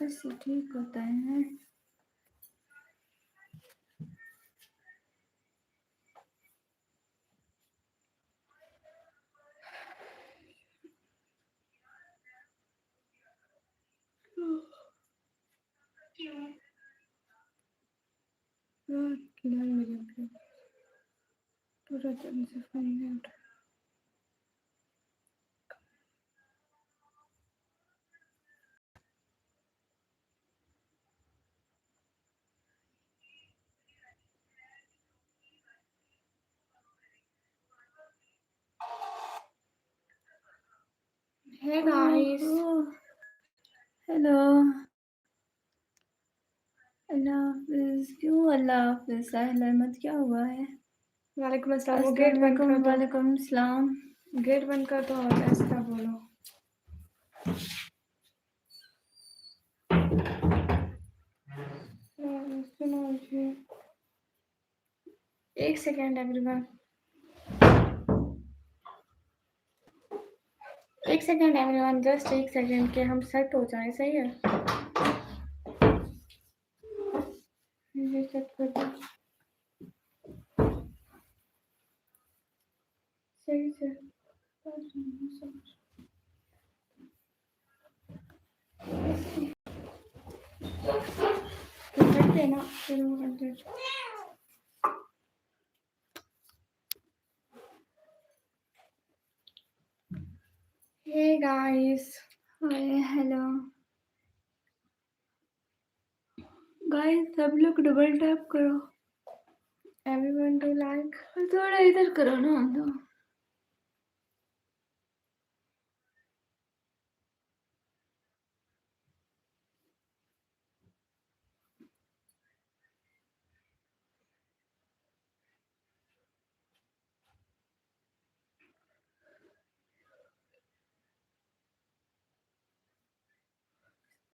ऐसे ठीक होता है। पूरा दिन से फोन नहीं उठा। Hey guys. हेलो। अल्लाह हाफिज। क्यों अल्लाह हाफिज? साहिल अहमद क्या हुआ है? वालेकुम अस्सलाम। वो अस्सलाम गेट बंद वालेकुम। कर दो। वालेकुम सलाम। गेट बंद कर दो और ऐसा बोलो। सुनो जी, एक सेकेंड एवरीवन, एक सेकेंड एवरीवन, जस्ट एक सेकेंड के हम सेट हो जाए। सही है, ये सेट कर दो सही से। तो कर देना, फिर हम कर दे। Hey guys. Hi hello guys, सब लोग डबल टैप करो। Everyone do like. थोड़ा इधर करो ना तो।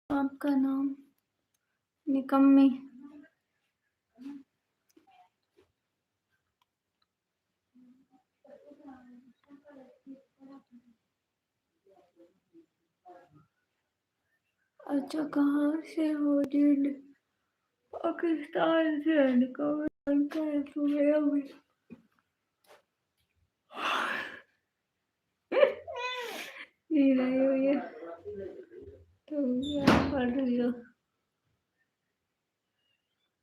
आपका नाम? निकम्मी। अच्छा, कहाँ से हो? दिल्ली पाकिस्तान से। निकम्मी तुम्हें अभी नींद आई हुई है तो क्या पढ़ रही हो?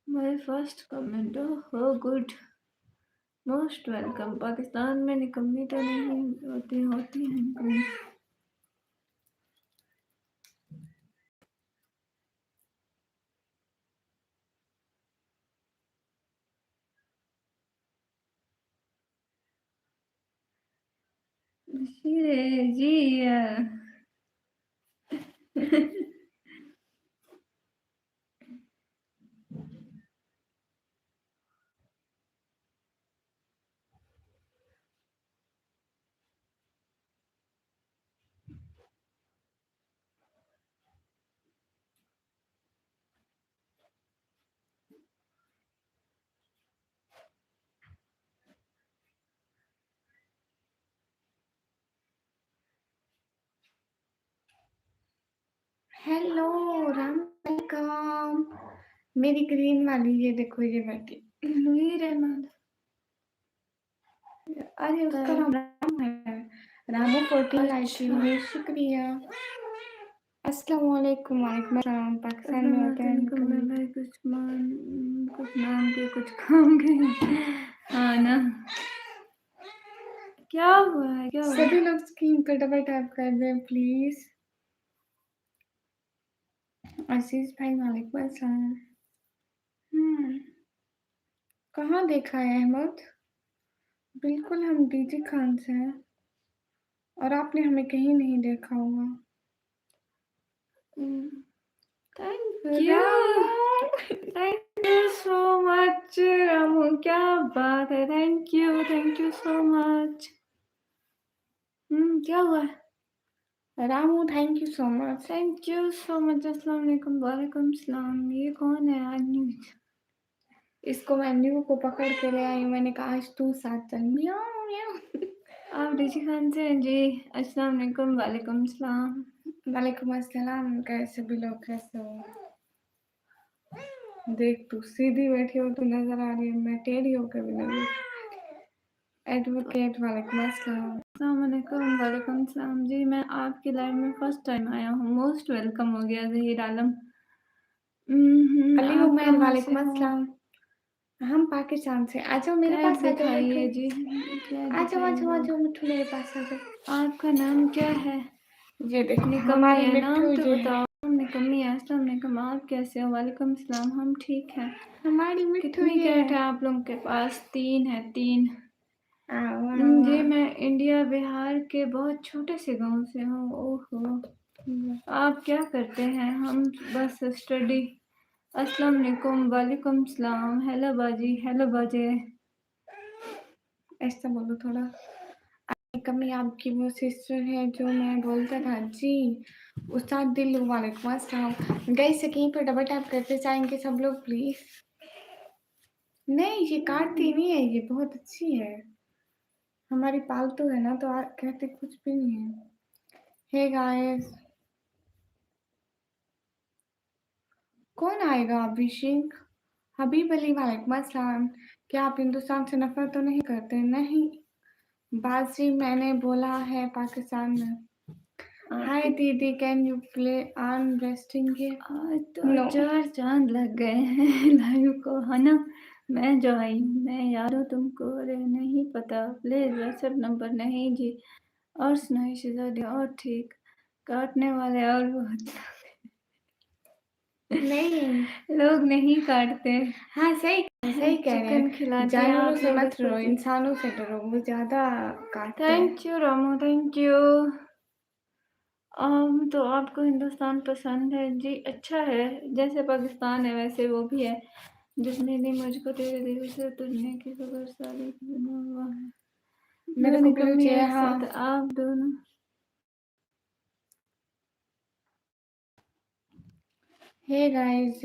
My first comment. हो गुड, मोस्ट वेलकम। पाकिस्तान में निकम्मी तो नहीं होती है निकम्मी। जी हेलो राम वेलकम। मेरी ग्रीन वाली ये देखो, ये बैठी लुई रहमान। अरे उसका नाम राम है। रामू 14 लाइक में शुक्रिया। अस्सलाम वालेकुम। वालेकुम अस्सलाम। पाकिस्तान में होते हैं भाई कुछ नाम के कुछ काम के। हाँ ना, क्या हुआ है? क्या हुआ? सभी लोग स्क्रीन पर डबल टैप कर दें प्लीज। अजीज भाई वालेकुम अस्सलाम। कहाँ देखा है अहमद? बिल्कुल हम डीजी खान से हैं और आपने हमें कहीं नहीं देखा होगा। Thank you so much Ramu. क्या बात है, थैंक यू सो मच। क्या हुआ? Ramu thank you so much. Thank you so much. अस्सलाम वालेकुम। वालेकुम सलाम। ये कौन है आदमी? इसको मैं न्यू को पकड़ के ले आई। मैंने कहा आज तू साथ चल। म्याऊ म्याऊ। आप डीजी खान से हैं जी? अस्सलाम वालेकुम। वालेकुम सलाम। वालेकुम अस्सलाम, कैसे भी लोग कैसे हो? देख तू सीधी बैठी हो तो नजर आ रही है, मैं टेढ़ी होकर भी नहीं। एडवोकेट वालेकुम अस्सलाम। अस्सलामुअलैकुम। वालेकुम सलाम जी, मैं आपकी लाइव में फर्स्ट टाइम आया हूँ। मोस्ट वेलकम हो गया ज़हीर आलम। अली आप उमैर कहाँ से वालेकुम हो? अस्सलाम। हम पाकिस्तान से। आ जाओ मेरे कैब पास आ जाओ मिठू। दिखाइए जी, कैब आ जाओ आ दिखाइए जाओ आ लोग। जाओ मिठू मेरे पास आ जाओ। आपका नाम क्या है? ये देखो निकम्मी हमारी है, मिठू नाम तो ये है। बताओ। निकम्मी है। अस्सलाम वालेकुम, आप कैसे हो? वालेकुम सलाम, हम ठीक हैं। हमारी मिठू कितनी ये कैट है। है आप लोगों के पास? 3 है, 3। आओ आओ जी, आओ। मैं इंडिया बिहार के बहुत छोटे से गांव से हूँ। ओहो, आप क्या करते हैं? हम बस स्टडी। अस्सलाम वालेकुम। वालेकुम सलाम। हेलो बाजी, हेलो बाजे। ऐसा बोलो थोड़ा। कमी आपकी वो सिस्टर है जो मैं बोलता था जी। उस्ताद दिल्लू वालेकुम अस्सलाम। गाइस से कहीं पर डबल टैप करते जाएंगे सब लोग प्लीज। नहीं ये काटती नहीं है, ये बहुत अच्छी है। हमारी पालतू है ना तो कहते कुछ भी नहीं है। हे गाइस, कौन आएगा? अभिषेक हबीब अली वालेकुम अस्सलाम। क्या आप हिंदुस्तान से नफरत तो नहीं करते? नहीं बाजी, मैंने बोला है पाकिस्तान में। हाय दीदी, can you play arm resting game? आज तो नो 4 चांद लग गए हैं लाइव को, है ना? मैं जो आई हूँ, मैं याद हूँ तुमको? अरे नहीं पता, प्लीज व्हाट्सएप नंबर। नहीं जी। और सुनाई शहजादी? और ठीक। काटने वाले और बहुत नहीं। लोग नहीं काटते। हाँ सही कह रहे चिकन हैं। खिलाते हैं जानवरों आप से लोग मत डरो, सोचे। इंसानों से डरो, वो ज्यादा काटते हैं। Thank you Ramu, thank you. तो आपको हिंदुस्तान पसंद है जी? अच्छा है, जैसे पाकिस्तान है वैसे वो भी है। जिसने भी मुझको तेरे दिल से तुरने की खबर सारी बना हुआ है। मेरे दो को ब्लू निकम्मी चाहिए। एक हाँ साथ आप दोनों। हे गाइस,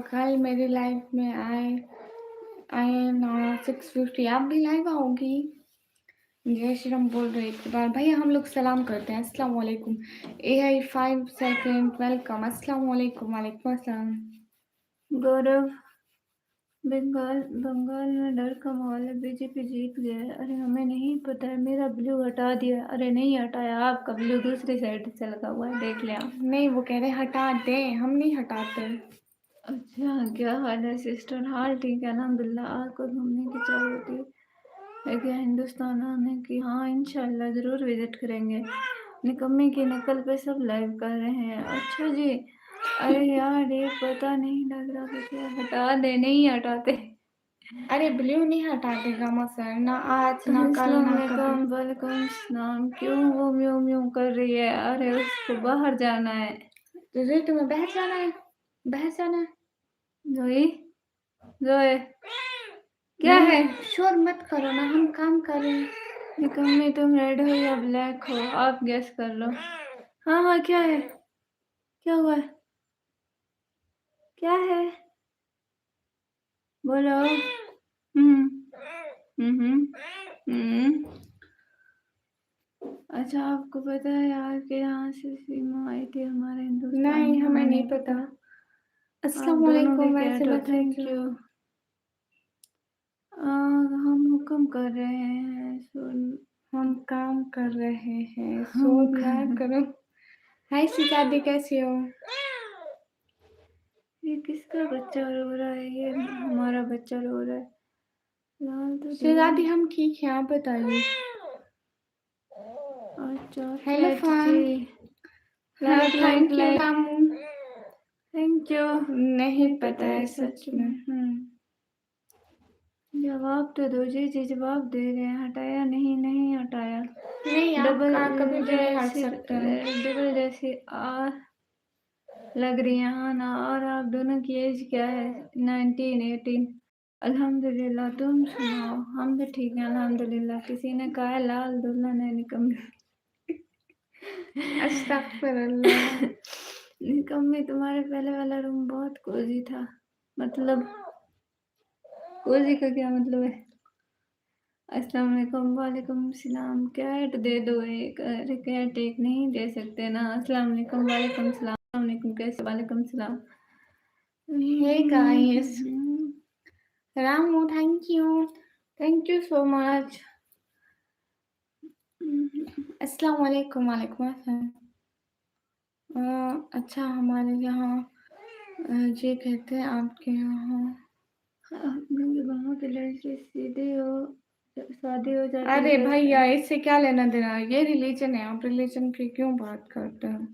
कल मेरी लाइफ में आए ना 650। आप भी लाइव आओगी? जय श्री राम बोल रहे एक बार भैया, हम लोग सलाम करते हैं। अस्सलाम वालेकुम। AI 5 second welcome. अस्सलाम वालेकुम। वालेकुम अस्सलाम। गौरव, बंगाल में डर का माहौल है, बीजेपी जीत गया है। अरे हमें नहीं पता है, मेरा ब्लू हटा दिया। अरे नहीं हटाया, आपका ब्लू दूसरी साइड से लगा हुआ है, देख लें आप। नहीं वो कह रहे हटा दें, हम नहीं हटाते। अच्छा, क्या हाल है सिस्टर? हाल ठीक है अल्हम्दुलिल्लाह। आपको घूमने की चाह होती है क्या हिंदुस्तान आने की? हाँ इंशाल्लाह ज़रूर विजिट करेंगे। निकम्मी की नकल पे सब लाइव कर रहे हैं। अच्छा जी। अरे यार, ये पता नहीं लग रहा कि क्या हटा दे। नहीं हटाते। अरे ब्लू नहीं हटाते गामा सर, ना आज ना कल अस्सलाम ना कभी। वालेकुम। वालेकुम सलाम। क्यों वो म्यू म्यू कर रही है? अरे उसको बाहर जाना है। तुझे तुम्हें बाहर जाना है? बाहर जाना है? जोई, जोए, क्या है? नहीं शोर मत करो ना, हम काम कर रहे हैं। निकम्मी, तुम रेड हो या ब्लैक हो? आप गेस कर लो। हाँ हाँ, क्या है? क्या हुआ है? क्या है? बोलो। हम्म हम्म हम्म। अच्छा, आपको पता है यार के यहाँ से सीमा आई थी हमारे हिंदुस्तान नहीं में? हमें नहीं पता। आप अस्सलाम दोनों के वालेकुम। वैसे कैट हो, मत थैंक पूछो। यू। हम हुक्म कर रहे हैं, सुन। हम काम कर रहे हैं, हम शोर ना कर। करो। हाय सिजादी, कैसी हो? ये किसका बच्चा रो रहा है? ये हमारा बच्चा रो रहा है। लाल तो सिजादी दिया। हम ठीक हैं, आप बताइए। अच्छा, हेलो कैट फन। जी। हाँ like like thank you like. Ramu. Thank you. नहीं नहीं पता पता है है सच सच में। में। जवाब तो दो जी। जी जवाब दे रहे हैं। हटाया? नहीं, नहीं हटाया। नहीं आप डबल कभी भी नहीं हट जैसी, सकते हैं। डबल जैसी आ लग रही है। हाँ ना। और आप दोनों की एज क्या है? 19, 18। अल्हम्दुलिल्लाह, तुम सुनाओ? हम भी ठीक हैं अल्हम्दुलिल्लाह। किसी ने कहा है लाल दुल्हन है निकम्मी। अस्तगफिरुल्लाह। निकम्मी, तुम्हारे पहले वाला रूम बहुत कोजी था। मतलब कोजी का क्या मतलब है? अस्सलाम वालेकुम, वालेकुम सलाम। कैट दे दो एक। अरे कैट एक नहीं दे सकते ना। अस्सलाम वालेकुम, वालेकुम सलाम। अस्सलाम वालेकुम, कैसे? वालेकुम सलाम। Hey guys, Ramu, thank you. Thank you so much. अस्सलाम वालेकुम, वालेकुम अस्सलाम। अच्छा हमारे यहाँ ये कहते हैं आपके यहाँ। अपने विवाहों के लड़के सीधे हो, शादी हो जाती अरे है भैया इससे क्या लेना देना, ये रिलीजन है, आप रिलीजन की क्यों बात करते हैं?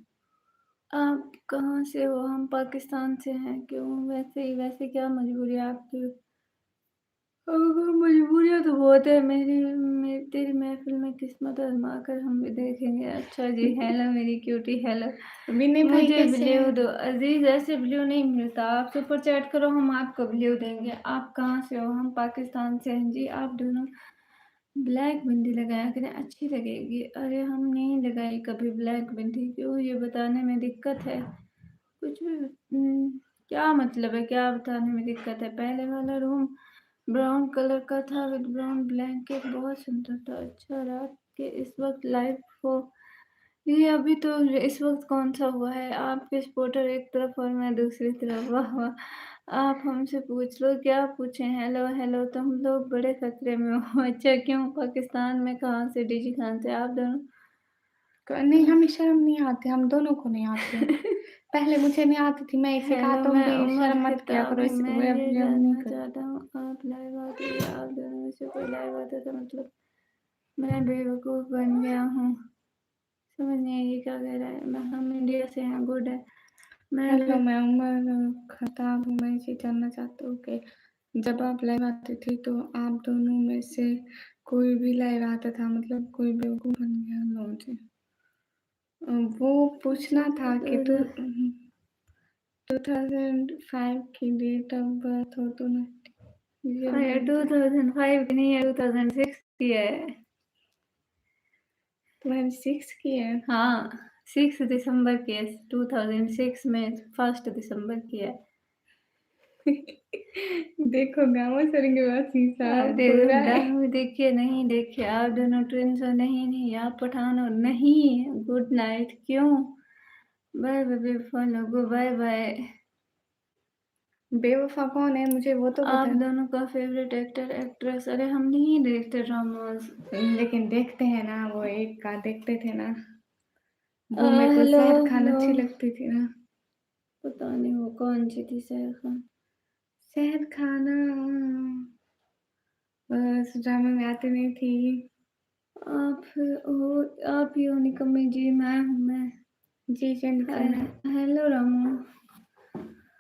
आप कहाँ से हो? हम पाकिस्तान से हैं। क्यों? वैसे क्या मजबूरी है आपकी? मजबूरियाँ तो बहुत है। तेरी महफिल में किस्मत आजमा कर हम भी देखेंगे। अच्छा जी, हेलो मेरी क्यूटी, हेलो। विनय भाई मुझे कैसे ब्लू हैं? दो अजीज, ऐसे ब्लू नहीं मिलता। आप सुपर चैट करो, हम आपको ब्लू देंगे। आप कहाँ से हो? हम पाकिस्तान से हैं जी। आप दोनों ब्लैक बिंदी लगाया करें, अच्छी लगेगी। अरे हम नहीं लगाई कभी ब्लैक बिंदी। क्यों? ये बताने में दिक्कत है? कुछ भी क्या मतलब है? क्या बताने में दिक्कत है? पहले वाला रूम ब्राउन कलर का था विद ब्राउन ब्लैंकेट, बहुत सुंदर था। अच्छा, रात के इस वक्त लाइव हो? ये अभी तो इस वक्त कौन सा हुआ है? आपके सपोर्टर एक तरफ और मैं दूसरी तरफ। वाह वाह। आप हमसे पूछ लो, क्या पूछें? हेलो हेलो, तुम लोग बड़े खतरे में हो। अच्छा, क्यों? पाकिस्तान में कहाँ से? डीजी खान से? आप दोनों नहीं हमें शर्म नहीं आती, हम दोनों को नहीं आती। पहले मुझे नहीं आती थी, मैं इसे कहा हेलो, तुम मैं भी उमर शर्म मत किया करो, खिताब। इस मैं वे ये अब नहीं जानना कर। चाहता हूँ, आप लाइव आते हो? आप दोनों में से कोई लाइव आता था? मतलब मैं बेवकूफ़ बन गया हूँ। समझ नहीं आई ये क्या कह रहा है। हम इंडिया से हैं, गुड है। मैं हेलो फिर मैं उमर खताब हूँ। मैं ये जानना चाहता हूँ कि जब आप लाइव आते थे तो आप दोनों में से कोई भी लाइव आता था, मतलब कोई बेवकूफ़ बन गया मुझे। वो अच्छा, पूछना था कि तो 2005 की डेट ऑफ बर्थ हो तो ना रियल ये बोलते। 2005 की नहीं है, 2006 की है। 26 की है। हाँ, 6 दिसंबर की है। 2006 में 1 दिसंबर की है। देखो गाँव सर के पास हिसाब अरे पूरा है। दारू देखिए, नहीं देखिए? आप दोनों ट्विंस हो? नहीं नहीं, आप पठान हो? नहीं। Good night. क्यों? बाय बाय, फॉलो गो, बाय बाय। बेवफा कौन है मुझे वो तो आप बता। दोनों का फेवरेट एक्टर एक्ट्रेस? अरे हम नहीं देखते ड्रामास। लेकिन देखते हैं ना, वो एक का देखते थे ना, वो मेरे को हेलो सहर खान हेलो। अच्छी लगती थी ना। पता नहीं वो कौन सी थी सैर खान। सहर खाना बस ड्रामे में आती नहीं थी। आप हो? आप ही हो निकम्मी जी? मैं हूँ मैं। जी जी निकम्मे। Hello Ramu,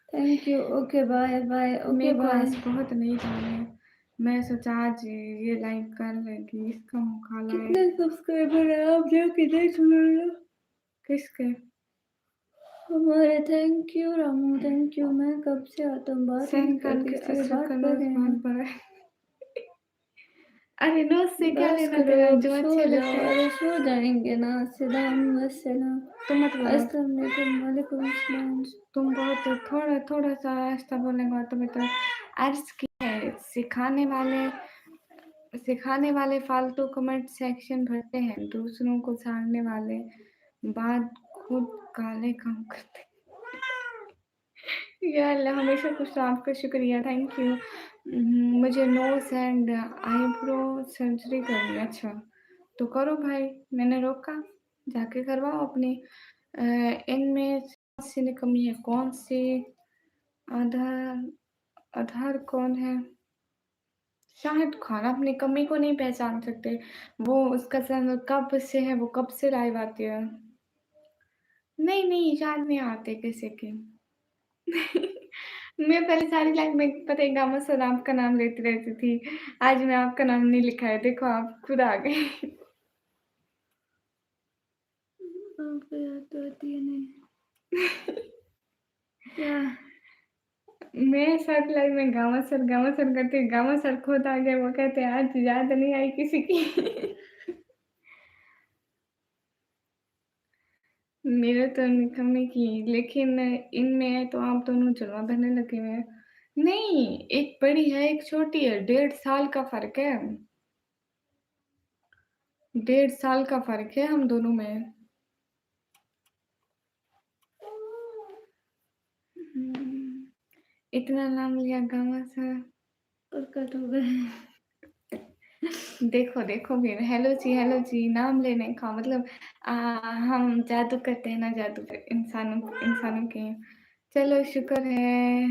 thank you. Okay bye bye. Okay मेरे को बाय। आज बहुत नहीं जाना है। मैं सोचा आज ये लाइव कर लेगी, इसका मुकाला है। कितने सब्सक्राइबर है? आप जाके देख लो। किसके? हमारे। Thank you Ramu, thank you. मैं कब से आता हूँ, बात ही सहर नहीं खान करती। के अरे सिस्टर बात का कर नोज रहे बहुत हैं। बड़ा है। अरे नोज से क्या बस लेना करो, देना, अब जो सो अच्छे जाओ। लगते हैं। अरे सो जाएंगे ना सीधा हम, बस से ना। तुम मत बोलो। अस्सलाम वालेकुम, वालेकुम सलाम। तुम बहुत थोड़ा थोड़ा सा आहिस्ता बोलेगा तो मैं अर्ज की है। सिखाने वाले फालतू कमेंट सेक्शन भरते हैं, दूसरों को साड़ने वाले बाद खुद काले काम करते हैं। या अल्लाह हमेशा खुश रहो। आपका शुक्रिया, थैंक यू। मुझे नोज एंड आईब्रो सर्जरी करनी है। अच्छा तो करो भाई, मैंने रोका, जाके करवाओ अपनी। इनमें से निकम्मी है कौन सी? आधार आधार कौन है? शाहिद खान। अपनी कमी को नहीं पहचान सकते। वो उसका चैनल कब से है, वो कब से लाइव आती है। नहीं नहीं याद नहीं आते किसी की। मैं पहले सारी लाइफ में पता है गामा सर आपका नाम लेती रहती थी। आज मैं आपका नाम नहीं लिखा है, देखो आप खुद आ गए। आपको याद तो आती है नहीं क्या? मैं सब लाइफ में गामा सर करती, गामा सर खुद आ गए, वो कहते आज याद नहीं आई किसी की। मेरे तो निकम्मे की, लेकिन इनमें तो आप दोनों जलवा भरने लगे हुए हैं। नहीं, एक बड़ी है एक छोटी है, 1.5 साल का फर्क है। 1.5 साल का फ़र्क है हम दोनों में। हुँ, इतना नाम लिया गामा सर। और कट हो गए। देखो फिर हेलो जी नाम लेने का मतलब हम जादू करते हैं ना जादू पे इंसानों के। चलो शुक्र है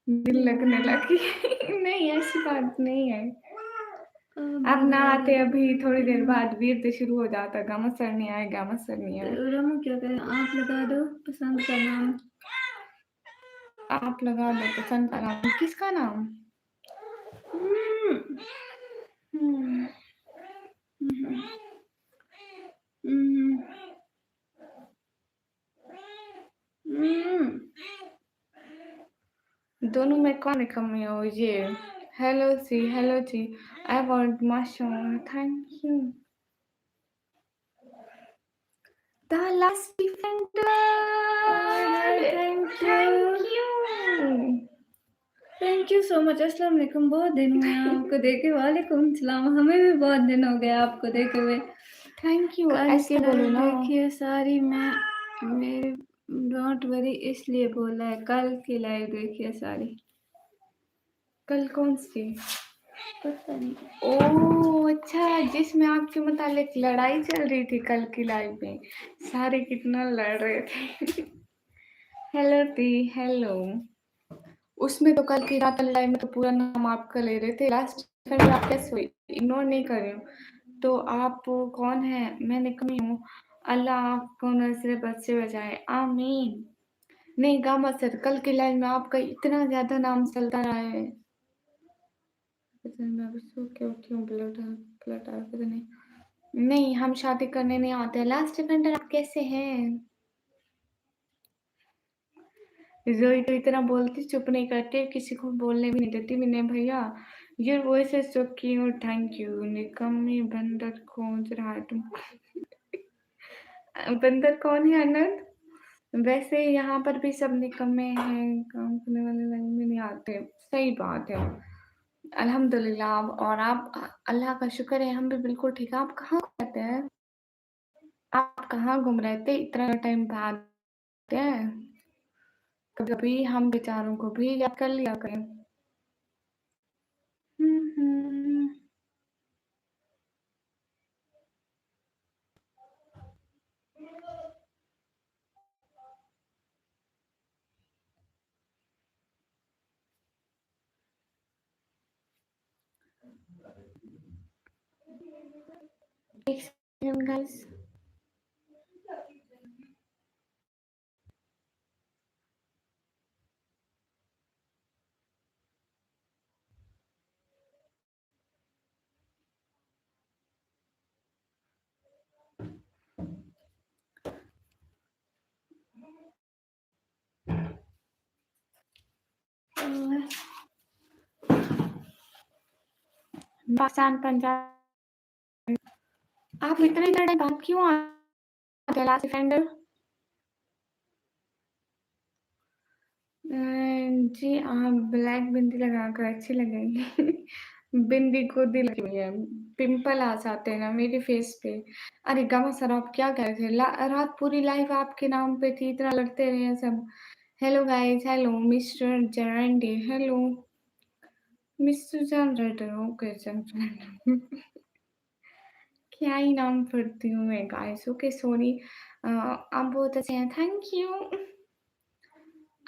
दिल लगने लगी। नहीं ऐसी बात नहीं है। अब ना आते अभी थोड़ी देर बाद वीर तो शुरू हो जाता गामा सर नहीं आए गामा सर नहीं आए। तो रामू क्या करें, आप लगा दो पसंद का नाम। आप लगा दो पसंद का नाम। किसका नाम? हम्म, हम्म, हम्म, हम्म। दोनों में कौन कमी हो ये? हेलो जी आई वांट माशा thank you the last defender thank thank you, you thank you so much. अस्सलाम वालेकुम, बहुत दिन हुए आपको देखे। वालेकुम सलाम, हमें भी बहुत दिन हो गए आपको देखे हुए। थैंक यू कल ऐसे की बोलो लाइव ना। देखिए सारी, मैं मेरे डोंट वरी इसलिए बोला है, कल की लाइव देखिए सारी। कल कौन सी? पता नहीं। ओह अच्छा जिसमें आपके मुतालिक लड़ाई चल रही थी कल की लाइव में। सारे कितना लड़ रहे थे। Hello T hello. उसमें तो कल की रात वाली लाइव में तो पूरा नाम आपका ले रहे थे। लास्ट टाइम आप कैसे हुई? इग्नोर नहीं कर रही हूँ। तो आप कौन है? मैं निकमी हूँ। अल्लाह आपको नजरे बद से बचाए आमीन। नहीं गामा सर कल की लाइव में आपका इतना ज्यादा नाम चलता रहा है। पता नहीं मैं उसको क्यों ब्लड ब्लड आ पता नहीं। नहीं हम शादी करने नहीं आते। लास्ट डिफेंडर आप कैसे हैं? जोई तो इतना बोलती चुप नहीं करते किसी को बोलने भी नहीं देती विनय भैया। Your voice is so cute thank you. निकम्मी बंदर खोज रहा है तुम। बंदर कौन है अनंत? वैसे यहाँ पर भी सब निकम्मे हैं काम करने वाले लाइन में नहीं आते। सही बात है। अल्हम्दुलिल्लाह और आप अल्लाह का शुक्र है हम भी बिल्कुल ठीक है। आप कहाँ रहते हैं? आप कहाँ घूम रहे थे इतना टाइम बाद? कभी हम बेचारों को भी याद कर लिया करें। हम्म। एक सेकंड गाइस। पाकिस्तान पंजाब। आप इतने टाइम बाद क्यों आते हैं लास्ट डिफेंडर? जी आप ब्लैक बिंदी लगाकर अच्छी लगेंगी। बिंदी खुद ही लगी हुई है। पिंपल आ जाते हैं ना मेरे फेस पे। अरे गमा सर आप क्या कह रहे थे? रात पूरी लाइफ आपके नाम पे थी इतना लड़ते रहे सब। हेलो गाइस हेलो मिस्टर जरंडी hello mister generator okay generator. क्या ही नाम पढ़ती हूँ मैं गाइस। Okay sorry. आप बहुत अच्छे हैं थैंक यू।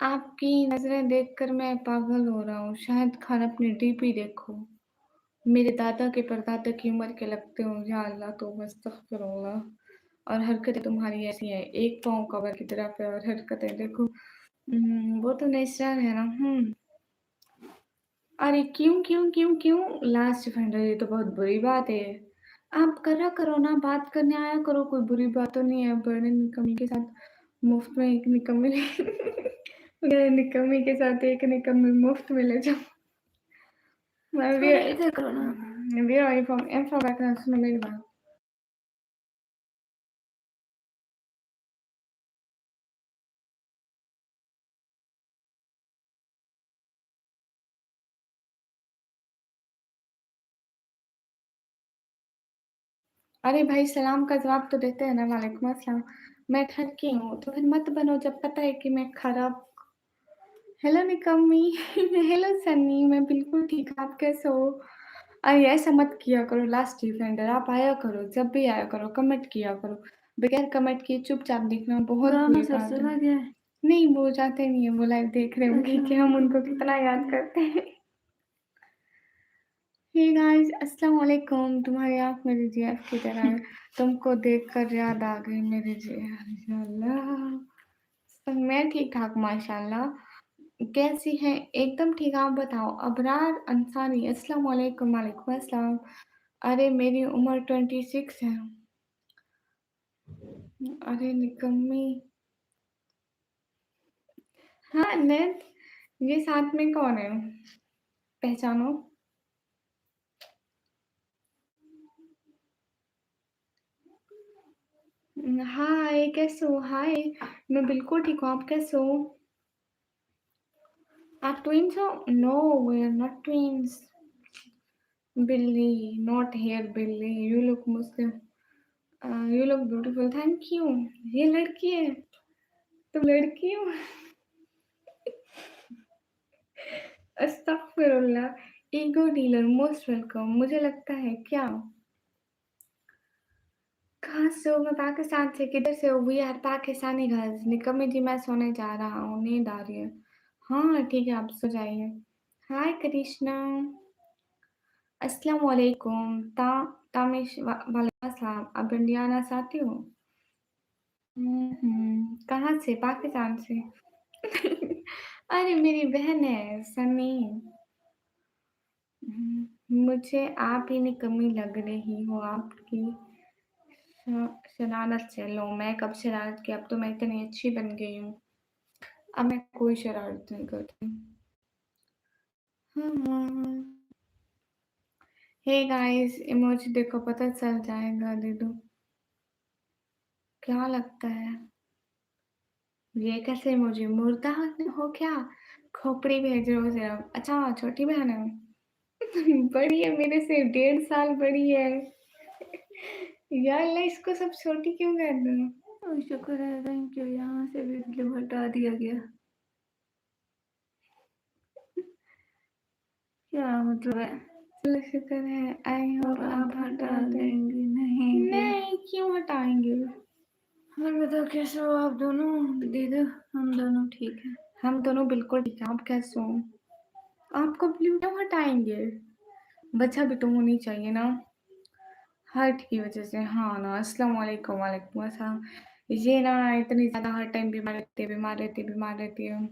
आपकी नज़रें देखकर मैं पागल हो रहा हूँ। शाहिद खान अपनी डीपी देखो। मेरे दादा के परदादा की उम्र के लगते हो। या अल्लाह तौबा अस्तगफिरुल्लाह। और हरकतें तुम्हारी ऐसी हैं एक पाँव कबर की तरफ है और हरकतें देखो। वो तो नेचुरल है ना। अरे क्यों लास्ट डिफेंडर ये तो बहुत बुरी बात है। आप करा करो ना बात करने आया करो कोई बुरी बात तो नहीं है। बड़े निकम्मी के साथ मुफ्त में एक निकम्मी मेरे निकम्मी के साथ एक निकम्मी मुफ्त में ले जाओ। मैं भी थोड़ा इधर करो ना। भी आई फ्रॉम एम फ्रॉम बैक सुनो मेरी बात। अरे भाई सलाम का जवाब तो देते हैं ना, वालेकुम अस्सलाम। मैं घर की हूँ, तो फिर मत बनो जब पता है कि मैं खराब। हेलो निकम्मी हेलो सन्नी, मैं बिल्कुल ठीक, आप कैसे हो? अरे ऐसा मत किया करो लास्ट डिफेंडर, आप आया करो, जब भी आया करो कमेंट किया करो। बगैर कमेंट किए चुपचाप दिखना बहुत गाना बुरी सर बात है। चला गया है। नहीं वो जाते नहीं है, वो लाइव देख रहे होंगे अच्छा कि हम तो उनको कितना याद करते हैं। हे गाइस अस्सलाम वालेकुम, तुम्हारी आँख मेरी जियाफ की तरह है, तुमको देखकर याद आ गई मेरी जियाफ। माशाल्लाह। तो मैं ठीक-ठाक माशाल्लाह। कैसी हैं? एकदम ठीक, आप बताओ? अबरार अंसारी अस्सलाम वालेकुम, वालेकुम अस्सलाम। अरे मेरी उम्र 26 है। अरे निकम्मी। हाँ, नेत, ये साथ में कौन है? पहचानो? हाय, कैसे हो? हाय, मैं बिल्कुल ठीक हूँ, आप कैसे हो? आप ट्विन्स हो? No, we are not twins. बिल्ली, नॉट हियर बिल्ली, you look Muslim, you look beautiful, thank you. ये लड़की है, तुम लड़की हो? अस्तगफिरुल्लाह, ईगो डीलर मोस्ट वेलकम। मुझे लगता है क्या? कहाँ से हो? मैं पाकिस्तान से। किधर से हो? We are Pakistani girls. निकम्मी जी मैं सोने जा रहा हूँ, नींद आ रही है। हाँ ठीक है, आप सो जाइए। हाय कृष्णा, अस्सलाम वालेकुम। तामिश वालेकुम अस्सलाम। आप इंडियाना से आती हो? कहाँ से? पाकिस्तान से। अरे मेरी बहन है सनी। मुझे आप ही निकम्मी लग रही हो, आपकी शरारत से। लो मैं कब शरारत की, अब तो मैं इतनी अच्छी बन गई हूँ, अब मैं कोई शरारत नहीं करती। हे गाइस, इमोजी देखो पता चल जाएगा, दे दो। क्या लगता है ये कैसे इमोजी? मुर्दा हो क्या? खोपड़ी भेज रहे हो सिर्फ? अच्छा छोटी बहन है। बड़ी है मेरे से, 1.5 साल बड़ी है। या अल्लाह, इसको सब छोटी क्यों कर दो? शुक्र है, थैंक यू, यहाँ से भी मतलब हटा दिया गया। क्या मतलब है? चलो शुक्र है, आई होप अब आप आप हटा हटा दें। देंगे नहीं क्या? नहीं क्यों हटाएंगे? और बताओ कैसे हो आप दोनों? दीदी हम दोनों ठीक है। हम दोनों बिल्कुल ठीक है, आप कैसे हो? आपको ब्लू क्यों हटाएंगे? बच्चा भी तो होनी चाहिए ना, हार्ट की वजह से। हाँ ना, अस्सलाम वालेकुम, वालेकुम अस्सलाम। ये ना इतनी ज़्यादा हर टाइम बीमार रहती है, बीमार रहती है, बीमार रहती है।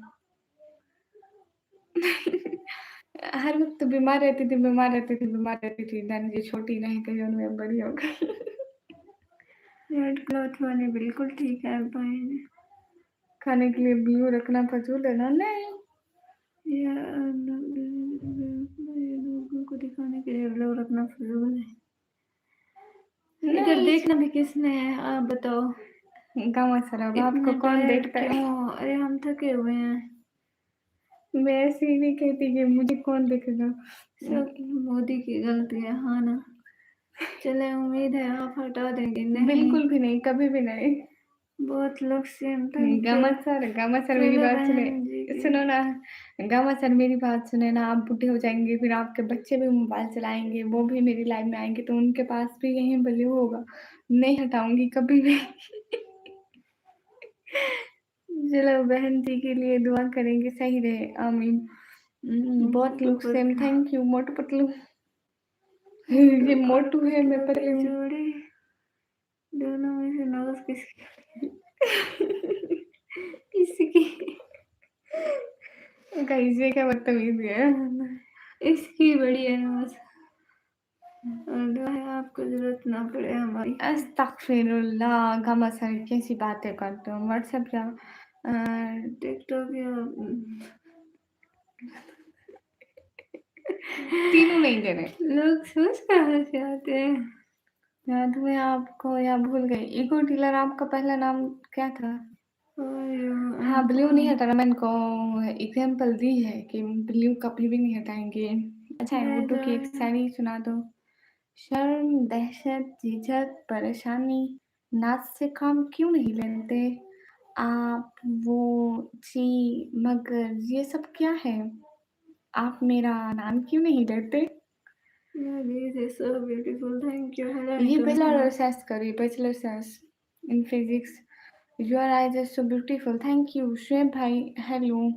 हर वक़्त बीमार रहती थी, बीमार रहती थी, बीमार रहती थी। देन ये छोटी नहीं गई, उनमें बड़ी हो गई। रेड क्लॉथ वाले बिल्कुल ठीक है भाई ने। खाने के लिए ब्लू रखना फजूल है ना? नहीं। ये लोगों को दिखाने के लिए लोग रखना फजूल है। इधर नहीं देखना भी किसने है, आप बताओ? गाँव सरब आपको इतने कौन टायर्ड देखता है? क्यों? अरे हम थके हुए हैं। मैं ऐसे ही नहीं कहती कि मुझे कौन देखेगा। सब मोदी की गलती है, हाँ ना? चले, उम्मीद है आप हटा देंगे नहीं। बिल्कुल भी नहीं, कभी भी नहीं। बहुत लोग same, thank you. Gama sir मेरी चले बात सुने। बहन जी की। सुनो ना, गामा सर मेरी बात सुने ना, आप बूढ़े हो जाएँगे, फिर आपके बच्चे भी मोबाइल चलाएँगे, वो भी मेरी लाइफ में आएँगे, तो उनके पास भी यही ब्लू होगा। नहीं हटाऊँगी कभी भी। चलो बहन जी के लिए दुआ करेंगे, सही रहे, आमीन। बहुत मोटू लोग same, Patlu, thank you Motu Patlu. मोटू ये और मोटू है, मैं पतलू की पतली हूँ। जोड़ी, दोनों में से नोज किसकी? इसकी गाइस ये क्या बदतमीज़ी है। इसकी बड़ी है नोज। और दुआ है आपको जरूरत ना पड़े हमारी। अस्तगफिरुल्लाह, गामा सर कैसी बातें करते हो? व्हाट्सएप या टिकटॉक या तीनों नहीं दे रहे। लोग समझ कहाँ से आते हैं? याद हुए आपको या भूल गए? ईगो डीलर आपका पहला नाम क्या था? हाँ, ब्लू नहीं हटाना, मैंने इनको एग्ज़ाम्पल दी है कि ब्लू कभी भी नहीं हटाएँगे। अच्छा है, मैं उर्दू की एक जान शायरी सुना दो। शर्म, दहशत, झिझक, परेशानी, नाक से काम क्यों नहीं लेते? आप, वो, जी, मगर ये सब क्या है? आप मेरा नाम क्यों नहीं लेते? Yeah, this is so beautiful. Thank you. Hello, ये बैचलर Nikamika. सेस करिए, bachelor's in physics. Your eyes are so beautiful, thank you. Shoaib भाई हेलो।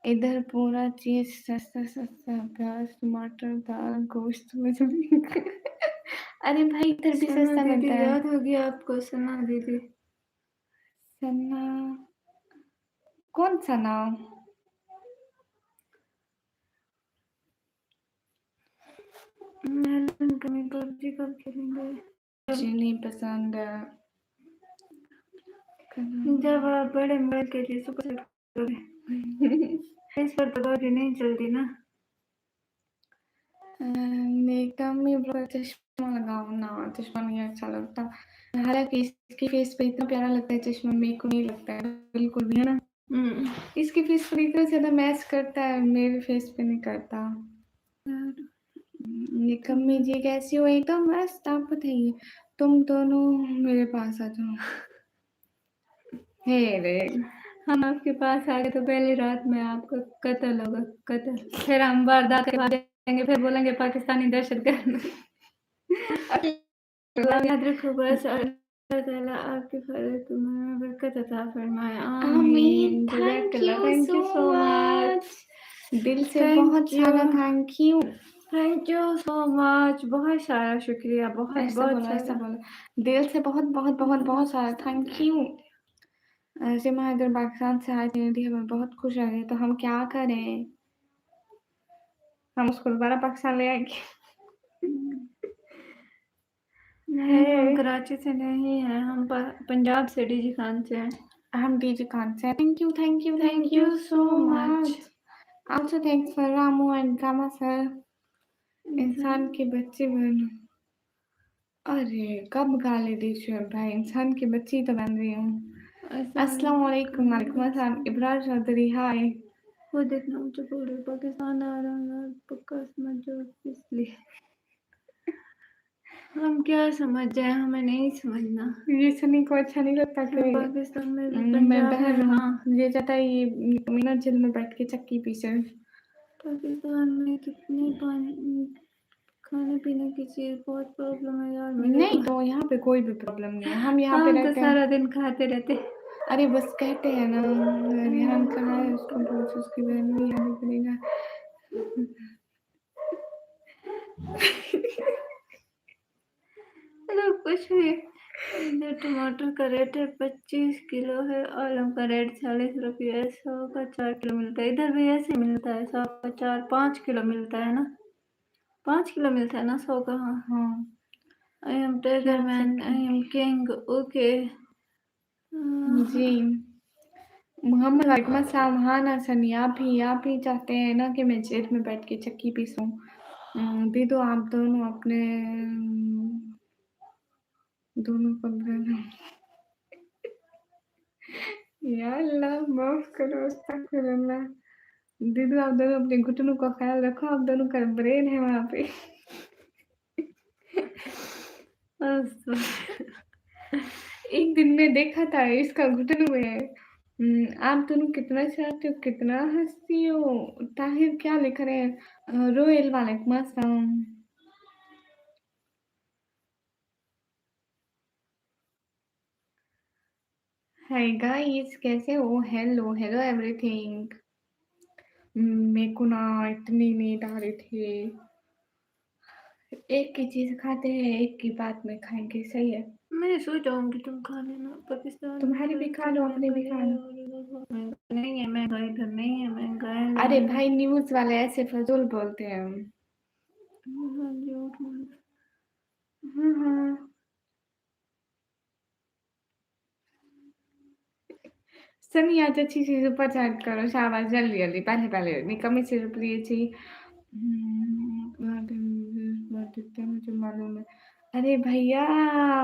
इधर पूरा चीज सस्ता सस्ता, प्याज टमाटर दाल गोश्त मछली अरे भाई इधर भी सना सस्ता दीदी मिलता है। याद होगी आपको? सना दीदी, सना, कौन सा नाम? हेलो निकमिका, पबजी कब खेलेंगे? मुझे नहीं पसंद है। जब आप बड़े मोबाइल के लिए सुपर सेट करोगे। इस पर तो बहुत ही नहीं चलती ना। मेकअप में पूरा चश्मा लगाओ ना, चश्मा नहीं अच्छा लगता। हालांकि इसकी फेस पे इतना प्यारा लगता है चश्मा, मेरे को नहीं लगता है बिल्कुल भी, है ना। इसकी फेस पर इतना ज्यादा मैच करता है, मेरे फेस पे नहीं करता। निकम में जी कैसी हो? एकदम मस्त। आप बताइए, तुम दोनों मेरे पास आ जाओ। हे रे, हम आपके पास आ गए तो पहली रात में आपका कत्ल होगा, कत्ल। फिर हम वारदात के बाद देंगे, फिर बोलेंगे पाकिस्तानी दहशतगर्द। याद रखो बस, अल्लाह ताला आपकी फरज में बरकत अता फरमाए, आमीन। थैंक जज़ाकल्लाह, you thank you so so much. Much. दिल से थैंक बहुत यू, सारा thank you. Thank you so much. बहुत सारा शुक्रिया, बहुत ऐसा बहुत बोला, ऐसा सारा। बोला। दिल से बहुत बहुत बहुत बहुत सारा थैंक यू। सिमा इधर पाकिस्तान से आए थे इंडिया में, बहुत खुश रहे, तो हम क्या करें? हम उसको दोबारा पाकिस्तान ले आएंगे। नहीं, हम कराची से नहीं हैं, हम पंजाब से, डीजी खान से हैं। हम डीजे खान से। Thank you thank you Thank thank you you so so much. much. Also thanks for Ramu and drama sir. इंसान के बच्चे बन, अरे कब गाली दी शुएब भाई, इंसान की बच्ची तो बन रही हूँ। अस्सलाम वालेकुम। वालेकुम अस्सलाम। इब्रार चौधरी हाय। खुद इतना ऊंचा बोल रहे, पाकिस्तान आ रहा है पक्का समझ जाओ, इसलिए हम क्या समझ जाए, हमें नहीं समझना। ये सनी को अच्छा नहीं लगता कि पाकिस्तान में भी मैं पंजाब बहन में, हूँ। हाँ। ये चाहता है ये मीना जेल में बैठ के चक्की पीसे। पाकिस्तान में कितनी पानी, खाने पीने की चीज बहुत प्रॉब्लम है यार मेरे नहीं को। तो यहाँ पे कोई भी प्रॉब्लम नहीं है, हम यहाँ पे हम तो रहते हैं। सारा दिन खाते रहते। अरे बस कहते हैं ना, रेहान कहाँ है, उसको पूछ, उसकी बहन भी है करेगा। चलो कुछ भी। इधर टमाटर का रेट है 25 किलो है, आलू का रेट 40 रुपये है, 100 का 4 किलो मिलता है। इधर भी ऐसे मिलता है, 100 का 4-5 किलो मिलता है ना, 5 किलो मिलता है ना 100 का। हाँ। हाँ, आई एम क्या टाइगर मैन, सकते आई एम किंग, ओके। जी। मोहम्मद वालेकुम अस्सलाम। हाँ ना सनी, आप ही चाहते हैं ना कि मैं जेल में बैठ के चक्की पीसूं। दे दो आप दोनों अपने दोनों कमरे में। या अल्लाह माफ करो, अस्तगफिरुल्लाह। दीदी आप दोनों अपने घुटनों का ख्याल रखो, आप दोनों का ब्रेन है वहाँ पे। एक दिन में देखा था इसका घुटनों में। आप दोनों कितना चाहते हो, कितना हंसती हो। ताहिर क्या लिख रहे हैं? रोएल वालेकुम अस्सलाम। हाय गाइस, कैसे हो? Hello hello everything. मेरे को ना इतनी नींद आ रही थी। एक की चीज खाते हैं, एक की बात में खाएंगे, सही है। मैं सो जाऊंगी, तुम खा लेना। पाकिस्तान में तुम्हारी भी खा लो, अपनी भी खा लो। नहीं है महंगा, इधर नहीं है महंगा है। अरे भाई न्यूज वाले ऐसे फजूल बोलते हैं। झूठ मूठ। हाँ। सनी आज अच्छी चीज ऊपर चैट करो, शाबाश, जल्दी जल्दी, पहले पहले निकम्मी से प्रिय थी। मुझे मालूम है। अरे भैया,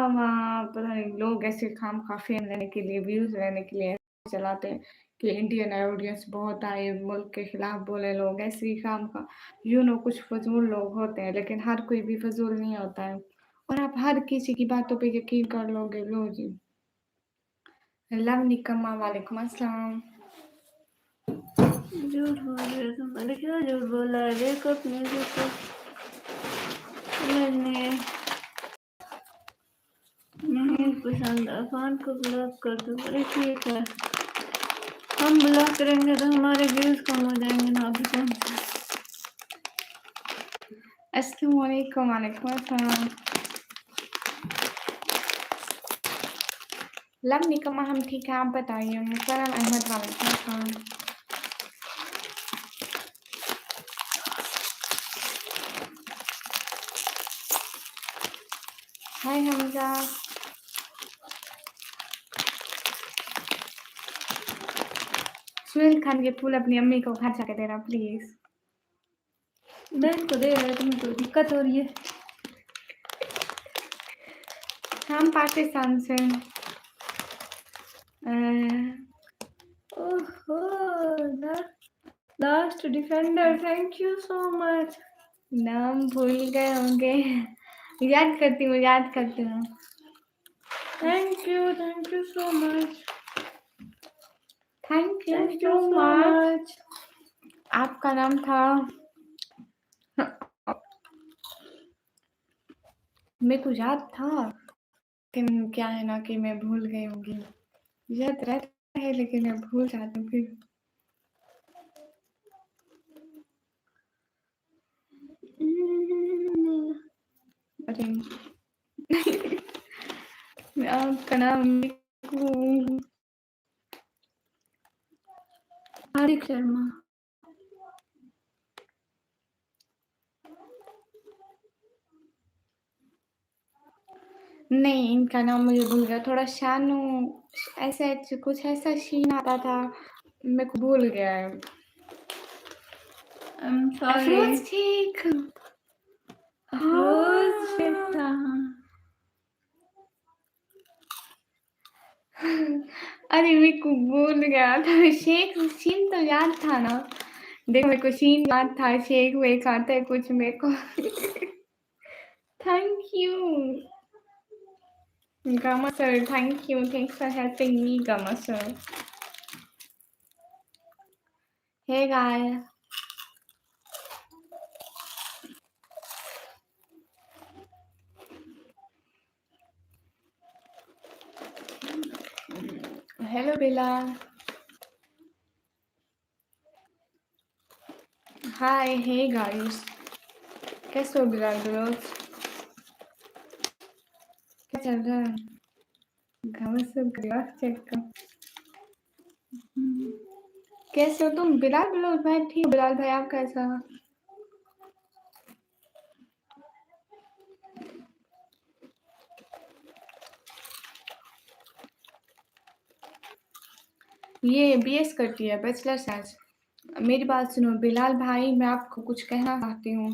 वहाँ पता नहीं लोग ऐसे खाम खा फेम लेने के लिए, व्यूज लेने के लिए ऐसे चलाते हैं। कि इंडियन ऑडियंस बहुत आए, मुल्क के खिलाफ बोले लोग, ऐसे ही काम का कुछ फजूल लोग होते हैं, लेकिन हर कोई भी फजूल नहीं होता है। और आप हर किसी की बातों पे यकीन कर लोगे। लो जी, लव निकम्मा, वालेकुम अस्सलाम। झूठ बोल रहे हो तुम। अरे क्या झूठ बोला है? देखो मुझे तो समझ नहीं पसंद। अकाउंट को ब्लॉक कर दो। अरे ठीक है, हम ब्लॉक करेंगे तो हमारे व्यूज कम हो जाएंगे ना। अभी कौन सा अस्सलाम वालेकुम, वालेकुम अस्सलाम। लव निकम्मा, हम ठीक है, आप बताइए। मुकरम अहमद, वालेकुम अस्सलाम। हाय हमजा। सुहेल खान के फूल अपनी अम्मी को घर जाके देना प्लीज। बहन को दे रहे, तुम्हें तो दिक्कत हो रही है। हम पाकिस्तान से। ओहो, last defender, thank you so much. नाम भूल गए होंगे। याद करती हूँ, याद करती हूँ। Thank you so much. Thank you thank you so so much. Much. आपका नाम था, मेरे को याद था, लेकिन क्या है ना कि मैं भूल गई होंगी। याद रहता है लेकिन मैं भूल जाती हूँ फिर। अरे आपका नाम मेरे को हार्दिक शर्मा। नहीं, इनका नाम मुझे भूल गया। थोड़ा शानू, ऐसा कुछ ऐसा शीन आता था, मेरे को भूल गया है। I am sorry. अफरोज ठीक। अफरोज शेख था। अरे मेरे को भूल गया था। शेख शीन तो याद था ना। देखो मेरे को शीन याद था, शेख वेख आता है कुछ मेरे को। Thank you Gama sir, thank you, thanks for helping me Gama sir. Hey guys, hello Bela, hi, hey guys, कैसे हो बिलाल ब्रोस? क्या चल रहा है? गामा सर ग्राफ चेक कर। कैसे हो तुम बिलाल ब्रोस भाई? ठीक हो बिलाल भाई, आप कैसा? ये बीएस करती है, बैचलर साइंस। मेरी बात सुनो बिलाल भाई, मैं आपको कुछ कहना चाहती हूँ।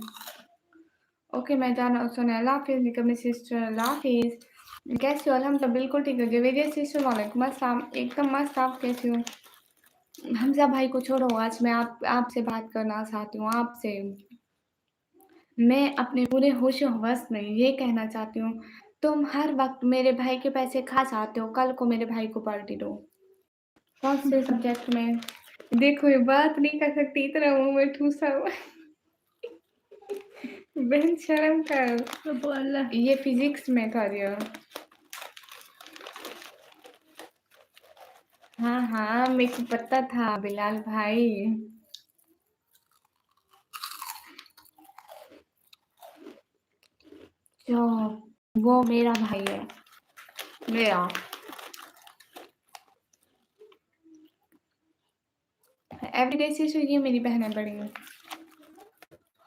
ओके, मैं जाना सुना। अल्लाह हाफिज़ निकम सिस्टर, अल्लाह हाफिज़। कैसे हो? हम तो बिल्कुल ठीक है। जवेरिया सिस्टर, वालेकुम अस्सलाम। एकदम मस्त, आप कैसे हो? हमजा भाई को छोड़ो, आज मैं आपसे बात करना चाहती हूँ। आपसे मैं अपने पूरे होश-ओ-हवस में ये कहना चाहती हूँ, तुम हर वक़्त मेरे भाई के पैसे खा जाते हो, कल को मेरे भाई को पार्टी दो। कौन से सब्जेक्ट में? देखो ये बात नहीं कर सकती, इतना मुँह में ठूसा हुआ। बहन शर्म कर। तो बोल ये फिजिक्स में था ये। हाँ हाँ, मेरे को पता था बिलाल भाई। जो वो मेरा भाई है, मेरा। एवरीडे से ये मेरी बहन है बड़ी।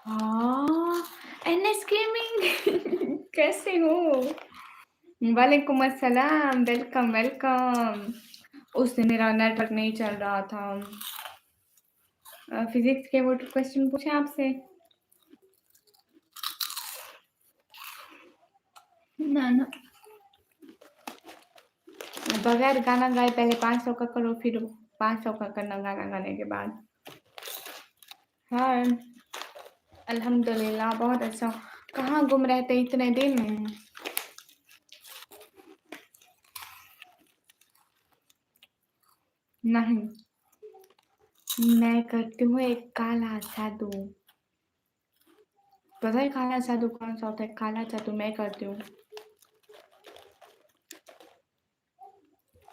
हाँ, एनएस गेमिंग। कैसे हो? वालेकुम अस्सलाम, वेलकम वेलकम। उस दिन मेरा नेटवर्क नहीं चल रहा था। फिजिक्स के वो क्वेश्चन पूछे आपसे। ना ना, बगैर गाना गाए पहले 500 का करो फिर 500 का करना गाना गाने के बाद। हाँ, अल्हम्दुलिल्लाह बहुत अच्छा। कहाँ गुम रहे थे इतने दिन? नहीं, मैं करती हूँ एक काला जादू। पता है काला जादू कौन सा होता है? काला जादू मैं करती हूँ।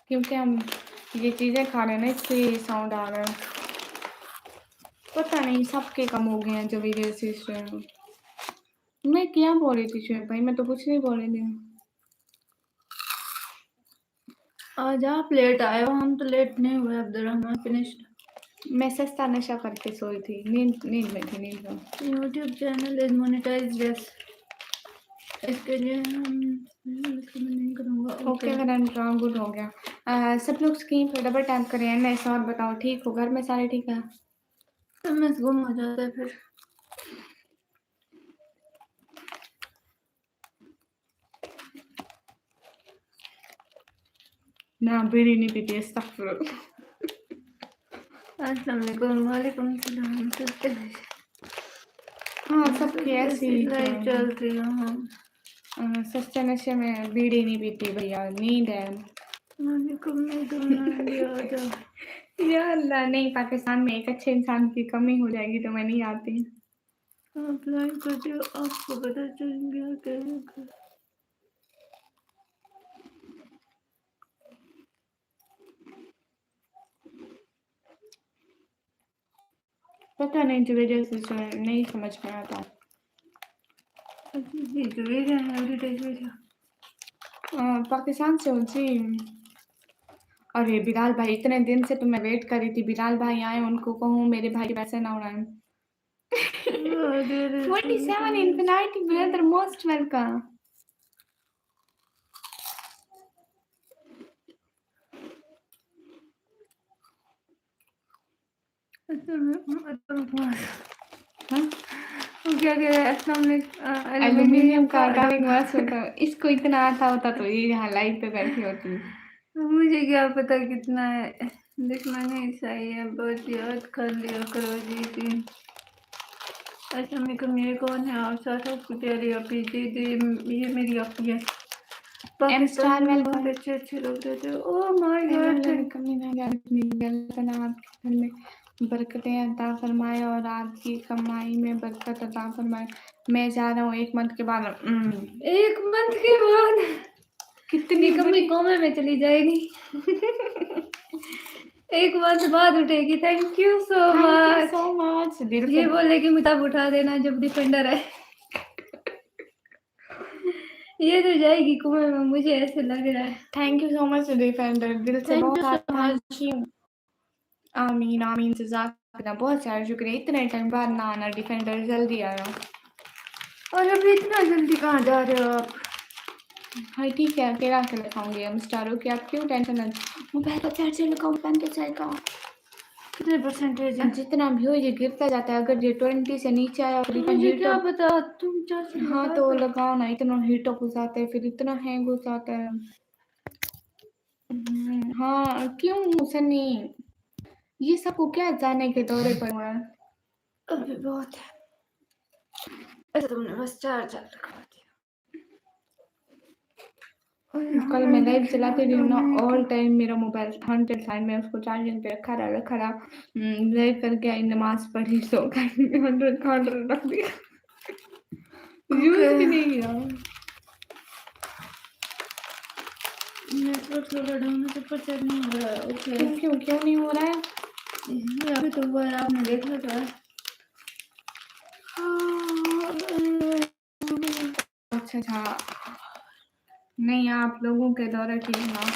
क्योंकि हम ये चीज़ें खा रहे हैं ना, इसलिए ये साउंड आ रहा है। पता नहीं सबके कम हो गए हैं जो वीडियो सिस्टम। मैं क्या बोल रही थी शुएब भाई? मैं तो कुछ नहीं बोल रही थी। आज आप लेट आए हो, हम तो लेट नहीं हुए। अब्दुलरहमान फिनिश्ड। मैं सस्ता नशा करके सोई थी, नींद में थी, नींद में। YouTube channel is monetised, yes. इसके लिए हम इसको मैं नहीं करूँगा। ओके गुड हो गया। सब लोग स्क्रीन पर डबल टैप करें। ऐसा और बताओ, ठीक हो? घर में सारे ठीक है? एमएस गुम हो जाता है फिर। ना बीड़ी नहीं पीती, अस्तगफुरुल्लाह। अस्सलाम वालेकुम। वालेकुम सलाम। हाँ, सबकी ऐसी ही लाइफ चल रही है। हाँ, सस्ते नशे में बीड़ी नहीं पीती भैया, नींद है। वालेकुम नहीं करना इंडिया आ जा। या अल्लाह, नहीं, पाकिस्तान में एक अच्छे इंसान की कमी हो जाएगी तो मैं नहीं आती। आप लाइव करते हो, आपको पता चल गया क्या? पता नहीं जो वजह से नहीं समझ में आता। पाकिस्तान से हूँ जी। अरे बिलाल भाई, इतने दिन से तो मैं वेट कर रही थी, बिलाल भाई आए, उनको कहूँ मेरे भाई पैसे ना उड़ाएं। 47 इन्फिनिटी ब्रदर, मोस्ट वेलकम। क्या कह रहे हैं? एल्यूमिनियम का डार्लिंग वास होता, इसको इतना आता होता तो ये यहाँ लाइव पे बैठी होती। मुझे क्या पता कितना है, देखना नहीं सही है, बस याद कर लिया करो जी। अच्छा मेरे को, मेरे कौन है? और साथ आपकी प्यारी अपी दीदी, ये मेरी अपी है। पाकिस्तान में बहुत अच्छे अच्छे लोग रहते हैं। Oh my God. आपके घर में बरकतें अता फरमाए और आपकी कमाई में बरकत अता फरमाए। मैं जा रहा हूँ 1 मंथ के बाद। 1 मंथ के बाद कितनी कमी कोमे में चली जाएगी। 1 मंथ बाद उठेगी। Thank you so much. ये बोले कि मुताब उठा देना जब डिफेंडर है। ये तो जाएगी कुएं में, मुझे ऐसे लग रहा है। Thank you so much defender, दिल से बहुत आमीन आमीन। जज़ाकल्लाह, बहुत सारा शुक्रिया। इतने टाइम बाद ना आना डिफेंडर, जल्दी आया। और अभी इतना जल्दी कहाँ जा रहे हो आप? हाँ ठीक है, अकेला अकेला खाऊंगी। हम स्टारों की आप क्यों टेंशन है? मोबाइल का चार्जर लगाओ, पेन के साइड का। कितने परसेंटेज है? जितना भी हो ये गिरता जाता है। अगर ये 20 से नीचे आया और इतना मुझे हीट क्या अप, पता, तुम चार्जर हाँ तो लगाओ ना। इतना हीट अप हो जाता है, फिर इतना हैंग हो जाता है। हाँ क्यों सनी, ये सबको क्या जाने के दौरे पर हुआ है? अभी बहुत है। ऐसे तुमने बस चार्जर रखवा दिया। कल मैं लाइव चलाती रही हूँ ना, ऑल टाइम मेरा मोबाइल 100 में उसको चार्जिंग पे रखा रहा। लाइव करके आई, नमाज पढ़ी, सो गई, 100 रख दिया। यूज भी नहीं किया। नेटवर्क थोड़ा डाउन है, पर चेक नहीं हो रहा है। ओके क्यों नहीं हो रहा है? अभी तो हुआ है, आपने देखा था। अच्छा, नहीं आप लोगों के दौरे ठीक ना हो।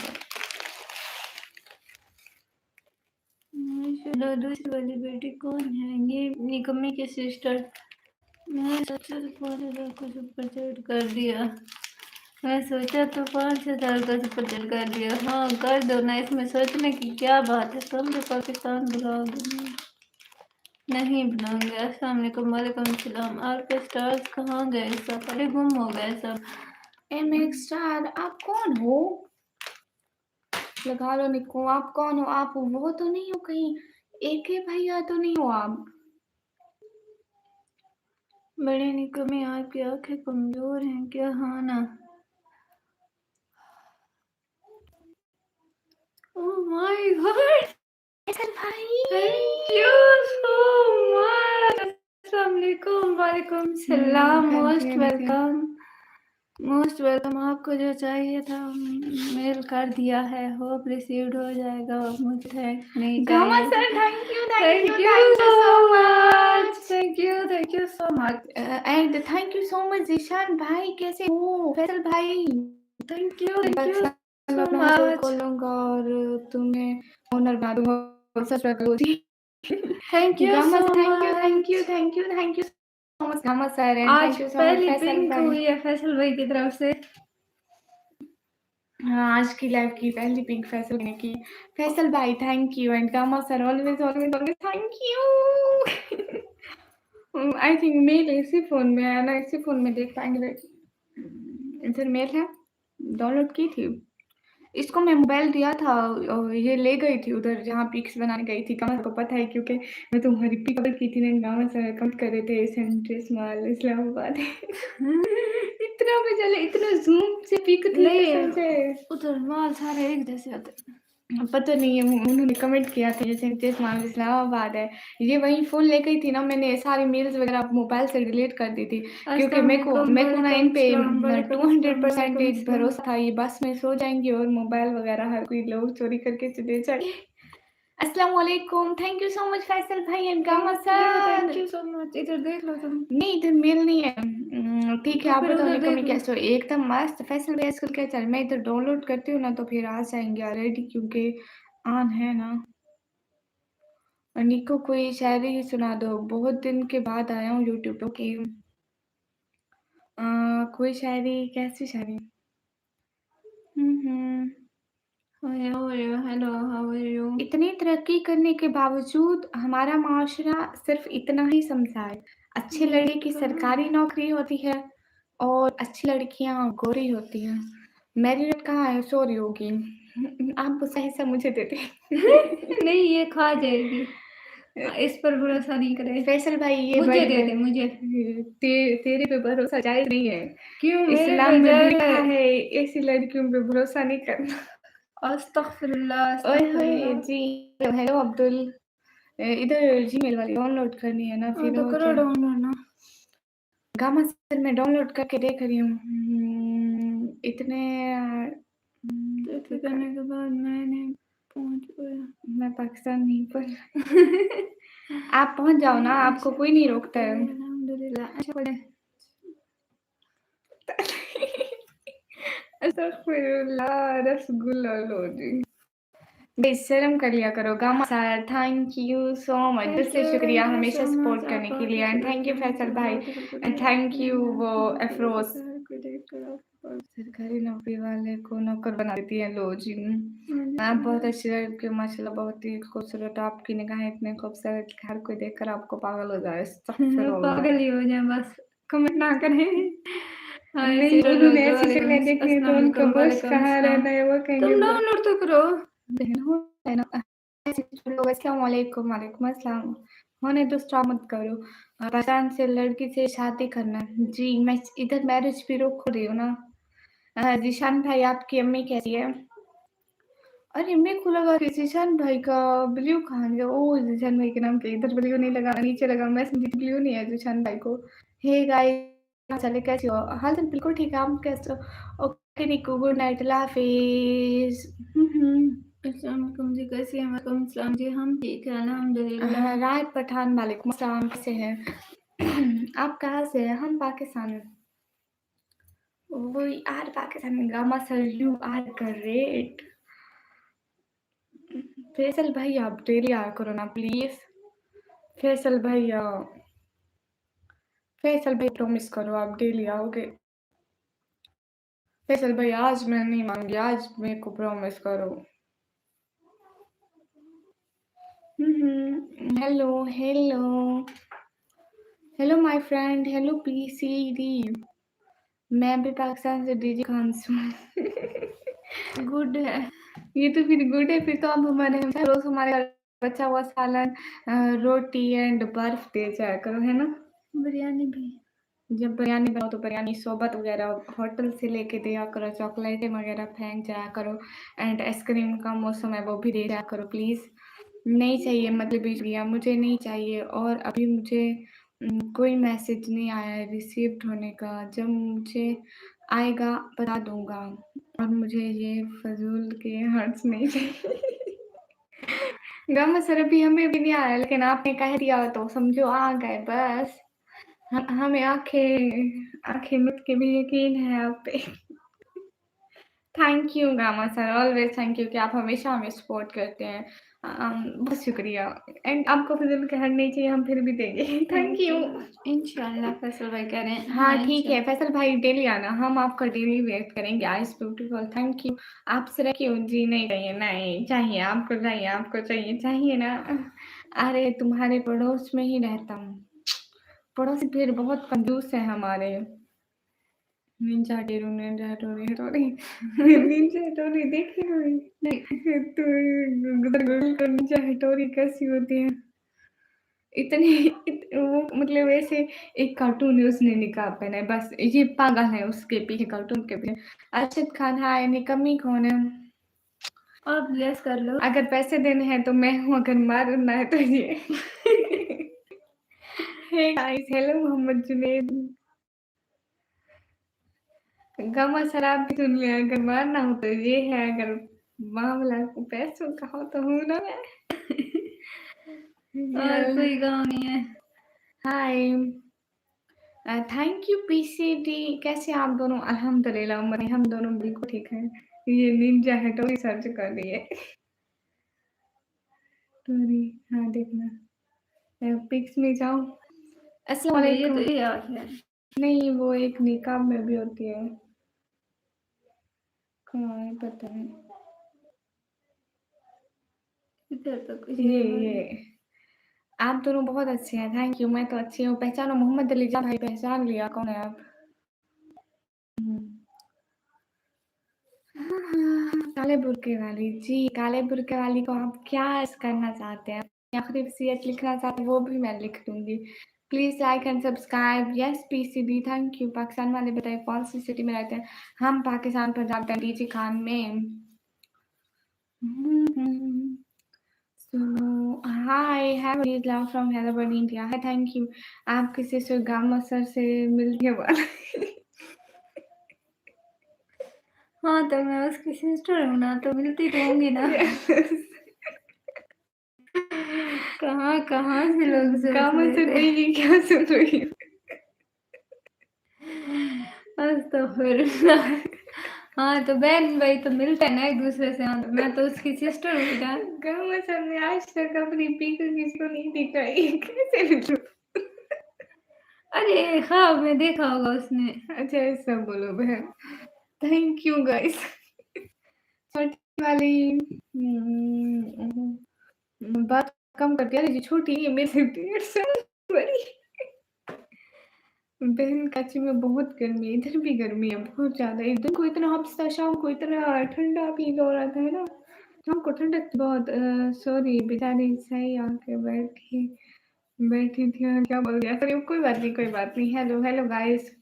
दूसरी वाली बेटी कौन है? ये निकम्मी की सिस्टर। मैं सोचा तो 5,000 को सुपर चैट कर दिया। मैं सोचा तो 5,000 का सुपर चैट कर दिया। हाँ कर दो ना, इसमें सोचने की क्या बात है। तुम तो पाकिस्तान बुलाओगे नहीं बनाऊंगे। अस्सलाम वालेकुम। वालेकुम सलाम। आपके स्टार्स कहाँ गए सब? अरे गुम हो गए सब। एम स्टार, आप कौन हो? लगा लो निको। आप कौन हो? आप वो तो नहीं हो कहीं? एके भैया तो नहीं हो आप? बड़े निको में आपकी आंखें कमजोर हैं क्या? हाँ ना। ओह माय गॉड, फैसल भाई थैंक यू सो मच। अस्सलाम वालेकुम। वालेकुम सलाम। Most welcome, most welcome. आपको जो चाहिए था मेल कर दिया है, होप रिसीव्ड हो जाएगा। मुझे थैंक नहीं गामा चाहिए। Sir, thank you thank you so so much. Much, thank you so much. And thank you so much Zeeshan भाई, कैसे हो? फैसल भाई थैंक यू सो अपना स्टोर मच। खोलूंगा और तुम्हें ओनर बना दूंगा। Thank you gamma so sir, much. Thank you so much gamma sir, and आज थैंक यू सो मच पहली फैसल पिंक भाई। हुई है फैसल भाई की तरफ से। हाँ, आज की लाइव की पहली पिंक फैसल ने की। फैसल भाई thank you, and Gama sir always always always thank you. I think mail इसी फोन में है ना, इसी फोन में देख पाएंगे। इधर मेल है, डाउनलोड की थी। इसको मैं मोबाइल दिया था और ये ले गई थी उधर जहाँ पिक्स बनाने गई थी। गामा को पता है क्योंकि मैं तुम्हारी पिक कवर की थी ना, गामा सर कमेंट कर रहे थे सेंट्रेस माल इस्लामाबाद। इतना भी चले, इतना जूम से पिक थी कसम से। उधर माल सारे एक जैसे आते। पता नहीं है, उन्होंने कमेंट किया था जैसे सेंट्रेस माल इस्लामाबाद है। ये वही फोन ले गई थी ना, मैंने सारी मेल्स वगैरह मोबाइल से डिलीट कर दी थी क्योंकि मेरे को ना इन पे 200% भरोसा था ये बस में सो जाएंगी और मोबाइल वगैरह हर कोई लोग चोरी करके चले जाएंगे। अस्सलाम वालेकुम, thank you so much Faisal भाई and Gama sir. Thank you so much. इधर देख लो तुम। नहीं इधर मेल नहीं है। ठीक है, तो आप फिर बताओ उधर निको देख में लो। कैसे हो? एकदम मस्त फैसल भाई आजकल क्या चल। मैं इधर डाउनलोड करती हूँ ना तो फिर आ जाएंगे ऑलरेडी क्योंकि ऑन है ना। निको कोई शायरी ही सुना दो, बहुत दिन के बाद आया हूँ यूट्यूब पे की। कोई शायरी, कैसी शायरी? Hello, how are you? इतनी तरक्की करने के बावजूद हमारा माशरा सिर्फ इतना ही समझा है, अच्छे लड़के की सरकारी नौकरी होती है और अच्छी लड़कियां गोरी होती हैं। मेरी रेट कहाँ है? सॉरी होगी। आप उसका हिस्सा मुझे दे दे। नहीं, ये खा जाएगी। इस पर भरोसा नहीं करे। फैसल भाई ये मुझे दे दे, मुझे। तेरे पे भरोसा जायज नहीं है। क्यों मेरे इस्लाम पे में भी जाएगा? लिखा है ऐसी लड़कियों पे भरोसा नहीं करना। अस्तगफिरुल्लाह, ओए होए अस्तगफिरुल्लाह। जी। हेलो अब्दुल, इधर जीमेल वाली डाउनलोड करनी है ना, फिर तो हो करो जाए। डाउनलोड ना। गामा सर मैं डाउनलोड करके देख रही हूँ। इतने तो ऐसे करने के बाद मैंने पहुंच गया। मैं पाकिस्तान नहीं पर आप पहुंच जाओ ना, आपको कोई नहीं रोकता है। अल्हम्दुलिल्लाह। अच्छा पढ़े। अस्तगफिरुल्लाह, रसगुल्ला लो जी। बेशरम कर लिया करो। Gamma sir thank you so much, दिल से शुक्रिया हमेशा सपोर्ट करने के लिए। एंड थैंक यू फैसल भाई, एंड थैंक यू वो अफरोज। सरकारी नौकरी वाले को नौकर बना देती है लो जी। आप बहुत अच्छी लड़की हो माशाल्लाह, बहुत ही खूबसूरत। आपकी निगाहें इतने खूबसूरत कि हर कोई देखकर आपको पागल हो जाए। अस्तगफिरुल्लाह। पागल ही हो जाए बस, कमेंट ना करें। नहीं, उन्होंने ऐसी शक्लें देखनी है तो उनका बस कहाँ अस्सलाम। रहना है, वो कहेंगे तुम डाउनलोड तो करो। वालेकुम वालेकुम अस्सलाम। होने दो, स्टॉप मत करो। पाकिस्तान से लड़की से शादी करना जी। मैं इधर मैरिज ब्यूरो खोल रही हूँ ना। जीशान भाई आपकी अम्मी कैसी है? अरे मेरे को लगा कि जीशान भाई का ब्लू कहाँ गया? ओ जीशान भाई के नाम के इधर ब्लू नहीं लगा, नीचे लगा। मैं समझी ब्लू नहीं है जीशान भाई को। हे गाइस, चले कैसे हो? हाल चाल बिल्कुल ठीक है, आप कैसे हो? ओके निको, गुड नाइट, अल्लाह हाफिज। अस्सलाम वालेकुम जी, कैसे हैं? वालेकुम सलाम जी, हम ठीक है अल्हम्दुलिल्लाह। राहत पठान वालेकुम अस्सलाम, कैसे हैं? आप कहाँ से हैं? हम पाकिस्तान में। वी आर पाकिस्तान में। Gama sir you are great. Faisal भाई आप डेली आया करो ना प्लीज। फैसल भैया, फैसल भाई प्रॉमिस करो आप डेली आओगे। फैसल भाई आज मैं नहीं मांगी, आज मेरे को प्रॉमिस करो। Hello hello hello my friend, hello PCD. मैं भी पाकिस्तान से डीजी खान हूँ। गुड है। ये तो फिर गुड है, फिर तो आप हमारे रोज़ हमारे घर बचा हुआ सालन रोटी एंड बर्फ दे जाया करो, है ना? बिरयानी भी। जब बिरयानी बनाओ तो बिरयानी शरबत वगैरह होटल से लेके दिया करो, चॉकलेटें वगैरह फेंक जाया करो एंड आइसक्रीम का मौसम है वो भी दे जाया करो प्लीज़। नहीं चाहिए मतलब बिजलियाँ मुझे नहीं चाहिए और अभी मुझे कोई मैसेज नहीं आया है रिसीव्ड होने का। जब मुझे आएगा बता दूँगा और मुझे ये फ़ज़ूल के हर्ट्ज़ नहीं चाहिए। गम सर अभी हमें भी नहीं आया लेकिन आपने कह दिया तो समझो आ गए बस। हमें आँखें मूंद के भी यकीन है आप पे। Thank you Gama sir, always thank you कि आप हमेशा हमें सपोर्ट करते हैं। बहुत शुक्रिया एंड आपको फ़िज़ूल के हर्ट नहीं चाहिए हम फिर भी देंगे। Thank you. इंशाल्लाह फैसल भाई कह रहे हैं। हाँ, ठीक है इंशाल्लाह। फैसल भाई डेली आना, हम आपका डेली वेट करेंगे। Eyes beautiful thank you. आप सिर्फ क्यों जी नहीं चाहिए, नहीं चाहिए आपको चाहिए ना। अरे तुम्हारे पड़ोस में ही रहता हूँ। पड़ोसी फिर बहुत कंजूस है हमारे। निंजा हटोरी निंजा हटोरी देखी कोई? नहीं, तो गूगल कर निंजा हटोरी कैसी होती है? इतनी वो मतलब ऐसे एक कार्टून है उसने निकाह पहना है बस ये पागल है उसके पीछे कार्टून के पीछे। अरशद खान हाय निकम्मी कौन है? आप गेस कर लो। अगर पैसे देने हैं तो मैं हूँ, अगर मारना है तो ये। Hey guys hello Mohammad Junaid. Gama शराब भी सुन लिया, अगर मारना हो तो ये है, अगर मामला पैसों का हो तो हूँ ना मैं। और कोई गाँव नहीं है। Hi thank you PCD. कैसे आप दोनों? अल्हम्दुलिल्लाह हम दोनों बिल्कुल ठीक हैं। ये निंजा हटोरी सर्च कर रही है। टोरी हाँ देखना पिक्स में जाओ। अस्सलाम ये तो वालेकुम। ये याद है। नहीं वो एक निकाब में भी होती है। कहाँ है पता नहीं। इधर तो कुछ ये आप दोनों बहुत अच्छे हैं, थैंक यू। मैं तो अच्छी हूँ, पहचानो मोहम्मद अली जा भाई, पहचान लिया कौन है आप? काले बुर्के वाली जी, काले बुर्के वाली को आप क्या करना चाहते हैं? आखिरी वसीयत लिखना चाहते हैं वो भी मैं लिख दूंगी। Please like and subscribe. Yes PCB thank you. Pakistan वाले बताइए कौन सी सिटी में रहते हैं? हम पाकिस्तान पंजाब डीजी खान में। सुनो hi have love from Hyderabad India है थैंक यू। आप किसी से गामा सर से मिलने वाला हाँ, तो मैं उसकी सिस्टर हूँ ना, तो मिलती तो होंगी ना। कहाँ से लोग सोच गामा रहे सर थे। नहीं ये क्या सुन रही हूँ? अस्तगफिरुल्लाह। हाँ, तो बहन भाई तो मिलते हैं ना एक दूसरे से। हाँ, तो मैं तो उसकी सिस्टर हूँ बेटा। गामा सर ने आज तक अपनी पीक किसी को नहीं दिखाई, कैसे मिलूं? अरे ख्वाब में देखा होगा उसने। अच्छा ऐसा बोलो बहन। Thank you guys. छोटी वाली बात कम कर दिया जी, छोटी है मेरे से 1.5 साल बड़ी। बहन कच्ची में बहुत गर्मी है, इधर भी गर्मी है बहुत ज़्यादा। दिन को इतना हफ्ता, शाम को इतना ठंडा फील हो रहा था है ना। शाम को ठंडक बहुत सॉरी बेचारी सही आके बैठी थी और क्या बोल दिया सॉरी कोई बात नहीं। हेलो हेलो गाइस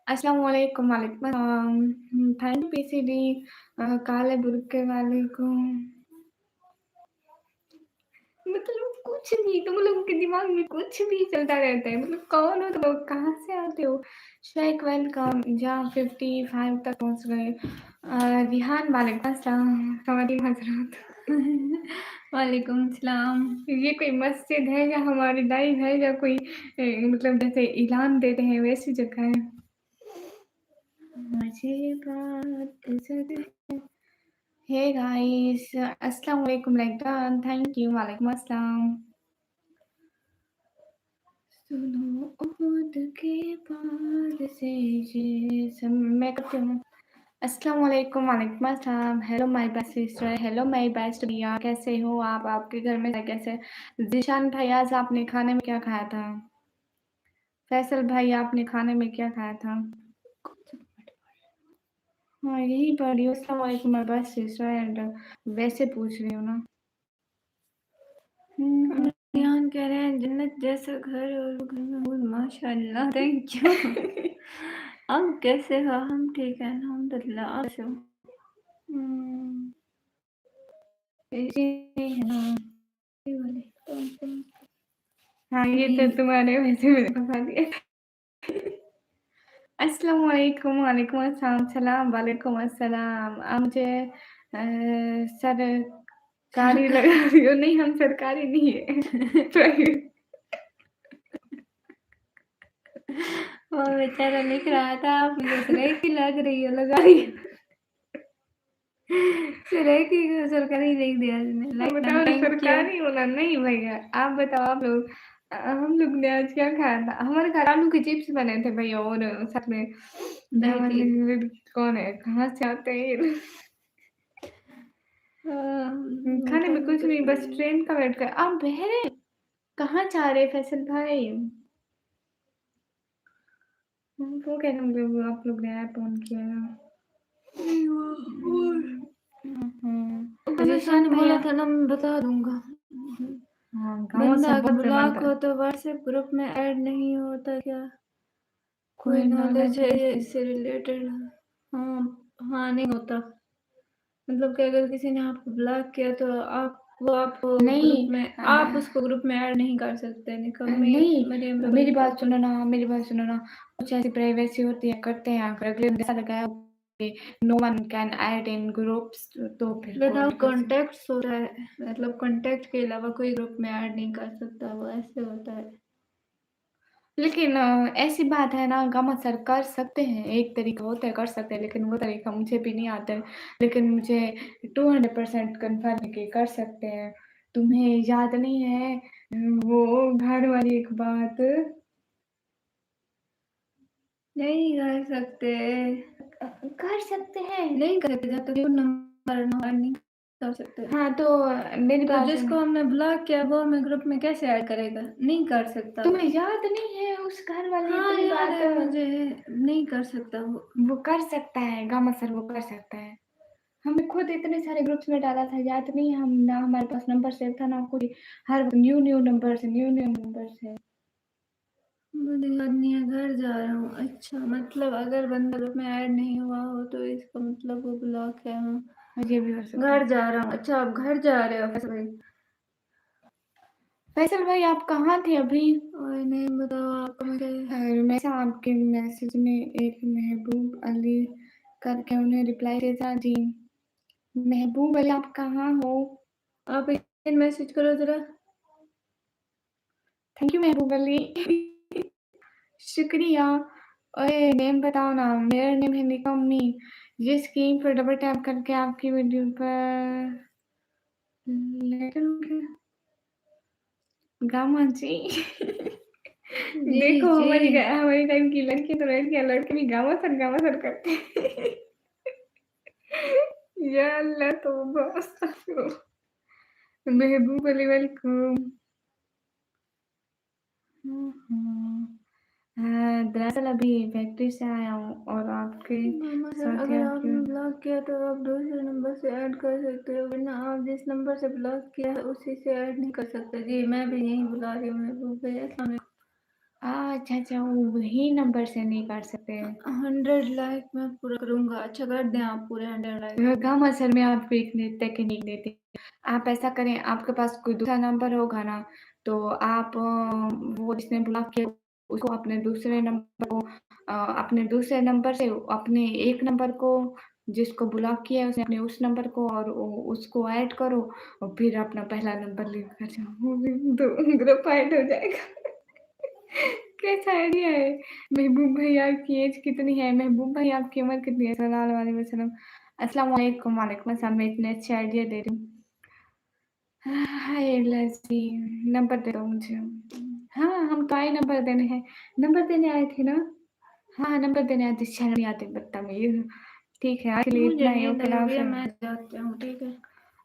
अस्सलाम वालेकुम। वालेकुम अस्सलाम। थैंक पीसीडी काले बुरके वाले को मतलब कुछ भी तुम लोगों के दिमाग में कुछ भी चलता रहता है। मतलब कौन हो तुम लोग? कहाँ से आते हो? शेख वेलकम जहाँ 55 तक पहुँच गए। रिहान वालेकुम अस्सलाम। खवातीन हजरात वालेकुम सलाम। ये कोई मस्जिद है या हमारी लाइव है या कोई मतलब जैसे ऐलान देते हैं वैसी जगह है? मुझे बात सद हे गाइस अस्सलाम वालेकुम लाइक थैंक यू। वालेकुम अस्सलाम। सुनो उहद के पार से ये सब मैं करती हूँ। अस्सलाम वालेकुम। वालेकुम अस्सलाम। Hello my best sister, hello my best भैया, कैसे हो आप? आपके घर में सब कैसे? ज़ीशान भाई आज आपने खाने में क्या खाया था? फैसल भाई आपने खाने में क्या खाया था? हाँ, यही पढ़ रही हूँ। अस्सलाम वालेकुम माय बेस्ट सिस्टर एंड वैसे पूछ रही हूँ ना। रियान कह रहे हैं जन्नत जैसा घर और वो घर में हूँ माशाल्लाह थैंक यू। अब कैसे हो? हम ठीक है अल्हम्दुलिल्लाह। आप कैसे हो? हुँ, जी है ना ये वाली हाँ, ये तो तुम्हारे वैसे मेरे को बता दिया। अस्सलाम वालेकुम, वालेकुम अस्सलाम, सलाम, वालेकुम अस्सलाम। आप मुझे सरकारी लगा रही हो? नहीं, हम सरकारी नहीं है, प्राइवेट। वो बेचारा लिख रहा था आप मुझे सरेकी लग रही हो लगा रही हो। सरेकी को सरकारी लिख दिया इसने। हाँ, लाइक बताओ थैंक यू। सरकारी वाला नहीं भैया। आप बताओ आप लोग हम लोग ने आज क्या खाया था? हमारे घर आलू के चिप्स बने थे भैया और साथ में दही थी। कौन है? कहाँ से आते हैं ये लोग? खाने मीठा में भी कुछ नहीं, बस पसंद ट्रेन का वेट कर। आप बहरे कहाँ जा रहे फैसल भाई? वो कह रहे होंगे आप लोग ने ऐप ऑन किया है। नहीं हुआ और ज़ीशान ने बोला भैया था ना मैं बता दूंगा। हाँ, गाँव बंदा से अगर बहुत ब्लॉक बनता हो है। तो व्हाट्सएप ग्रुप में ऐड नहीं होता क्या? कोई कोई नॉलेज नॉलेज है नहीं। इससे रिलेटेड? हाँ हाँ नहीं होता। मतलब कि अगर किसी ने आपको ब्लॉक किया तो आप वो आपको ग्रुप नहीं में आप उसको ग्रुप में ऐड नहीं कर सकते। निकम्मी नहीं, मरियम पे मेरी बोली बात पापा। सुनो ना, मेरी बात सुनो ना। कुछ ऐसी प्राइवेसी होती है, करते हैं अगर अगले बंदे ऐसा लगाया कि no one can add in groups तो फिर कोई विदाउट भी कर सकता। कॉन्टेक्ट होता है। मतलब कॉन्टेक्ट के अलावा कोई ग्रुप में ऐड नहीं कर सकता। वो ऐसे होता है। लेकिन ऐसी बात है ना, गम असर कर सकते हैं, एक तरीका होता है कर सकते हैं, लेकिन वो तरीका मुझे भी नहीं आता है। लेकिन मुझे 200% कन्फर्म है कि कर सकते हैं। तुम्हें याद नहीं है वो घर वाली एक बात? नहीं कर सकते। कर सकते हैं। नहीं कर सकते जब तक वो नंबर ना ऐड नहीं कर सकते। हाँ, तो मेरी तो बात जिसको सुनो। हमने ब्लॉक किया वो हमें ग्रुप में कैसे ऐड करेगा? नहीं कर सकता वो। तुम्हें याद नहीं है उस घर वाली हाँ इतनी याद बात? है मुझे। नहीं कर सकता वो। वो कर सकता है, गामा सर वो कर सकता है। हमने खुद इतने सारे ग्रुप्स में डाला था, याद नहीं है? हम ना हमारे पास नंबर सेव था ना कुछ। हर न्यू नंबर से। मुझे याद नहीं है। घर जा रहा हूँ। अच्छा मतलब अगर बंदा ग्रुप में ऐड नहीं हुआ हो तो इसका मतलब वो ब्लॉक है। हाँ ये भी हो सकता घर है। जा रहा हूँ। अच्छा आप घर जा रहे हो फैसल भाई? फैसल भाई आप कहाँ थे अभी? और नहीं बताओ आप मुझे। मैं आपके मैसेज में एक महबूब अली करके उन्हें रिप्लाई दिया था जी। महबूब अली आप कहाँ हो? आप एक मैसेज करो जरा। थैंक यू महबूब अली। शुक्रिया। ओए नेम बताओ ना। मेरा नेम है निकम्मी। ये स्क्रीन पर डबल टैप करके आपकी वीडियो पर लेटर गामा जी। जी देखो जी हमारी टाइम की लड़की तो लड़कियां लड़के भी गामा सर करते हैं। या अल्लाह तौबा अस्तगफिरुल्लाह। महबूब अली वेलकम। हाँ, दरअसल अभी फैक्ट्री से आया हूँ और आपके मामा सर साथ ही अगर आपकी आपने ब्लॉक किया तो आप दूसरे नंबर से ऐड कर सकते हो वरना आप जिस नंबर से ब्लॉक किया है उसी से ऐड नहीं कर सकते। जी मैं भी यही बुला रही हूँ महबूब भैया। अस्सलाम वालेकुम। अच्छा अच्छा, वो वही नंबर से नहीं कर सकते। 100 लाइक मैं पूरा करूंगा। अच्छा कर दें आप पूरे 100 लाइक। गामा सर में आपको एक टेक्निक देती हूँ। आप ऐसा करें, आपके पास कोई दूसरा नंबर होगा ना, तो आप वो जिसने ब्लॉक किया उसको अपने दूसरे नंबर को अपने दूसरे नंबर से अपने एक नंबर को जिसको ब्लॉक किया है उसने अपने उस नंबर को और उसको ऐड करो और फिर अपना पहला नंबर लिंक कर जाओ। तो ग्रुप ऐड हो जाएगा। कैसा आइडिया है? महबूब भाई आपकी एज कितनी है? महबूब भाई आपकी उम्र कितनी है? सल्लल्लाहु अलैहि वसल्लम। अस्सलाम वालेकुम। वालेकुम अस्सलाम। मैं इतने अच्छे आइडिया दे रही हूँ। हाय लस्सी, नंबर दे दो मुझे। हाँ, हम तो आए नंबर देने हैं। नंबर देने आए थे ना? हाँ, नंबर देने आए थे। शर्म नहीं आती बदतमीज़। ठीक है, आज के लिए मुझे इतना ही। नींद ओके आई ना हुई है फिर। मैं जाती हूँ। ठीक है।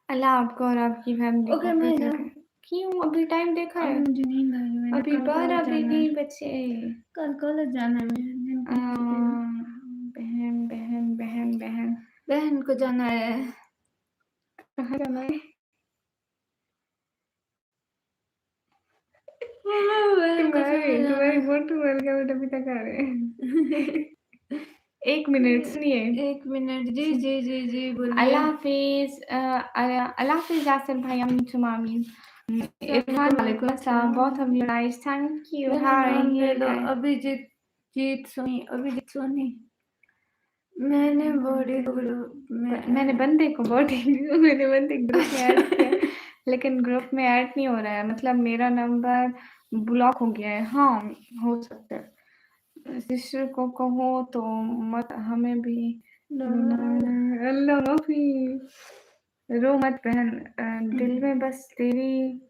अल्लाह आपको और आपकी फैमिली को ओके मैं हफ़्ज़ जा। रखे। क्यों? अभी टाइम देखा अब है? मुझे नींद आई हुई है ना। अभी कल 12 कॉलेज भी जाना है। नहीं बचे। कल कॉलेज जाना है। मैं नींद अ, नहीं सोती हूँ। बहन, बहन, बहन, बहन। बहन को जाना है। कहाँ जाना है? बहन को तुम्हारी जाना तुम्हारी है। मोटू वाले का बेटा पिता खा रहे हैं। 1 मिनट सुनिए। 1 मिनट। जी, जी, जी, जी, बोलिए। अल्लाह हाफ़िज़ अल्लाह हाफ़िज़ यासिर भाई, अमीन सुमा अमीन। इरफान वालेकुम अस्सलाम, बहुत हम नाइस, थैंक यू, मेरा हाय, नाम ले हियर लो, गाइस। अभिजीत सोनी, अभिजीत सोनी। मैंने बॉडी को मैंने बंदे को मैंने बंदे को ग्रुप में ऐड किया, लेकिन ग्रुप में ऐड नहीं हो रहा है, मतलब मेरा नंबर ब्लॉक हो गया है। हाँ, हो सकता है। सिस्टर को कहो तो मत, हमें भी अल्लाह माफ़ी। रो मत बहन, दिल में बस तेरी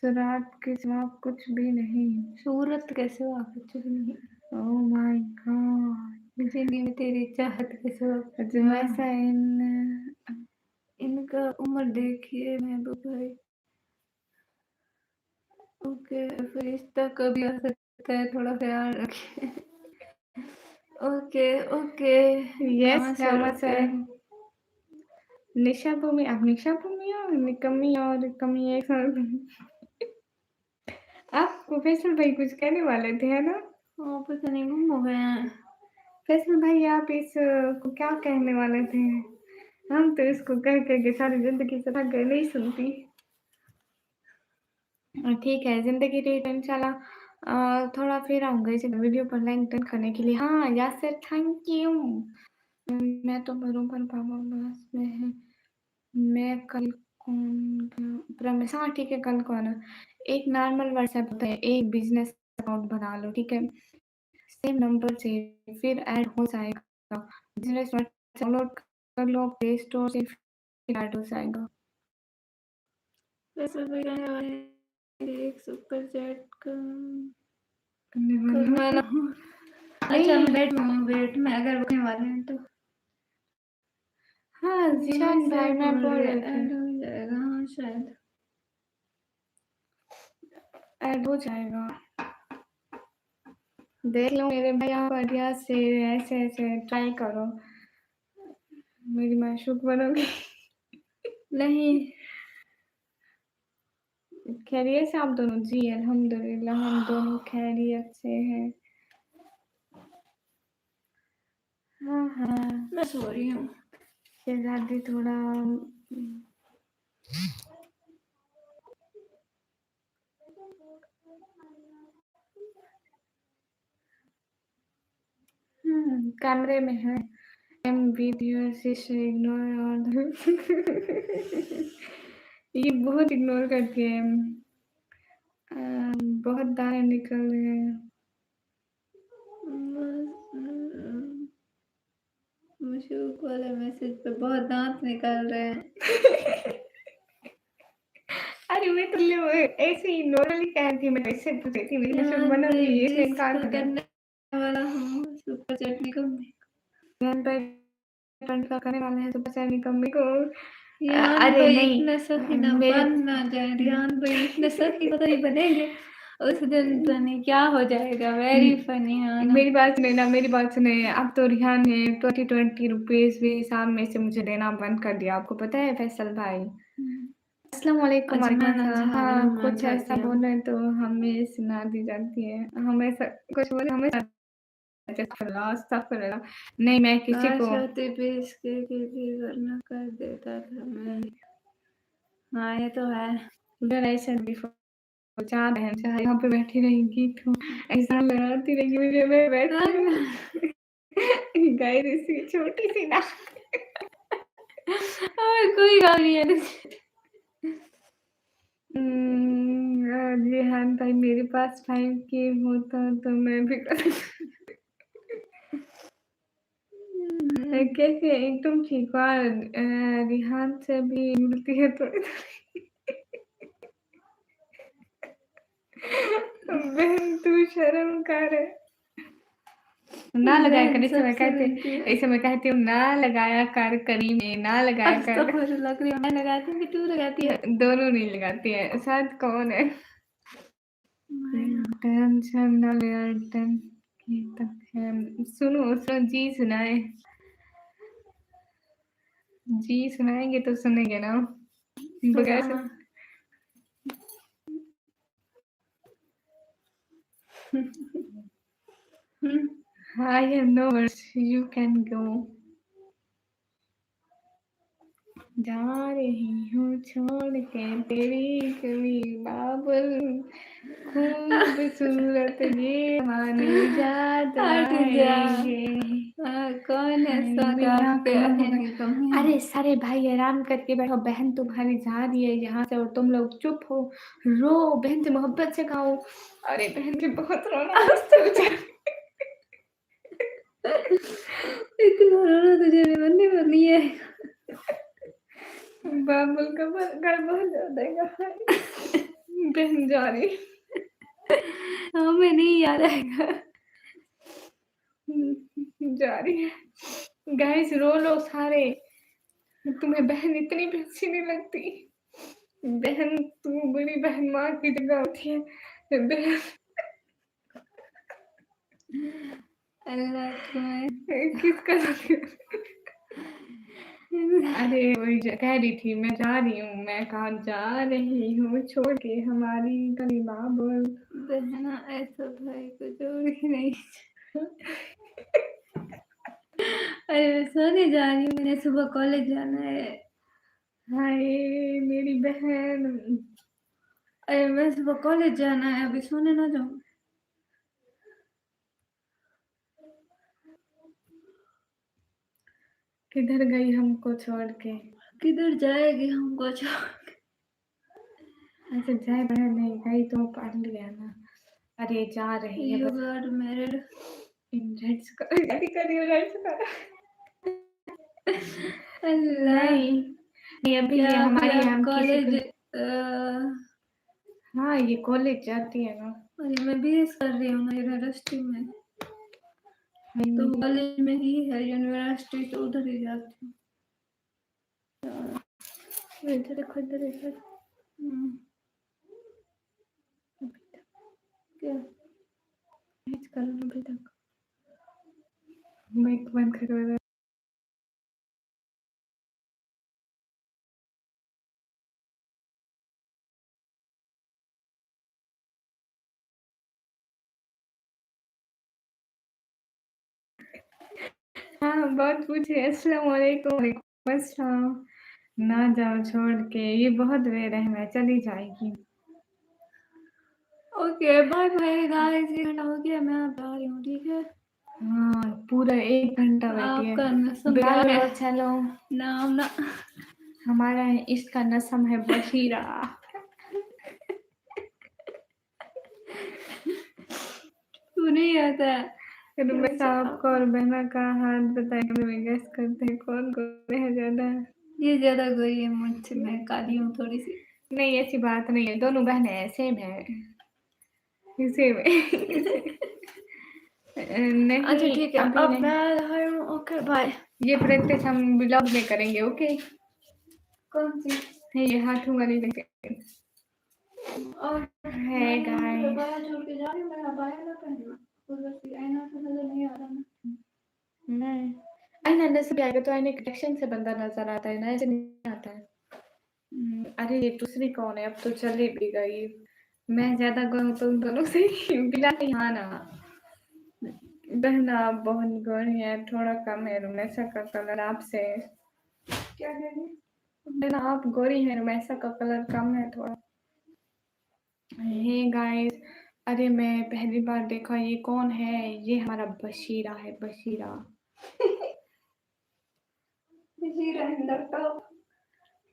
सुरात के सिवा कुछ भी नहीं। सूरत कैसे हुआ, कुछ भी नहीं। Oh my God. जिंदगी में तेरी चाहत कैसे हुआ। अजमैसा इनका उम्र देखिए महबूब भाई। ओके, फरिश्ता कभी आ सकता है, थोड़ा ख्याल रखिए। Okay, okay. Yes sir, Gama okay. Sir. Nisha Bhumi, आप निशा भूमि हो, निकम्मी और कमी एक साथ। आप फैसल भाई कुछ कहने वाले थे, है ना? हाँ, पता नहीं गुम हो गए हैं। फैसल भाई आप इस को क्या कहने वाले थे? हम तो इसको कह के सारी जिंदगी से थक गए, नहीं सुनती। ठीक है, ज़िंदगी रही तो इंशाल्लाह थोड़ा फिर आऊँगा इस वीडियो पर लाइक डन करने के लिए। हाँ, यासिर थैंक यू। मैं तो भरूँ पर पापा बस में है। मैं कल प्रॉमिस, हाँ ठीक है, कल को आना। एक नॉर्मल व्हाट्सएप होता है, एक बिज़नेस अकाउंट बना लो, ठीक है? सेम नंबर से फिर ऐड हो जाएगा। बिज़नेस डाउनलोड कर लो प्ले स्टोर से, फिर ऐड हो जाएगा। वैसे भी कहने वाले हैं, एक सुपर चैट का करने वाला करने वाला हूँ। अच्छा, नहीं। मैं वेट में अगर रुकने वाले हैं तो हाँ, ज़ीशान भाई मैं बोल रही थी। ऐड हो जाएगा, हाँ शायद। ऐड हो जाएगा। देख लो मेरे भैया, बढ़िया से ऐसे ट्राई करो। मेरी माशूक बनोगी। नहीं, खैरियत से आप दोनों? जी अल्हम्दुलिल्लाह, हम दोनों खैरियत से हैं। हाँ, हाँ। मैं सो रही हूँ। शहज़ादी थोड़ा कैमरे में है। एम वीडियो से इग्नोर और ये बहुत इग्नोर करती है। बहुत दाने निकल रहे हैं। मशूक वाले मैसेज पे बहुत दांत निकाल रहे हैं। अरे मैं तो ऐसे ही नॉर्मली कह थी, मैं ऐसे पूछ रही थी मेरी मशहूर यार भाई, बनोगी, ये इनकार जिसको कर रहा है। करने वाला हूँ सुपर चटनी को। बहन पर ट्रेंड का करने वाले हैं सुपर सैनी कम्मी को। रिहान अरे भाई नहीं, इतने सखी ना मेरे बन ना जाए। रिहान भाई इतने सखी पता नहीं बनेंगे उस दिन, पता नहीं क्या हो जाएगा। वेरी फनी है ना। मेरी बात सुने ना, मेरी बात सुने। अब तो रिहान ने 20 रुपीज भी हिसाब में से मुझे देना बंद कर दिया, आपको पता है फैसल भाई? अस्सलाम वालेकुम। अच्छा, मैं वालेकुम ना अस्सलाम। चाह रही हाँ, हूँ, मैं कुछ ऐसा जाती हूँ। बोले तो हमें सुना दी जाती है, हम ऐसा कुछ बोले हमें अस्तगफिरुल्लाह। नहीं मैं किसी को काश होती भी इसके भी वरना कर देता था मैं। हाँ, ये तो है। उधर ऐसे चार बहन चाहे यहाँ पे बैठी रहेंगी तो ऐसा लगाती रहेंगी मुझे, मैं बैठी हूँ। गाय जैसी छोटी सी ना। और कोई गाल नहीं है। जी हाँ भाई, मेरे पास 5K होता तो मैं भी कैसे एकदम ठीक हुआ। रिहान से भी मिलती है थोड़ी थोड़ी। बहन तू शर्म कर। ना लगाया कर, बहन इसे मैं सबसे कहती, मिलती है। ऐसे मैं कहती हूँ ना लगाया कर करीमे, ना लगाया कर। लग रही है, मैं लगाती हूँ कि तू लगाती है? दोनों नहीं लगाती है, शायद कौन है। टेंशन ना ले यार, टेंशन तक है। सुनो सुनो जी सुनाए। जी सुनाएंगे तो सुनेंगे ना बगैर सुना। I have no words. You can go. जा रही हूँ छोड़ के तेरी कभी बाबुल खूबसूरत ये माने याद हट जा। आएंगे कौन है हाय सारे मेरी आप पे आंखों में हो बहन गए। की कमी है? अरे सारे भाई आराम करके बैठो बहन तुम्हारी जा रही है यहाँ से और तुम लोग चुप हो रो बहन से मोहब्बत से खाओ अरे बहन के बहुत रोना आ रहा है बेचारी। इतना रोना तुझे निमन बनी है। बाबुल का घर बहुत ज्यादा है बहन जा रही हमें नहीं याद आएगा। जा रही है गाइस रो लो सारे तुम्हें बहन इतनी भी अच्छी नहीं लगती बहन तू बड़ी बहन माँ की जगह होती है बहन अल्लाह तुम्हें। किसका अरे वही कह रही थी मैं जा रही हूँ मैं कहा जा रही हूँ छोड़ के हमारी गली बाबुल बहना ऐसा भाई को जोड़ ही नहीं। अरे मैं सोने जा रही हूँ, मैंने सुबह कॉलेज जाना है। हाय मेरी बहन अरे मैं सुबह कॉलेज जाना है, अभी सोने ना जाऊँ। किधर गई हमको छोड़ के किधर जाएगी हमको छोड़? अच्छा जाए बहन नहीं गई तो पढ़ लिया ना अरे जा रही है You बस got married. रेड्स करियो रेड्स कर अल्लाह। नहीं अभी क्या ये अभी हमारी आप हम किसी कॉलेज? को हाँ ये कॉलेज जाती है ना अरे मैं बीएस कर रही हूँ ना यूनिवर्सिटी में, तो कॉलेज में ही है यूनिवर्सिटी, तो उधर ही जाती हूँ। इधर देखो इधर इधर क्या मैच कर लो अभी तक माइक बंद करो हाँ बहुत पूछे अस्सलाम वालेकुम वालेकुम अस्सलाम ना जाओ छोड़ के ये बहुत देर है मैं चली जाएगी ओके बाय बाय गाइस, 1 घंटा हो गया, मैं अब जा रही हूँ, ठीक है? हाँ पूरा 1 घंटा बैठी है आपका नस्म क्या बिलाल है? और चलो नाम ना हमारा इसका नस्म है बशीरा तू नहीं आता है। रुमैसा आपको और बहना का हाथ बताएंगे मैं गेस करते हैं कौन गोरे है ज्यादा ये ज्यादा गोरी है मुझसे, मैं काली हूँ थोड़ी सी। नहीं ऐसी बात नहीं है दोनों बहनें हैं सेम है सेम है नहीं अच्छा ठीक है, अभी अब नहीं मैं जा रही हूँ, ओके बाय। ये प्रैक्टिस हम ब्लॉग में करेंगे ओके कौन सी? ये हाथों वाली प्रैक्टिस और है मैं गाइस बाया छोड़ के जा रही हूँ, मेरा बाया ना पहनना, उधर से आईना से नजर नहीं आ रहा ना। नहीं आईना नजर भी आएगा तो आईने के डायरेक्शन से बंदा नजर आता है ना ऐसे नहीं आता है अरे ये दूसरी कौन है अब तो चली भी गई मैं ज्यादा गई तो उन दोनों से ही बिना हाँ ना बहना बहुत गोरी है थोड़ा कम है रुमैसा का कलर आपसे क्या कह रही? बहना आप गोरी है रुमैसा का कलर कम है थोड़ा हे गाइस अरे मैं पहली बार देखा ये कौन है ये हमारा बशीरा है बशीरा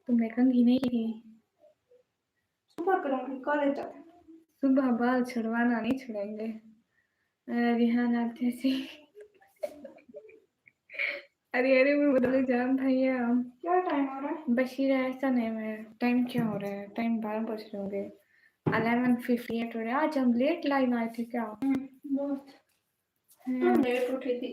तुमने कंघी नहीं की सुबह करूँगी, कॉलेज जाके। सुबह बाल छुड़वाना नहीं छुड़ेंगे रिहान आप जैसी अरे अरे मैं बदले जान भैया क्या टाइम हो रहा है? बशीरा ऐसा नेम है टाइम क्या हो रहा है टाइम 12 बज रहे होंगे 11:58 हो रहे आज हम लेट लाइन आए थे क्या बहुत लेट उठी थी।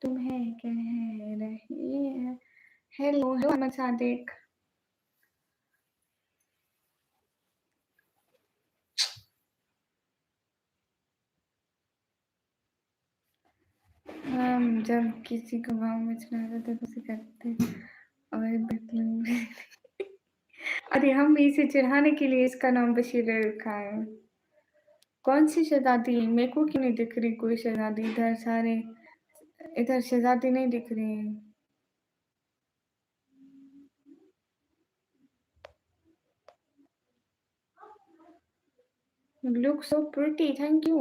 तुम्हें कह रही है। Hello hello Ahmad Sadiq. हम जब किसी को गाँव में चढ़ाते थे तो उसे कहते और बदलू। अरे हम इसे चढ़ाने के लिए इसका नाम बशीर रखा है। कौन सी शहजादी? मेरे को क्यों नहीं दिख रही कोई शहजादी इधर? सारे इधर शहजादी नहीं दिख रही है। Look so pretty, thank you.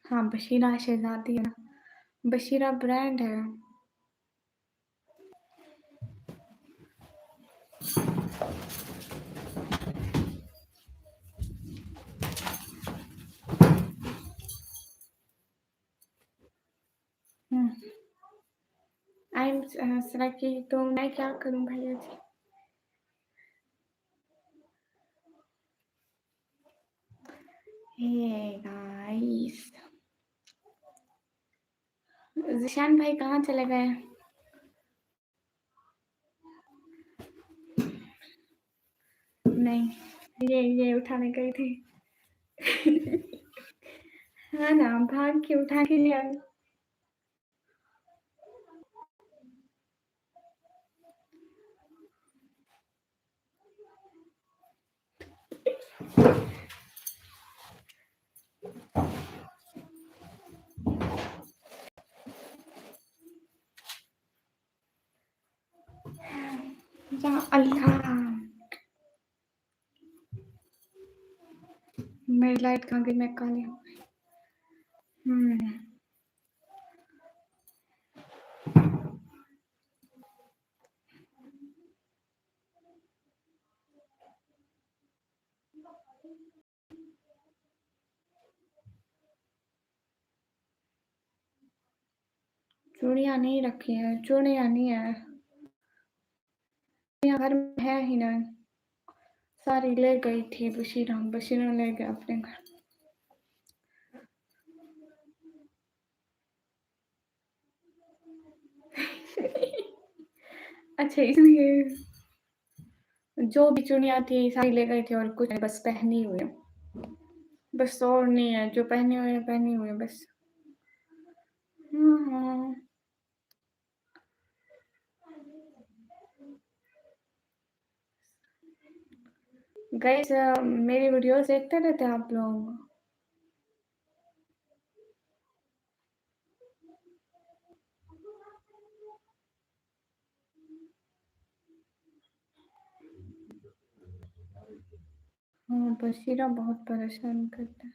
हाँ बशीरा शहजादी है ना, बशीरा ब्रांड है। आई एम सराकी, तो मैं क्या करूं भैया जी? हे गाइस, जिशान भाई कहाँ चले गए? नहीं, ये उठाने गई थी। हाँ ना, भाग के उठा के ले आए। या अल्लाह, मेरी लाइट कहाँ गई? मैं काली हो गई। चूड़ियाँ नहीं रखी है, चूड़ियाँ नहीं है, चूड़ियाँ घर में है ही नहीं। सारी ले गई थी बशीरा, बशीरा ले गया अपने घर। अच्छा इसलिए जो भी चुनिया थी सारी ले गई थी और कुछ नहीं, बस पहनी हुई है, बस और नहीं है, जो पहनी हुई है पहनी हुई है बस। हाँ गाइस, मेरी वीडियोस देखते रहते हैं आप लोग? हाँ बशीरा बहुत परेशान करता है।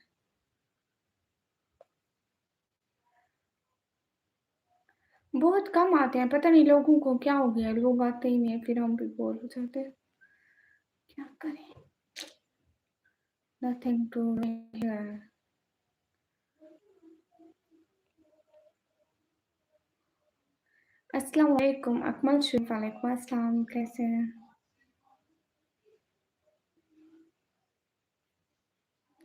बहुत कम आते हैं, पता नहीं लोगों को क्या हो गया, लोग आते ही नहीं है, फिर हम भी बोर हो जाते हैं। क्या करें? Nothing to here. अस्सलाम वालेकुम अकमल शरीफ, वालेकुम अस्सलाम, कैसे हैं?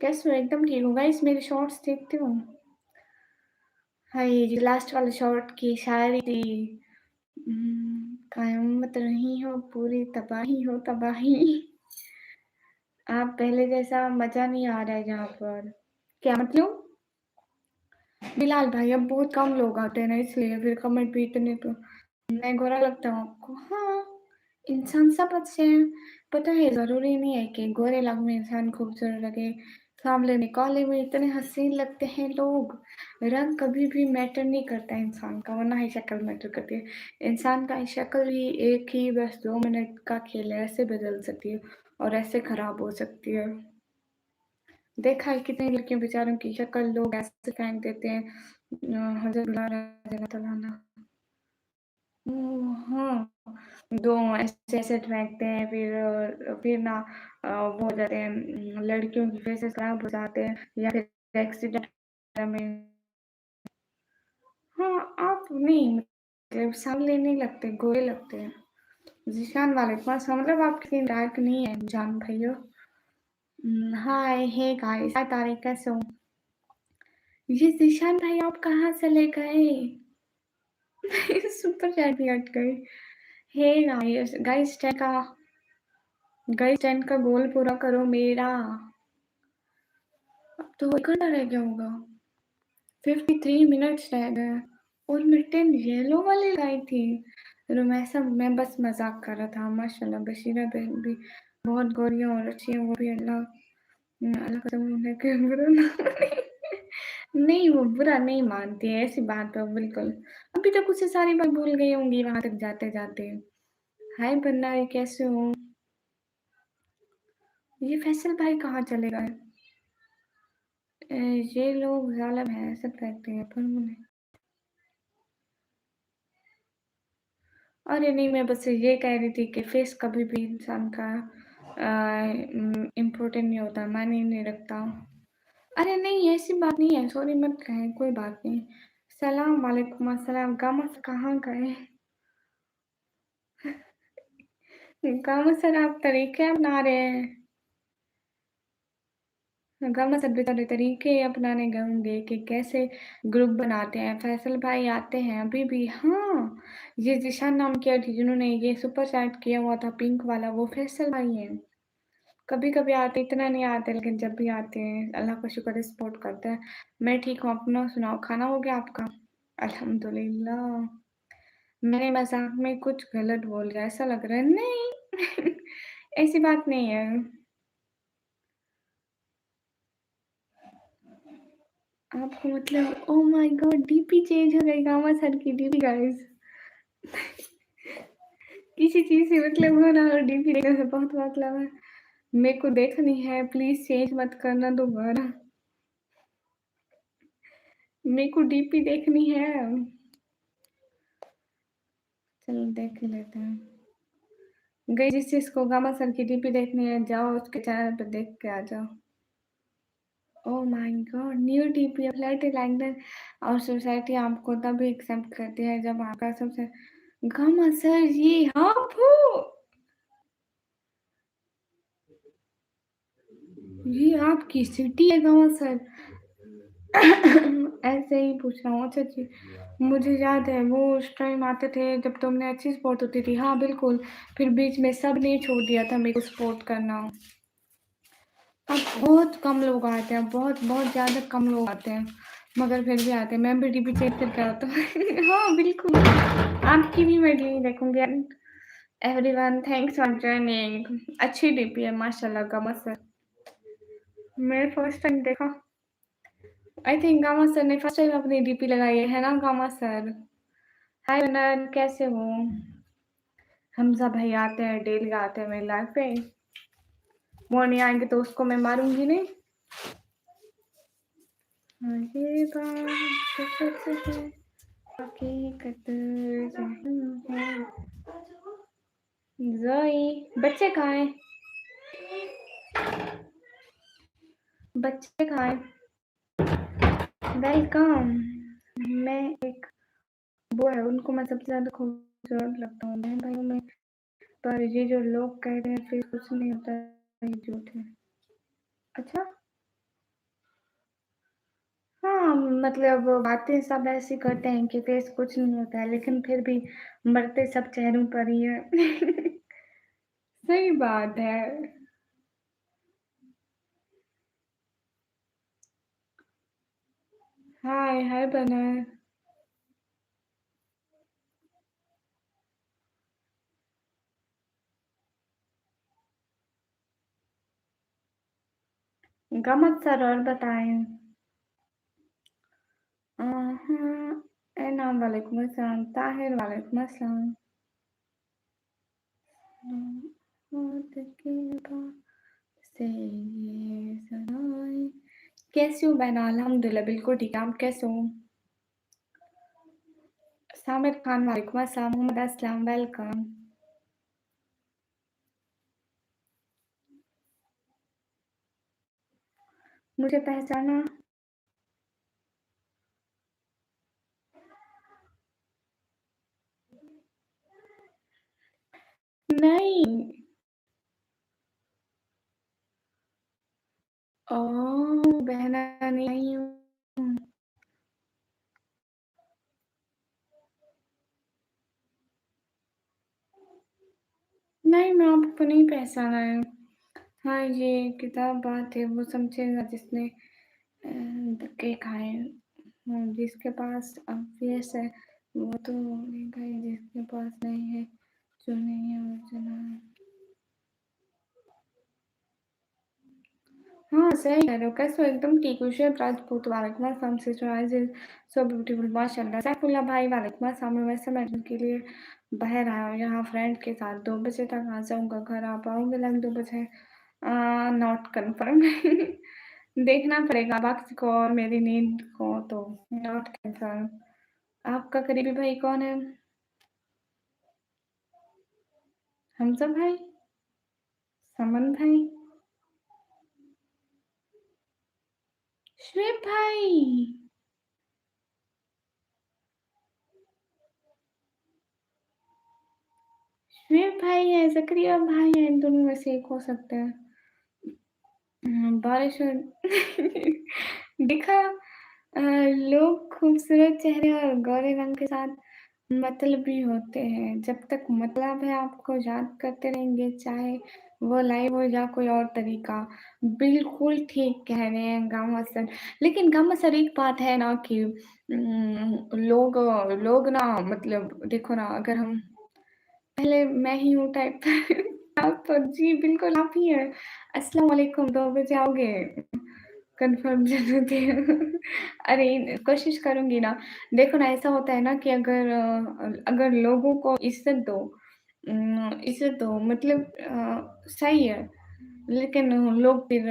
कैसे हो? एकदम ठीक हो गाइस? मेरे शॉर्ट्स देखते हो? हाँ ये जो लास्ट वाले शॉर्ट की शायरी थी, कयामत रही हो पूरी तबाही हो तबाही। आप पहले जैसा मजा नहीं आ रहा है यहाँ पर। क्या मतलब? बिलाल भाई अब बहुत कम लोग आते हैं ना, इसलिए फिर कमेंट भी इतने तो। मैं गोरा लगता हूँ आपको? हाँ, इंसान सब अच्छे हैं। पता है ज़रूरी नहीं है कि गोरे रंग में इंसान खूबसूरत लगे, सांवले में काले में इतने हसीन लगते हैं लोग। रंग कभी भी मैटर नहीं करता इंसान का, वरना ही शक्ल मैटर करती है। इंसान का शक्ल ही एक ही बस 2 मिनट का खेल है, ऐसे बदल सकती है और ऐसे खराब हो सकती है। देखा है कितनी लड़कियों बेचारों की शक्ल लोग ऐसे फेंक देते हैं। हज़रत बिलाल रज़ियल्लाहु तआला अन्हु। हाँ, 2 ऐसे-ऐसे फेंकते हैं, फिर ना वो हो जाते हैं, लड़कियों के फेसेस खराब हो जाते हैं या फिर एक्सीडेंट में। हाँ, आप नहीं मतलब सांवले नहीं लगते, गोरे लगते हैं। ज़ीशान वालेकुम अस्सलाम मतलब आप कितनी डार्क नहीं है जान भैया। हाय, हे गाइस, क्या तारीख कैसे हो? ये ज़ीशान भाई आप कहाँ चले गए? सुपर चैट भी हट गए। हे गाइस गाइस 10 का गोल पूरा करो मेरा। अब तो 1 घंटा रह गया होगा। 53 मिनट्स रह गए और मैं 10 येलो वाली लाई थी। रुमैसा मैं बस मज़ाक कर रहा था। माशाल्लाह बशीरा बहन भी बहुत गोरी और अच्छी है, वो भी अल्लाह कसम उन्हें के बुरा ना माने। नहीं, वो बुरा नहीं मानती है, ऐसी बात है बिल्कुल। अभी तक उससे सारी बात भूल गई होंगी वहाँ तक जाते-जाते। हाय भंडारी कैसे हो? ये फैसल भाई कहाँ चले गए? ये लोग ज़ालिम हैं, ऐसा कहते हैं पर उन्हें अरे नहीं, मैं बस ये कह रही थी कि फेस कभी भी इंसान का इम्पोर्टेंट नहीं होता, मायने नहीं रखता। अरे नहीं, ऐसी बात नहीं है, सॉरी मत कहें, कोई बात नहीं। सलाम वालेकुम अस्सलाम, गामा कहाँ गए? गामा सर आप तरीके अपना रहे हैं। गामा सर बेचारे तरीके अपनाने गए होंगे कि कैसे ग्रुप बनाते हैं। फैसल भाई आते हैं अभी भी। हाँ, ये ज़ीशान नाम की थी जिन्होंने ये सुपर चैट किया हुआ था पिंक वाला, वो फैसल भाई हैं। कभी-कभी आते, इतना नहीं आते लेकिन जब भी आते हैं अल्लाह का शुक्र है सपोर्ट करते हैं। मैं ठीक हूँ, अपना सुनाओ खाना हो गया आपका? अल्हम्दुलिल्लाह। मैंने मज़ाक में कुछ गलत बोल दिया ऐसा लग रहा है? नहीं ऐसी बात नहीं है। आपको मतलब oh my God DP change हो गई गामा सर की डीपी गाइस। किसी चीज़ से मतलब हो ना और डीपी देखने से बहुत मतलब है। मेरे को देखनी है प्लीज़ चेंज मत करना दोबारा। मेरे को डीपी देखनी है। चलो देख ही लेते हैं। गई जिस चीज़ को गामा सर की डीपी देखनी है जाओ उसके चैनल पे देख के आ जाओ। Oh my God new DP flat lander और सोसाइटी आपको तभी एक्सेप्ट करती है जब आपका सबसे गामा सर ये आप हो? ये आपकी सिटी है गामा सर? ऐसे ही पूछ रहा हूँ। अच्छा जी, मुझे याद है वो उस टाइम आते थे जब तुमने अच्छी सपोर्ट होती थी। हाँ, बिल्कुल। फिर बीच में सबने छोड़ दिया था मेरे को सपोर्ट करना। अब बहुत कम लोग आते हैं, बहुत ज़्यादा कम लोग आते हैं, मगर फिर भी आते हैं। मैं भी डीपी चेक करके आता हूँ। हाँ, बिल्कुल। आपकी भी मैं डीपी देखूँगी and everyone thanks for joining. अच्छी डीपी है माशाल्लाह गामा सर। मैं फर्स्ट टाइम देखा। आई थिंक गामा सर ने फर्स्ट टाइम अपनी डीपी लगाई है ना गामा सर? हाय वंदन कैसे हो? हमजा भाई आते हैं, डेली आते हैं मेरी लाइफ पे। वो नहीं आएँगे तो उसको मैं मारूँगी नहीं। हाँ, ये बात सच है, हकीकत ज़हूं है। ज़ोई बच्चे कहाँ हैं? बच्चे कहाँ हैं? वेलकम। मैं एक वो है उनको मैं सबसे ज़्यादा खूबसूरत लगता हूँ बहन भाइयों में, पर ये जो लोग कहते हैं फिर कुछ नहीं होता ये झूठ है। अच्छा? हाँ, मतलब बातें सब ऐसी करते हैं कि फेस कुछ नहीं होता है लेकिन फिर भी मरते सब चेहरों पर ही है। सही बात है। हाय, हाय बनर। गमत सर और बताएं। एनाम वालेकुम अस्सलाम, ताहिर वालेकुम अस्सलाम। मौत के बाद से ये सदाएं। कैसी हो बहना? अल्हम्दुलिल्लाह बिल्कुल ठीक है, आप कैसे हो? सामिर खान वालेकुम अस्सलाम, मोहम्मद अस्लम वेलकम। मुझे पहचाना? नहीं। ओह! बहना नहीं हूँ। नहीं, मैं आपको नहीं पहचाना है। हाँ, ये किताब बात है वो समझेगा जिसने धक्के खाए। जिसके पास फेस है वो तो लेगा ही, जिसके पास नहीं है, जो नहीं है वो चला है। हाँ, सही कह रहे हो। कैसे हो? एकदम ठीक हूँ। शुएब राजपूत वालेकुम अस्सलाम सिस्टर आइज़ सो ब्यूटीफुल माशाअल्लाह। सैफुल्लाह भाई वालेकुम अस्सलाम। मैं वैसे बैठने के लिए बाहर आया हूँ यहाँ फ्रेंड के साथ 2 बजे तक आ जाऊँगा, घर आ पाऊँगी लगभग 2 बजे। नॉट कन्फर्म देखना पड़ेगा वक़्त को और मेरी नींद को तो नॉट कन्फर्म। आपका करीबी भाई कौन है? हमज़ा भाई? समन भाई? शुएब भाई! शुएब भाई है, ज़करिया भाई है, इन दोनों में से एक हो सकता है। बारिश और देखा लोग खूबसूरत चेहरे और गोरे रंग के साथ मतलबी होते हैं। जब तक मतलब है आपको याद करते रहेंगे, चाहे वो लाइव हो या कोई और तरीका। बिल्कुल ठीक कह रहे हैं गामा सर। लेकिन गामा सर एक बात है ना कि लोग लोग ना मतलब देखो ना अगर हम पहले मैं ही हूँ टाइप आप तो जी बिल्कुल आप ही हैं। अस्सलाम वालेकुम 2 बजे आओगे? कन्फर्म ज़रूर है। अरे कोशिश करूँगी ना। देखो ना ऐसा होता है ना कि अगर लोगों को इज़्ज़त दो मतलब सही है। लेकिन लोग फिर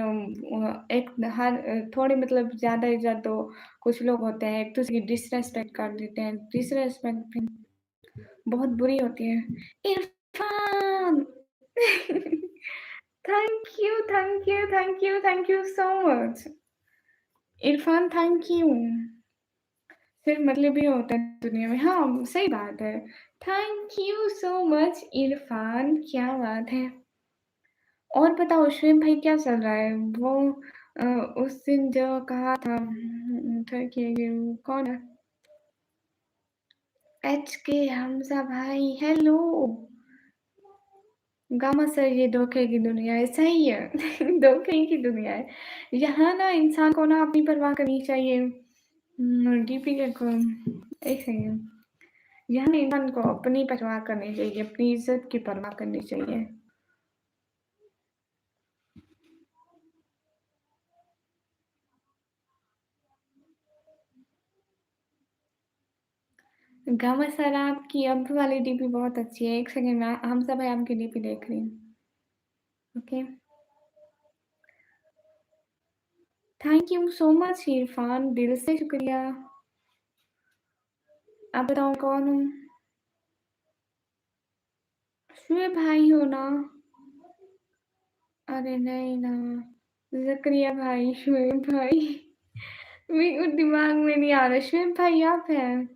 एक हर थोड़ी मतलब ज़्यादा इज़्ज़त दो। कुछ लोग होते हैं एक-दूसरे की डिसरिस्पेक्ट कर देते हैं। डिसरिस्पेक्ट फिर बहुत बुरी होती है। Irfan! Thank you so much. Irfan thank you. सिर्फ मतलब ही होता है दुनिया में। हाँ, सही बात है। Thank you so much Irfan, क्या बात है। और बताओ शुएब भाई क्या चल रहा है? वो अ, उस दिन जो कहा था था कि कौन है? एचके हमज़ा भाई हेलो। गामा सर ये धोखे की दुनिया है, सही है धोखे की दुनिया है। यहाँ ना इंसान को ना अपनी परवाह करनी चाहिए। डीपी के को एक सेकंड। यहाँ ना इंसान को अपनी परवाह करनी चाहिए, अपनी इज़्ज़त की परवाह करनी चाहिए। गामा सर आपकी अब वाली डीपी बहुत अच्छी है। एक सेकंड मैं हमज़ा भाई आपकी डीपी देख रही हूँ। Okay. Thank you so much Irfan, दिल से शुक्रिया। आप बताओ कौन हूँ? शुएब भाई हो ना? अरे नहीं ना। ज़करिया भाई, शुएब भाई मेरे को दिमाग में नहीं आ रहा। शुएब भाई आप हैं?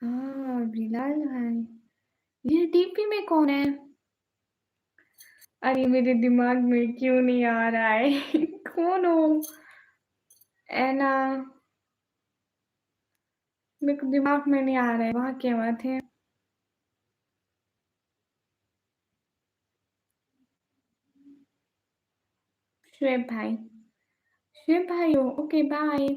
हाँ, बिलाल भाई। ये डीपी में कौन है? अरे मेरे दिमाग में क्यों नहीं आ रहा है कौन हो? ऐना मेरे को दिमाग में नहीं आ रहा है, वहाँ क्या बात है? शुएब भाई। शुएब भाई हो? Okay bye.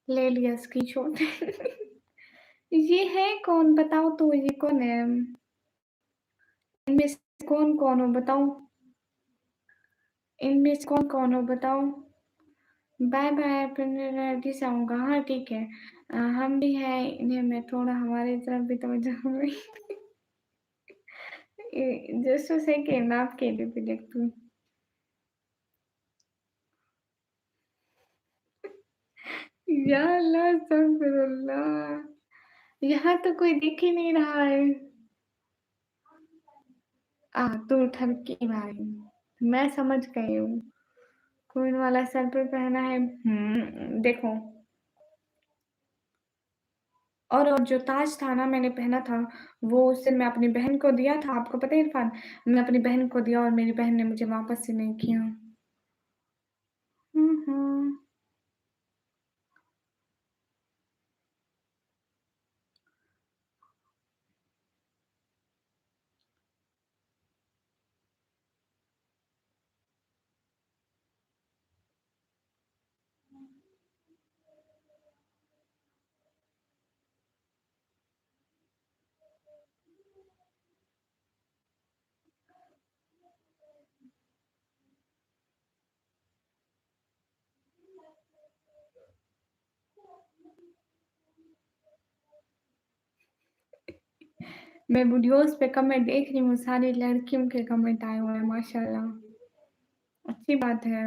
ले लिया स्क्रीनशॉट ये है कौन बताओ तो ये कौन है? इनमें से कौन-कौन हो बताओ? इनमें से कौन-कौन हो बताओ? बाय-बाय अपने रेडी से आऊँगा। हाँ, ठीक है। हम भी हैं इन्हें मैं थोड़ा हमारी तरफ भी तवज्जो हुई जस्ट अ सेकंड आपके लिए भी देखती हूँ। या अल्लाह अस्तगफिरुल्लाह! यहाँ तो कोई दिख ही नहीं रहा है। तू ठरकी भाई, मैं समझ गई हूँ। क्वीन वाला सर पे पहना है देखो और जो ताज था ना मैंने पहना था, वो उस दिन मैं अपनी बहन को दिया था, आपको पता है इरफान? मैं अपनी बहन को दिया और मेरी बहन ने मुझे वापस ही नहीं किया। हुँ। मैं वीडियोज़ पे कमेंट देख रही हूँ, सारी लड़कियों के कमेंट आए हुए हैं माशाल्लाह। अच्छी बात है।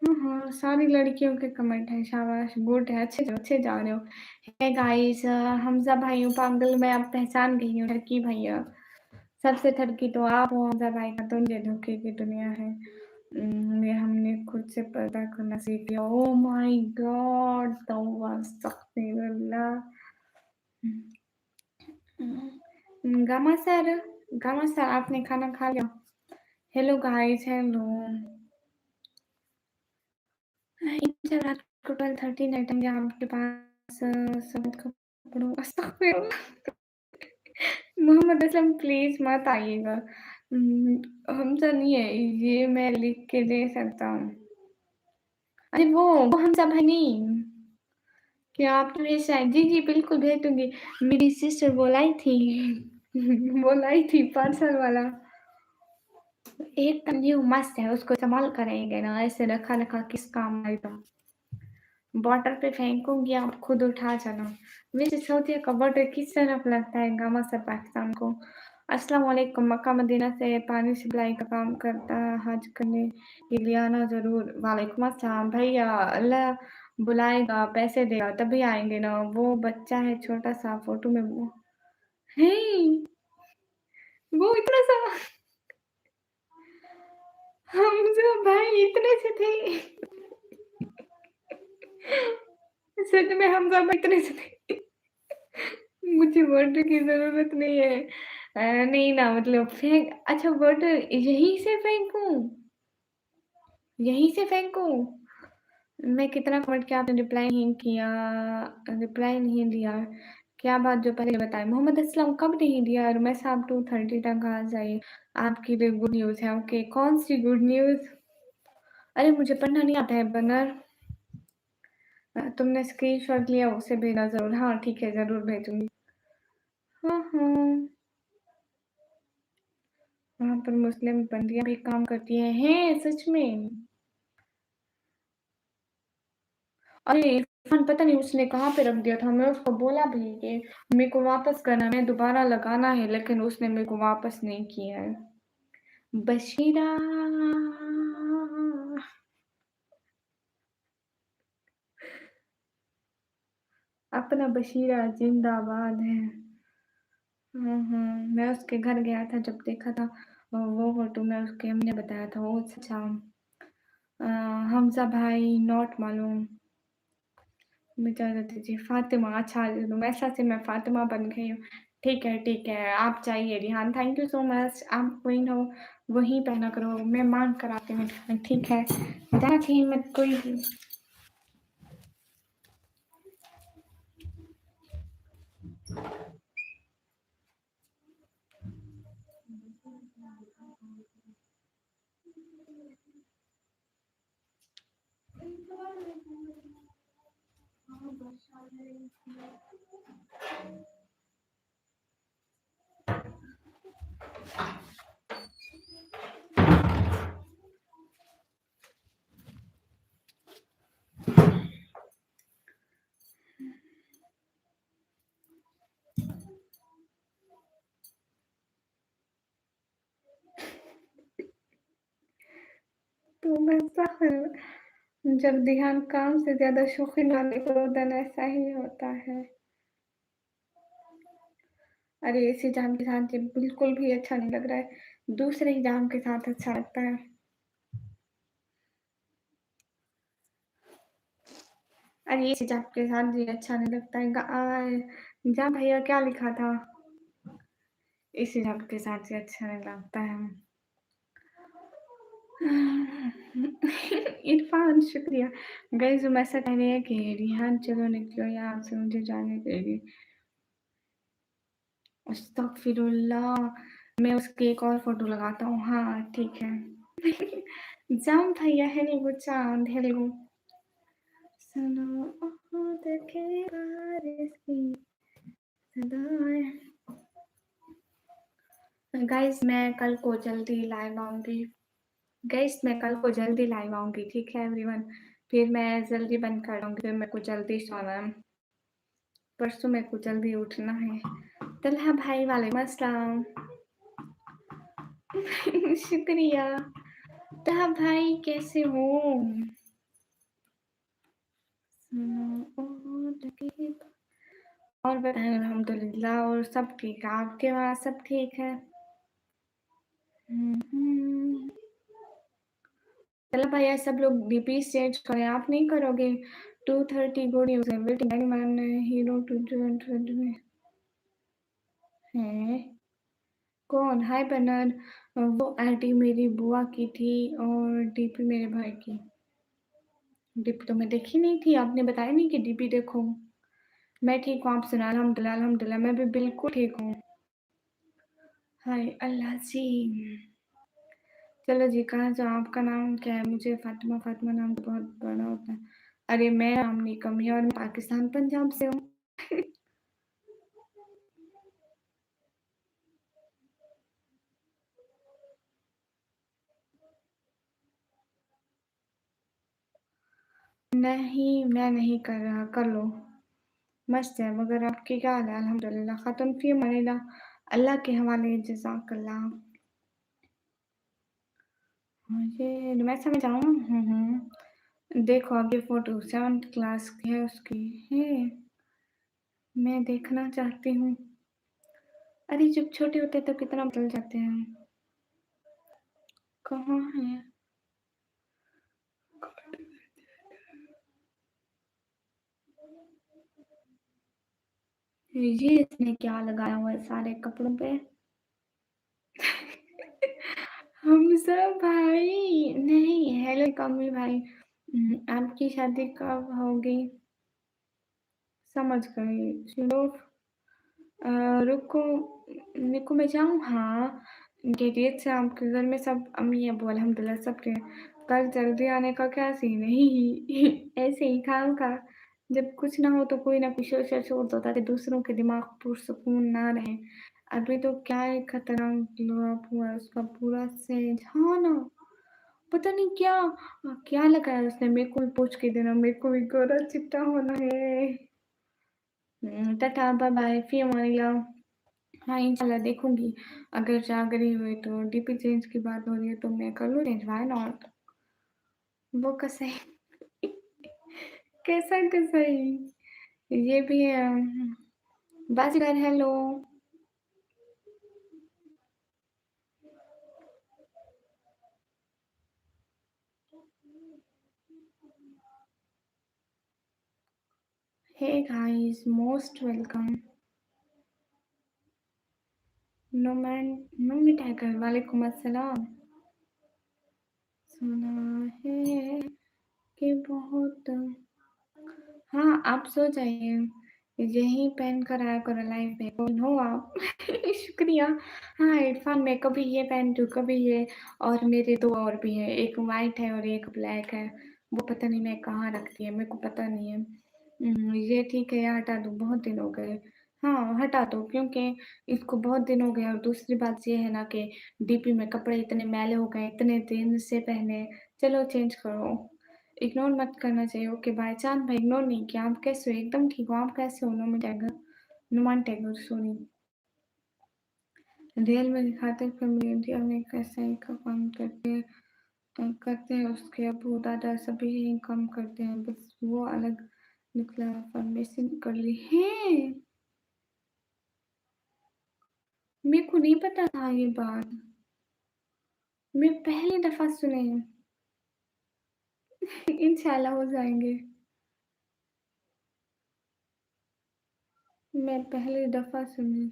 हाँ, सारी लड़कियों के कमेंट हैं, शाबाश, गुड है, अच्छे जा रहे हो। हे गाइस हमज़ा भाइयों पागल मैं अब पहचान गई हूँ ठरकी भैया। सबसे ठरकी तो आप हो हमज़ा भाई का तो ये धोखे की दुनिया है। ये हमने खुद से पर्दा करना सीख लिया। Oh my God! तौबा अस्तगफिरुल्लाह। गामा सर आपने खाना खा लिया? Hello guys hello. जब रात को 12:30 नाइट में आपके पास सब कपड़ों अस्तगफिरुल्लाह। मोहम्मद असलम प्लीज़ मत आइएगा। हमज़ा नहीं है, ये मैं लिख के दे सकता हूँ। अरे वो हमज़ा भाई नहीं, क्या आपने मेरी शायद जी, बिल्कुल भेज दूँगी। मेरी सिस्टर बोलाई थी बोलाई थी पार्सल वाला। एकदम न्यू मस्त है, उसको इस्तेमाल करेंगे ना, ऐसे रखा-रखा किस काम आएगा। बॉर्डर पे फेंकूँगी, आप खुद उठा जाना। वैसे सऊदीया का बॉर्डर किस तरफ लगता है गामा से पाकिस्तान को? अस्सलाम वालेकुम, मक्का मदीना से पानी सप्लाई का काम करता है, हज करने के लिए आना ज़रूर। वालेकुम अस्सलाम भैया, अल्लाह बुलाएगा, पैसे देगा तभी आएँगे ना। वो बच्चा है छोटा-सा फ़ोटो में वो हैं, वो इतना सा हमज़ा भाई इतने से थे। सच में हमज़ा भाई इतने से थे। मुझे वाटर की ज़रूरत नहीं है। नहीं ना मतलब फेंक अच्छा वाटर यहीं से फेंकूँ? यहीं से फेंकूँ? मैं कितना कमेंट किया आपने रिप्लाई नहीं दिया। क्या बात जो पहले बताएँ? मोहम्मद असलम कब नहीं दिया? रुमैया साहब 2:30 तक आ जाइए। आपके लिए गुड न्यूज़ है। ओके, कौन-सी गुड न्यूज़? अरे मुझे पढ़ना नहीं आता है बनर। तुमने स्क्रीनशॉट लिया उसे भेजना ज़रूर। हाँ, ठीक है, ज़रूर भेजूँगी। हाँ, हाँ। वहाँ पर मुस्लिम बंदियाँ भी काम करती हैं, सच में? अरे इरफ़ान पता नहीं उसने कहाँ पे रख दिया था, मैं उसको बोला भी कि मेरे को वापस करना है, मैं दोबारा लगाना है, लेकिन उसने मेरे को वापस नहीं किया है। बशीरा अपना बशीरा ज़िंदाबाद है। मैं उसके घर गया था जब देखा था वो फ़ोटो में उसकी अम्मी ने बताया था, ओह अच्छा अ, हमज़ा भाई नॉट मालूम। इजाज़त दीजिए, फ़ातिमा अच्छा वैसा से मैं फ़ातिमा बन गई हूँ। ठीक है, आप जाइए Rihan, thank you so much. आप क्वीन हो, वही पहना करो, मैं माँग कर आती हूँ रिहान, ठीक है। ज़्यादा कहीं मत कोई तो मैं जब ध्यान काम से ज़्यादा शौकीन वाले को रोदन ऐसा ही होता है। अरे इस हिजाम के साथ ये बिल्कुल भी अच्छा नहीं लग रहा है, दूसरे हिजाम के साथ अच्छा लगता है। अरे इस हिजाब के साथ ये अच्छा नहीं लगता है। जा भैया क्या लिखा था? इस हिजाब के साथ ये अच्छा नहीं लगता है। इरफान शुक्रिया। गाइस वो मैसेज कह रही है कि रिहान चलो निकलो यहाँ से मुझे जाने देगी। अस्तगफिरुल्लाह। मैं उसकी एक और फोटो लगाता हूँ। हाँ ठीक है। जाम भैया हेलो चांद हेलो। सुनो ओह देखे बारिश की सदाएं। गाइस मैं कल को जल्दी लाइव आऊंगी। गाइस मैं कल को जल्दी लाइव आऊंगी, ठीक है एवरीवन। फिर मैं जल्दी बंद कर दूंगी, फिर मेरे को जल्दी सोना है। परसों मेरे को जल्दी उठना है। तलहा भाई वालेकुम अस्सलाम। शुक्रिया। तलहा भाई कैसे हो? और बताएं अल्हम्दुलिल्लाह और सब ठीक है, आपके वहाँ सब ठीक है? चलो भैया सब लोग डीपी चेंज करें, आप नहीं करोगे? 2:30 गुड न्यूज है वेटिंग मैन हीरो टू में है। कौन? हाय बनर। वो आईडी मेरी बुआ की थी और डीपी मेरे भाई की। डीपी तो मैं देखी नहीं थी, आपने बताया नहीं कि डीपी देखो। मैं ठीक हूँ, आप सुना? अल्हम्दुलिल्लाह अल्हम्दुलिल्लाह मैं भी बिल्कुल ठीक हूँ। हाय अल्लाह जी। चलो जी कहाँ जाओ? आपका नाम क्या है? मुझे फातिमा। फातिमा नाम तो बहुत बड़ा होता है। अरे मैं आमनी कमी और मैं पाकिस्तान पंजाब से हूँ। नहीं मैं नहीं कर रहा, कर लो। मस्त है, मगर आपकी क्या हाल है? अल्हम्दुलिल्लाह खातून फी अमानिल्लाह, अल्लाह के हवाले जज़ाकल्लाह। मुझे मैं समझ आऊँ। देखो अब ये फ़ोटो 7th क्लास की है उसकी है, मैं देखना चाहती हूँ। अरे जब छोटे होते तो कितना बदल जाते हैं। कहाँ है? ये इसने क्या लगाया हुआ है सारे कपड़ों पे? हमजा भाई नहीं, हेलो कमी भाई। आपकी शादी कब होगी? समझ गई। चलो रुको, रुको मैं जाऊँ? हाँ, खैरियत से आपके घर में सब अम्मी अबू अल्हम्दुलिल्लाह सब ठीक हैं। कल जल्दी आने का क्या सीन है? ऐसे ही खामखा जब कुछ ना हो तो कोई ना कोई शोर छोड़ दो ताकि दूसरों के दिमाग पुरसुकून ना रहे। अभी तो क्या एक खतरनाक ग्लो अप हुआ है उसका पूरा सेज। हाँ ना, पता नहीं क्या क्या लगाया है उसने। मेरे को भी पूछ के देना, मेरे को भी गोरा चिट्टा होना है। टाटा बाय बाय फी अमानिल्लाह। हाँ इंशाल्लाह देखूंगी, अगर जागरी हुई तो। डीपी चेंज की बात हो रही है तो मैं कर लूँ चेंज, व्हाई नॉट। वो कैसा है? कैसा कैसा है? ये भी है। Baazigar hello. Hey guys most welcome. Noman Nomi tiger वालेकुम अस्सलाम। सुना है कि बहुत। हाँ आप सो जाइए, यही पहन कर आया करो लाइव में। कौन हो आप? शुक्रिया। हाँ इरफान मैं कभी ये पहनती हूँ कभी ये, और मेरे दो और भी हैं, एक वाइट है और एक ब्लैक है। वो पता नहीं मैं कहाँ रखती है, मेरे को पता नहीं है। ये ठीक है, ये हटा दो, बहुत दिन हो गए। हाँ हटा दो क्योंकि इसको बहुत दिन हो गए, और दूसरी बात ये है ना कि डीपी में कपड़े इतने मैले हो गए, इतने दिन से पहने। चलो चेंज करो। इग्नोर मत करना चाहिए। Okay bye. चाँद भाई इग्नोर नहीं किया। आप कैसे हो? एकदम ठीक हो? आप कैसे हो? नुमान टैगर, नुमान टैगोर सॉरी। रियल में दिखाते फैमिली इंडिया में कैसे का काम करते हैं करते हैं, उसके अबू-दादा सभी काम करते हैं, बस वो अलग निकला फार्मेसी कर ली हैं! मेरे को नहीं पता था ये बात, मैं पहली दफ़ा सुने। इंशाल्लाह हो जाएँगे, मैं पहली दफ़ा सुनी।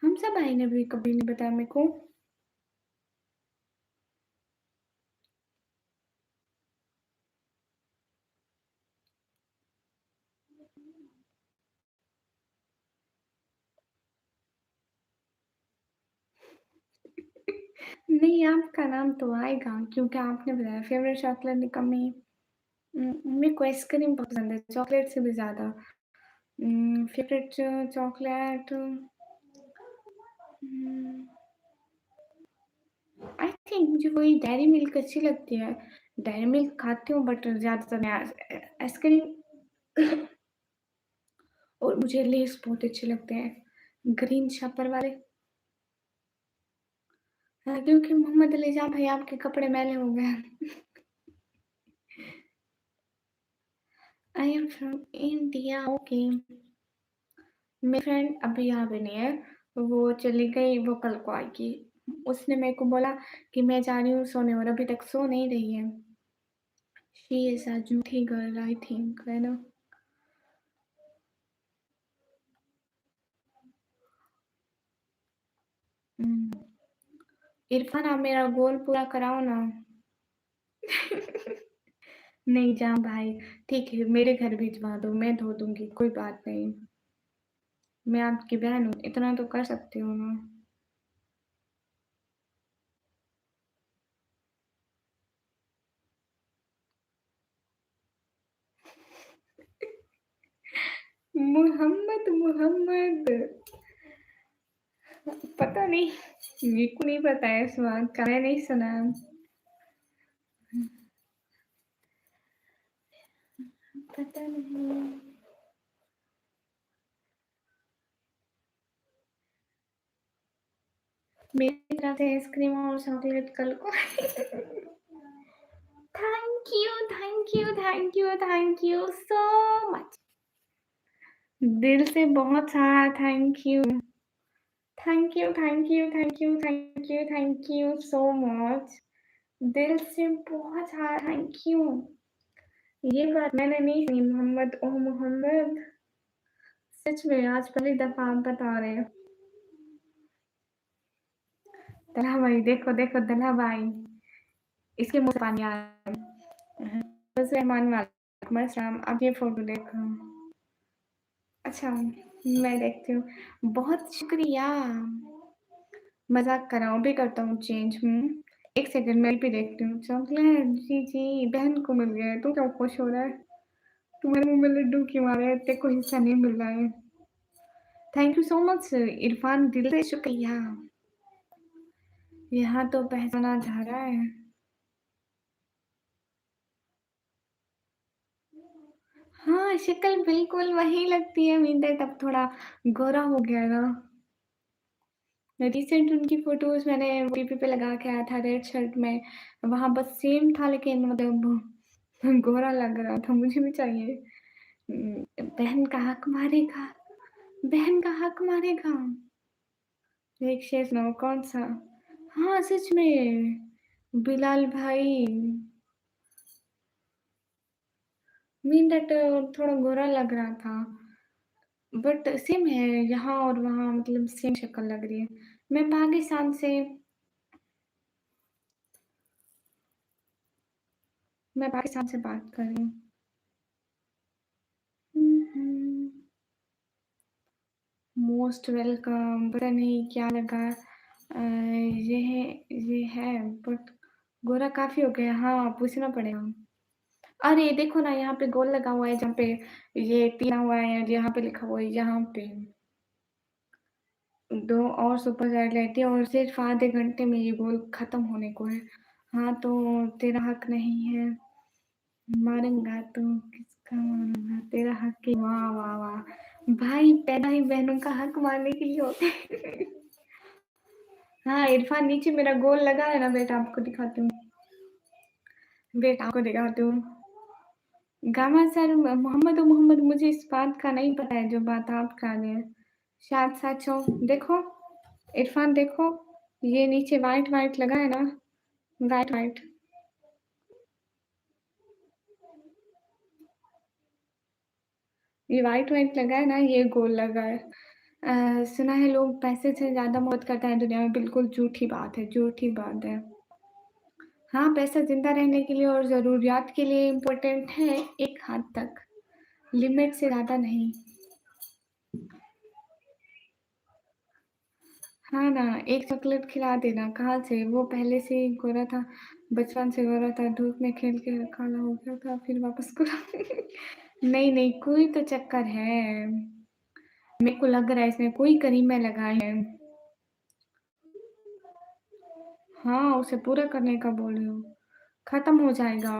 हमज़ा भाई ने भी कभी नहीं बताया मेरे को। नहीं, आपका नाम तो आएगा क्योंकि आपने बताया फ़ेवरेट चॉकलेट निकम्मी। मेरे को आइसक्रीम बहुत पसंद है, चॉकलेट से भी ज़्यादा। Favourite chocolate um, I think मुझे वही डेयरी मिल्क अच्छी लगती है। डेयरी मिल्क खाती हूँ बट ज़्यादातर मैं आइसक्रीम और मुझे लेज़ बहुत अच्छे लगते हैं, ग्रीन शपर वाले। हाँ, क्योंकि मोहम्मद अली जहाँ भाई आपके कपड़े मैले हो गए हैं। I am from India okay. मेरी फ्रेंड अभी यहाँ पे नहीं है, वो चली गई, वो कल को आएगी। उसने मेरे को बोला कि मैं जा रही हूँ सोने और अभी तक सो नहीं रही है। शी इज़ अ झूठी गर्ल आई थिंक, है ना? हुँ। इरफ़ान आप मेरा गोल पूरा कराओ ना। नहीं जा भाई, ठीक है मेरे घर भिजवा दो, मैं धो दूँगी, कोई बात नहीं। मैं आपकी बहन हूँ, इतना तो कर सकती हूँ ना। मोहम्मद, मोहम्मद पता नहीं, मेरे को नहीं पता है इस बात का, मैं नहीं सुना। पता नहीं। मेरी तरफ से आइसक्रीम और चॉकलेट कल को। Thank you, thank you, thank you, thank you so much. दिल से बहुत सारा thank you. Thank you, thank you, thank you, thank you, thank you so much. दिल से बहुत सारा थैंक यू। ये बात मैंने नहीं सुनी मोहम्मद ओ मोहम्मद। सच में आज पहली दफ़ा आप बता रहे हो। दल्हा भाई देखो, देखो दल्हा भाई, इसके मुँह से पानी आ रहा है। बस रहमान वालेकुम अस्सलाम, आप ये फ़ोटो देखो। अच्छा, मैं देखती हूँ। बहुत शुक्रिया। मज़ाक कर रहा हूँ, अभी करता हूँ चेंज। 1 सेकंड मैं भी देखती हूँ। चॉकलेट जी, जी, बहन को मिल गया है, तू क्यों खुश हो रहा है? तुम्हारे मुँह में लड्डू क्यों आ रहे हैं? तेरे को हिस्सा नहीं मिल रहा है। Thank you so much Irfan, दिल से शुक्रिया। यहाँ तो पहचाना जा रहा है। हाँ, शक्ल बिल्कुल वही लगती है, विंटर तब थोड़ा गोरा हो गया ना। रिसेंट उनकी फ़ोटोज़ मैंने डीपी पे लगा के आया था रेड शर्ट में, वहाँ बस सेम था लेकिन मतलब गोरा लग रहा था, मुझे भी चाहिए। बहन का हक मारेगा, बहन का हक मारेगा। एक शेर सुनाओ कौन-सा? हाँ, सच में, बिलाल भाई, मीन दैट थोड़ा गोरा लग रहा था। बट सेम है यहाँ और वहाँ मतलब सेम शक्ल लग रही है। मैं पाकिस्तान से बात कर रही हूँ। हुँ, हुँ। मोस्ट वेलकम, पता नहीं क्या लगा ये है बट गोरा काफ़ी हो गया। हाँ, पूछना पड़ेगा। अरे देखो ना यहाँ पे गोल लगा हुआ है जहाँ पे ये तीरा हुआ है, यहाँ पे लिखा हुआ है यहाँ पे 2 और सुपर चैट है और सिर्फ़ आधे घंटे में ये गोल खत्म होने को है। हाँ, तो तेरा हक नहीं है। मारूँगा तो किसका मारूँगा तेरा हक ही वाह, वाह, वाह! भाई पैदा ही बहनों का हक मारने के लिए होते हैं। हाँ, इरफ़ान नीचे मेरा गोल लगा है ना बेटा आपको दिखाती हूँ। बेटा आपको दिखाती हूँ। गामा सर मोहम्मद मुझे इस बात का नहीं पता है जो बात आप कह रहे हैं। शायद सच हो। देखो, इरफ़ान देखो, ये नीचे व्हाइट-व्हाइट लगा है ना? व्हाइट-व्हाइट। ये व्हाइट-व्हाइट लगा है ना, ये गोल लगा है। सुना है लोग पैसे से ज़्यादा मोहब्बत करते हैं दुनिया में, बिल्कुल झूठी बात है, झूठी बात है। हाँ, पैसा ज़िंदा रहने के लिए और ज़रूरियात के लिए इम्पोर्टेंट है एक हद तक, लिमिट से ज़्यादा नहीं। हाँ ना, एक चॉकलेट खिला देना, कहाँ से? वो पहले से ही गोरा था, बचपन से गोरा था, धूप में खेल के काला हो गया था, फिर वापस गोरा नहीं, कोई तो चक्कर है। मेरे को लग रहा है इसमें कोई करीमे लगाए हैं। हाँ, उसे पूरा करने का बोल रही हूँ। खत्म हो जाएगा।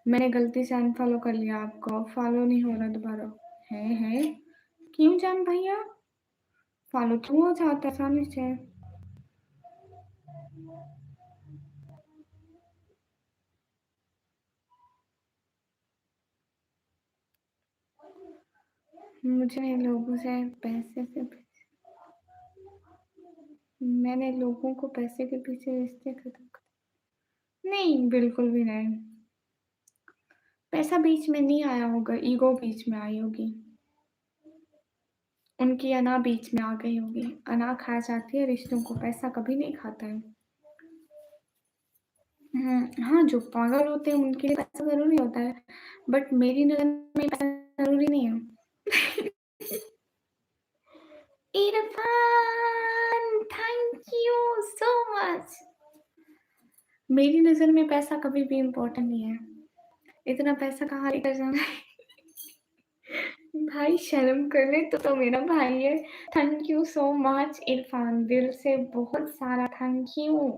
मैंने गलती से अनफ़ॉलो कर लिया आपको, फ़ॉलो नहीं हो रहा दोबारा। हैं? क्यों जान भैया? फ़ॉलो तो हो जाता है आसानी से। मुझे लोगों से पैसे से मैंने लोगों को पैसे के पीछे रिश्ते खत्म कर नहीं, बिल्कुल भी नहीं। पैसा बीच में नहीं आया होगा, ईगो बीच में आई होगी। उनकी अना बीच में आ गई होगी। अना खा जाती है रिश्तों को, पैसा कभी नहीं खाता है। हाँ, जो पागल होते हैं उनके लिए पैसा ज़रूरी होता है, बट मेरी नज़र में पैसा ज़रूरी नहीं है। Irfan, thank you so much. मेरी नज़र में पैसा कभी भी इम्पोर्टेंट नहीं है। इतना पैसा कहाँ लेकर जाना है? भाई शर्म कर ले, तो मेरा भाई है। Thank you so much Irfan, दिल से बहुत सारा थैंक यू।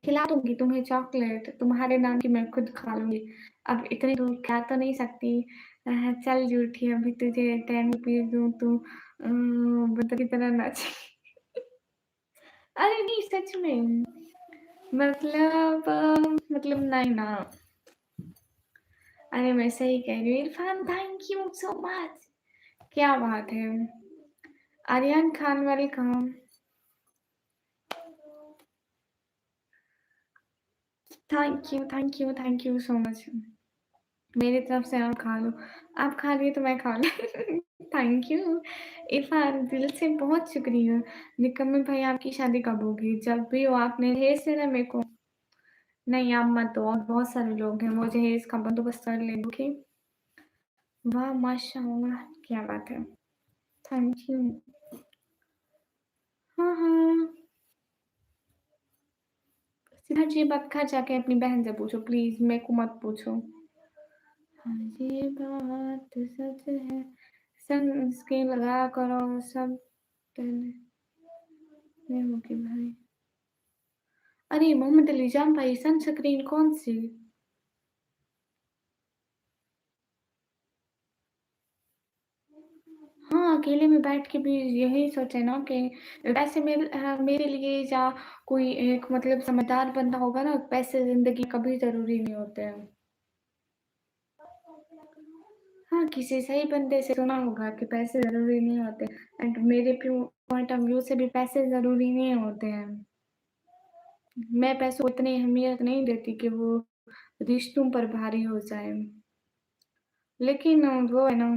खिला दूँगी तुम्हें चॉकलेट, तुम्हारे नाम की मैं खुद खा लूँगी। अब इतनी दूर खा तो नहीं सकती। चल झूठी, अभी तुझे 10 रुपीज़ दूँ तो बुद्ध की तरह नाचे। अरे नहीं, सच में। मतलब नहीं ना। अरे मैं सही कह रही हूँ। Irfan thank you so much. क्या बात है। Aryan Khan welcome. Thank you so much. मेरी तरफ से आप खा लो। आप खा लिए तो मैं खा लूँ। Thank you. इरफान दिल से बहुत शुक्रिया। निकम्मे भाई आपकी शादी कब होगी? जब भी हो, आपने दहेज देना मेरे को। नहीं आप मत दो, और बहुत सारे लोग हैं, वो दहेज का बंदोबस्त कर लेंगे, ओके? वाह माशाअल्लाह, क्या बात है। Thank you. हाँ। सिद्धार्थ ये बात घर जाके अपनी बहन से पूछो प्लीज़, मेरे को मत पूछो। हाँ, ये बात सच है। सनस्क्रीन लगाया करो, सब पहने होगी भाई। अरे मोहम्मद अली जान भाई, सनस्क्रीन कौन सी? हाँ, अकेले में बैठ के भी यही सोचे ना कि वैसे मेरे लिए या कोई एक मतलब समझदार बंदा होगा ना, पैसे ज़िंदगी कभी ज़रूरी नहीं होते हैं। हाँ, किसी सही बंदे से सुना होगा कि पैसे ज़रूरी नहीं होते, एंड मेरे पॉइंट ऑफ व्यू से भी पैसे ज़रूरी नहीं होते हैं। मैं पैसों को इतनी अहमियत नहीं देती कि वो रिश्तों पर भारी हो जाए। लेकिन वो है ना,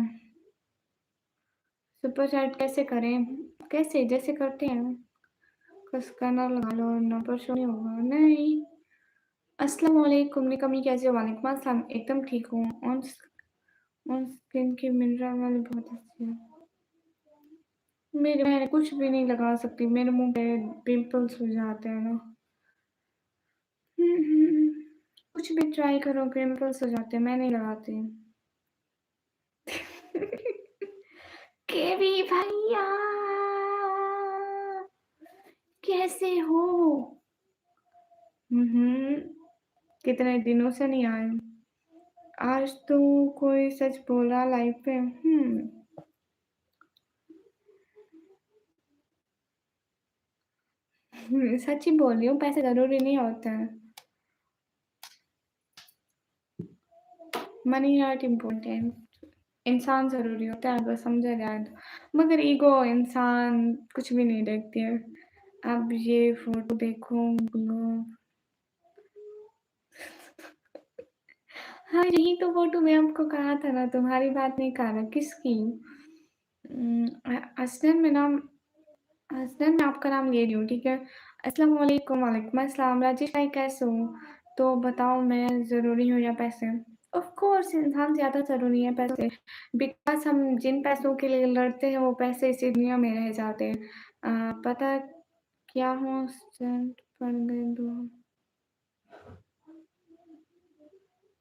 सुपर चैट कैसे करें? कैसे? जैसे करते हैं, कसकर लगा लो, नंबर शो नहीं होगा। नहीं। अस्सलाम वालेकुम निकम्मी, कैसे हो? वालेकुम अस्सलाम, एकदम ठीक हूँ। ऑन स्किन की मिनरल वाली बहुत अच्छी है। मैं कुछ भी नहीं लगा सकती, मेरे मुँह पे पिंपल्स हो जाते हैं ना। कुछ भी ट्राई करो पिंपल्स हो जाते हैं, मैं नहीं लगाती। केवी भैया, कैसे हो? कितने दिनों से नहीं आए। आज तो कोई सच बोला लाइफ पे। सच ही बोल रही हूँ, पैसे ज़रूरी नहीं होते हैं। मनी नॉट इम्पोर्टेंट, इंसान ज़रूरी होता है अगर समझा जाए तो। मगर ईगो इंसान कुछ भी नहीं देखती है। अब ये फ़ोटो देखो लो। हाँ, यही तो फ़ोटो मैं आपको कहा था ना, तुम्हारी बात नहीं कर रहा, किसकी? असलन में ना, हसनैन मैं आपका नाम ले रही हूँ, ठीक है? अस्सलाम वालेकुम, वालेकुम अस्सलाम। राजेश भाई कैसे हो? तो बताओ मैं ज़रूरी हूँ या पैसे? ऑफ़ कोर्स इंसान ज़्यादा ज़रूरी है पैसे, बिकॉज़ हम जिन पैसों के लिए लड़ते हैं वो पैसे इसी दुनिया में रह जाते हैं। पता क्या हो स्टंट पड़ गए 2।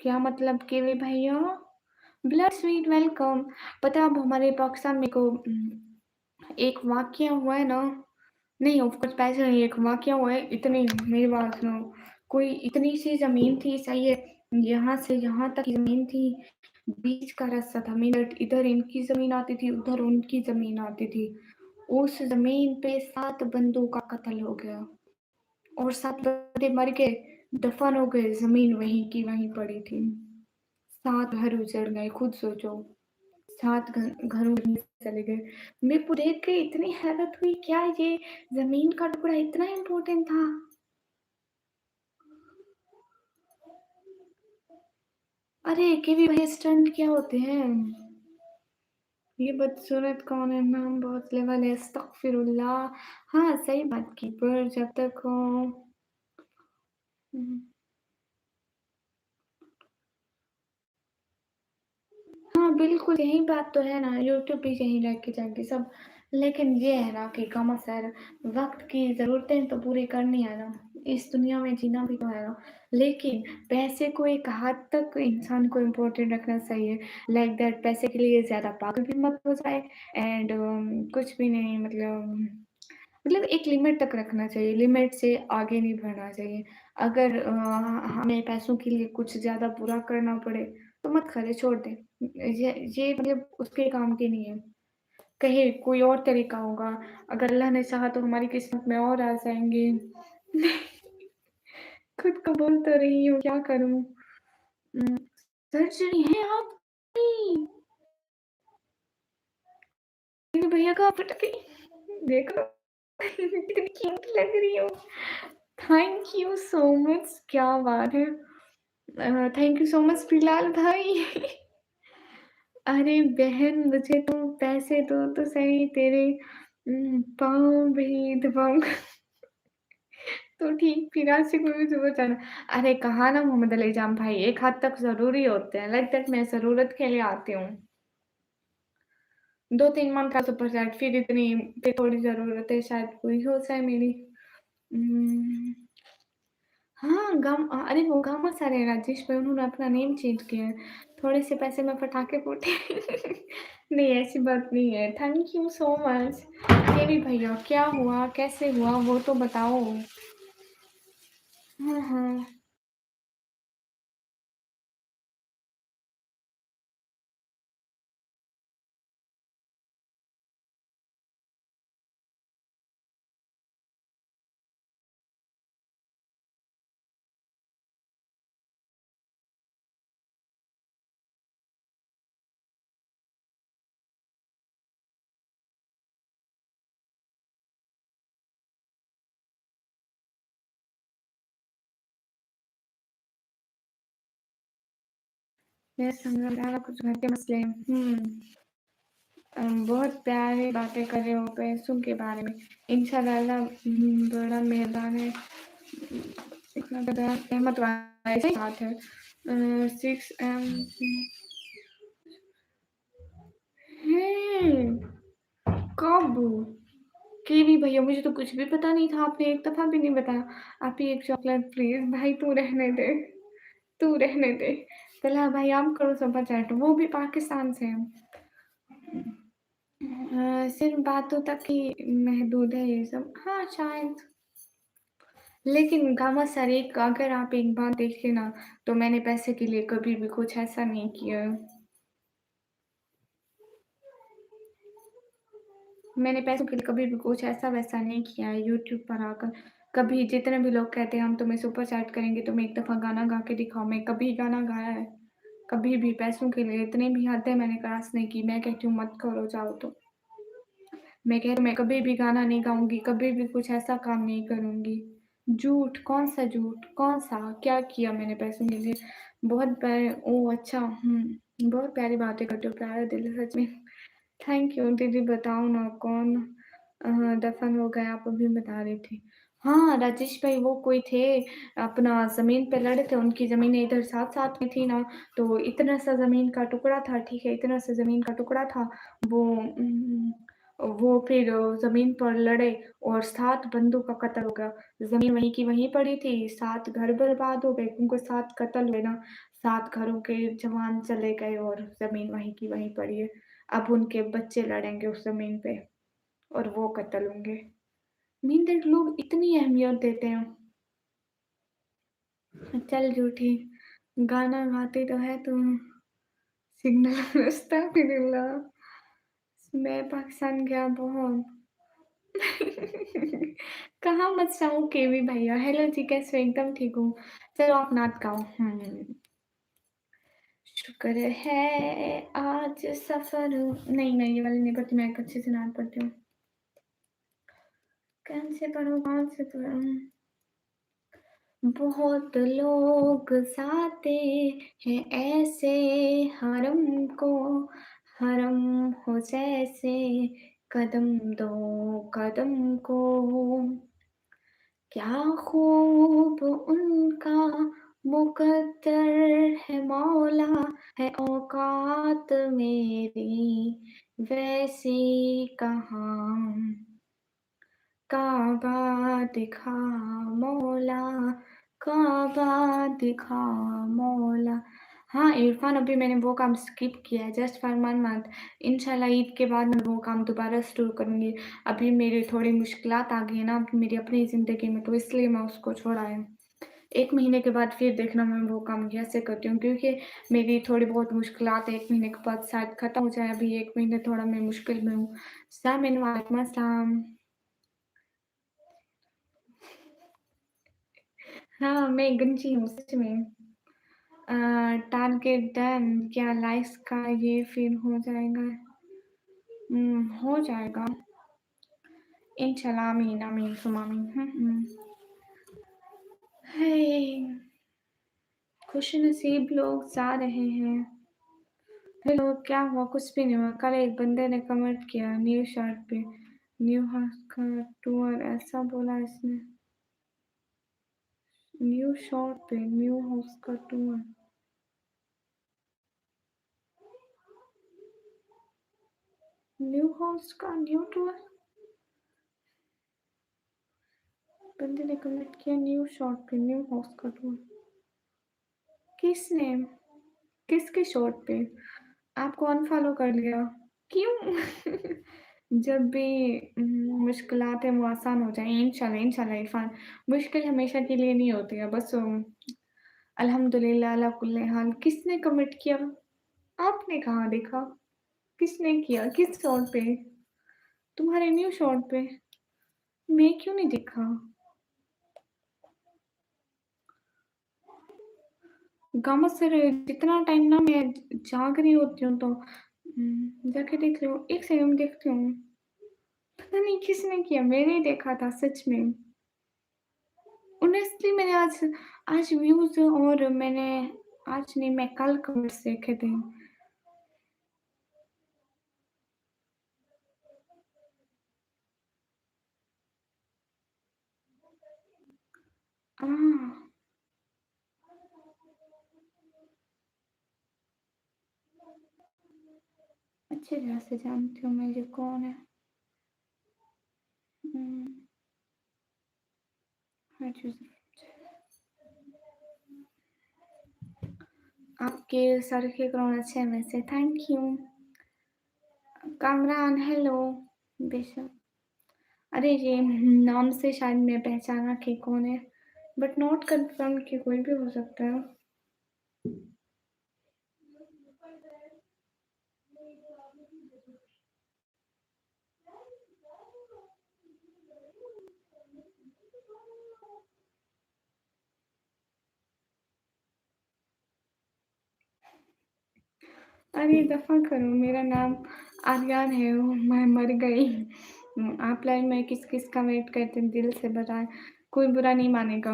क्या मतलब कीवी भैया? Blood sweet welcome. पता है अब हमारे पाकिस्तान में को एक वाक़या हुआ है ना, नहीं ऑफ कोर्स पैसे नहीं, एक वाक़या हुआ है, इतनी मेरी बात सुनो, कोई इतनी-सी ज़मीन थी, सही है, यहाँ से यहाँ तक की ज़मीन थी, बीच का रास्ता था, मिनट इधर इनकी ज़मीन आती थी, उधर उनकी ज़मीन आती थी। उस ज़मीन पे 7 बंदों का कत्ल हो गया और 7 बंदे मर गए, दफ़न हो गए, ज़मीन वहीं की वहीं पड़ी थी। 7 घर उजड़ गए, खुद सोचो। 7 घरों में चले गए। मेरे को देख के इतनी हैरत हुई, क्या ये ज़मीन का टुकड़ा इतना इम्पोर्टेंट था? अरे! कीवी भाई स्टंट क्या होते हैं? ये बदसूरत कौन है? नाम बहुत लेवल है, अस्तगफिरुल्लाह। हाँ, सही बात की, पर जब तक हो हुँ। हाँ, बिल्कुल यही बात तो है ना, यूट्यूब भी यहीं रह के जाएँगे सब। लेकिन ये है ना कि कम असर वक़्त की ज़रूरतें तो पूरी करनी है ना, इस दुनिया में जीना भी तो है ना। लेकिन पैसे को एक हद तक इंसान को इम्पोर्टेंट रखना चाहिए, लाइक दैट पैसे के लिए ज़्यादा पागल भी मत हो जाए एंड कुछ भी नहीं मतलब एक लिमिट तक रखना चाहिए, लिमिट से आगे नहीं बढ़ना चाहिए। अगर हमें पैसों के लिए कुछ ज़्यादा बुरा करना पड़े, तो मत करें, छोड़ दें। ये मतलब उसके काम की नहीं है। कहीं कोई और तरीका होगा, अगर अल्लाह ने चाहा तो हमारी किस्मत में और आ जाएँगे। खुद को बोल तो रही हूँ, क्या करूँ? उम, सर्जरी है आपकी? मेरे भैया का फट गई। देखो कितनी क्यूट लग रही हो। थैंक यू सो मच, क्या बात है। Thank you so much Bilal भाई। अरे बहन मुझे तो पैसे दो तो सही, तेरे पाँव भी दबाऊँगा। तो ठीक फिर आज से कोई मुझे बचाना। अरे कहा ना मोहम्मद अली जान भाई, एक हद तक ज़रूरी होते हैं, लाइक दैट मैं ज़रूरत के लिए आती हूँ। 2-3 मंथ का सुपर चैट फिर थोड़ी ज़रूरत है शायद पूरी हो जाए मेरी। उम हाँ, अरे वो गामा सारे हैं राजेश भाई, उन्होंने अपना नेम चेंज किया है। थोड़े से पैसे में पटाखे फूटे। नहीं ऐसी बात नहीं है। Thank you so much. ये भी भैया क्या हुआ? कैसे हुआ? वो तो बताओ? हाँ, हाँ। मैं समझ रहा कुछ घर के मसले हैं। बहुत प्यारी बातें कर रहे हो पैसों के बारे में। इंशाल्लाह अल्लाह बड़ा मेहरबान है। इतना ज़्यादा रहमत वाला सही बात है। 6 एम हैं? कब? कीवी भैया मुझे तो कुछ भी पता नहीं था, आपने एक दफ़ा भी नहीं बताया। आप ही एक चॉकलेट प्लीज़ भाई तू रहने दे, तू रहने दे। तलहा भाई आप करो सुपर चैट, वो भी पाकिस्तान से हैं। सिर्फ़ बातों तक ही महदूद है ये सब। हाँ, शायद। लेकिन गामा सर एक अगर आप एक बात देखें ना, तो मैंने पैसे के लिए कभी भी कुछ ऐसा नहीं किया। मैंने पैसों के लिए कभी भी कुछ ऐसा-वैसा नहीं किया है यूट्यूब पर आकर। कभी जितने भी लोग कहते हैं हम तुम्हें सुपर चैट करेंगे, तुम एक दफ़ा गाना गा के दिखाओ, मैं कभी गाना गाया है? कभी भी पैसों के लिए इतनी भी हदें मैंने क्रॉस नहीं की। मैं कहती हूँ मत करो जाओ तो। मैं कह रही हूँ मैं कभी भी गाना नहीं गाऊँगी, कभी भी कुछ ऐसा काम नहीं करूँगी। झूठ, कौन-सा झूठ? कौन-सा? क्या किया मैंने पैसों के लिए? बहुत प्यारे ओह! अच्छा बहुत प्यारी बातें करते हो, प्यारा दिल है सच में। थैंक यू दीदी बताओ ना कौन दफ़न हो गए आप अभी बता रही थी। हाँ, राजेश भाई वो कोई थे अपना ज़मीन पे लड़े थे, उनकी ज़मीनें इधर साथ-साथ में थी ना, तो इतना सा ज़मीन का टुकड़ा था, ठीक है, इतना सा ज़मीन का टुकड़ा था, वो वो फिर ज़मीन पर लड़े और 7 बंदों का कत्ल हो गया। ज़मीन वहीं की वहीं पड़ी थी, 7 घर बर्बाद हो गए क्योंकि 7 कत्ल हुए ना, 7 घरों के जवान चले गए और ज़मीन वहीं की वहीं पड़ी है। अब उनके बच्चे लड़ेंगे उस ज़मीन पे और वो कत्ल होंगे। मीन देख लोग इतनी अहमियत देते हैं। चल झूठी, गाना गाती तो है तू, सिग्नल अस्तगफिरुल्लाह। मैं पाकिस्तान गया बहुत। कहाँ मत जाऊँ केवी भैया। हेलो जी, कैसे हो? एकदम ठीक हूँ। चलो आप नात गाओ। शुक्र है आज सफ़र नहीं, ये वाली नहीं पढ़ती मैं, एक अच्छे से नात पढ़ती हूँ। कैसे पढ़ूँ, कहाँ से पढ़ूँ? बहुत लोग जाते हैं ऐसे हरम को, हरम हो जैसे कदम दो कदम को। क्या खूब उनका मुकद्दर है मौला, है औकात मेरी वैसी कहाँ। काबा दिखा मौला, काबा दिखा मौला। हाँ, इरफ़ान अभी मैंने वो काम स्किप किया है जस्ट फॉर 1 मंथ। इंशाल्लाह ईद के बाद मैं वो काम दोबारा शुरू करूँगी। अभी मेरी थोड़ी मुश्किलात आ गई है ना मेरी अपनी ज़िंदगी में, तो इसलिए मैं उसको छोड़ा है। 1 महीने के बाद फिर देखना मैं वो काम कैसे करती हूँ क्योंकि मेरी थोड़ी बहुत मुश्किलात 1 महीने के बाद शायद ख़त्म हो जाए। अभी 1 महीने थोड़ा मैं मुश्किल में हूँ। सामिन वालेकुम अस्सलाम। हाँ, मैं गंजी हूँ सच में। टारगेट डन क्या लाइक्स का ये फिर हो जाएगा? हो जाएगा। इंशाल्लाह आमीन, आमीन सुम्मा आमीन। हे खुशनसीब लोग जा रहे हैं। हेलो, क्या हुआ? कुछ भी नहीं हुआ। कल एक बंदे ने कमेंट किया न्यू शर्ट पे, न्यू हाउस का टूर ऐसा बोला इसने। न्यू शॉट पे न्यू हाउस का टूर। न्यू हाउस का न्यू टूर? बंदे ने कमेंट किया न्यू शॉट पे न्यू हाउस का टूर। किसने? किसके शॉट पे? आपको अनफॉलो कर लिया। क्यों? जब भी मुश्किलातें वो आसान हो जाएँ इंशाल्लाह, इंशाल्लाह इरफ़ान। मुश्किल हमेशा के लिए नहीं होती है बस अल्हम्दुलिल्लाह अला कुल्ली हाल। किसने कमेंट किया? आपने कहाँ देखा? किसने किया? किस शॉट पे? तुम्हारे न्यू शॉट पे? मैं क्यों नहीं देखा? गामा सर जितना टाइम ना मैं जाग रही होती हूँ तो जाके देख लो। 1 सेकंड देखती हूँ। पता नहीं किसने किया, मैंने ही देखा था सच में। ऑनेस्टली मैंने आज आज व्यूज़ और मैंने आज नहीं मैं कल कमेंट्स देखे थे। हाँ, अच्छी तरह से जानती हूँ मैं ये कौन है। हुँ, हर चीज़ आपके सर के ग्राउंड अच्छे हैं वैसे, थैंक यू। कामरान हेलो, बेशक। अरे ये नाम से शायद मैं पहचाना कि कौन है, बट नॉट कन्फर्म कि कोई भी हो सकता है। अरे दफ़ा करो, मेरा नाम आर्यन है, मैं मर गई। आप लाइन में किस-किस का वेट करते हैं दिल से बताएँ, कोई बुरा नहीं मानेगा।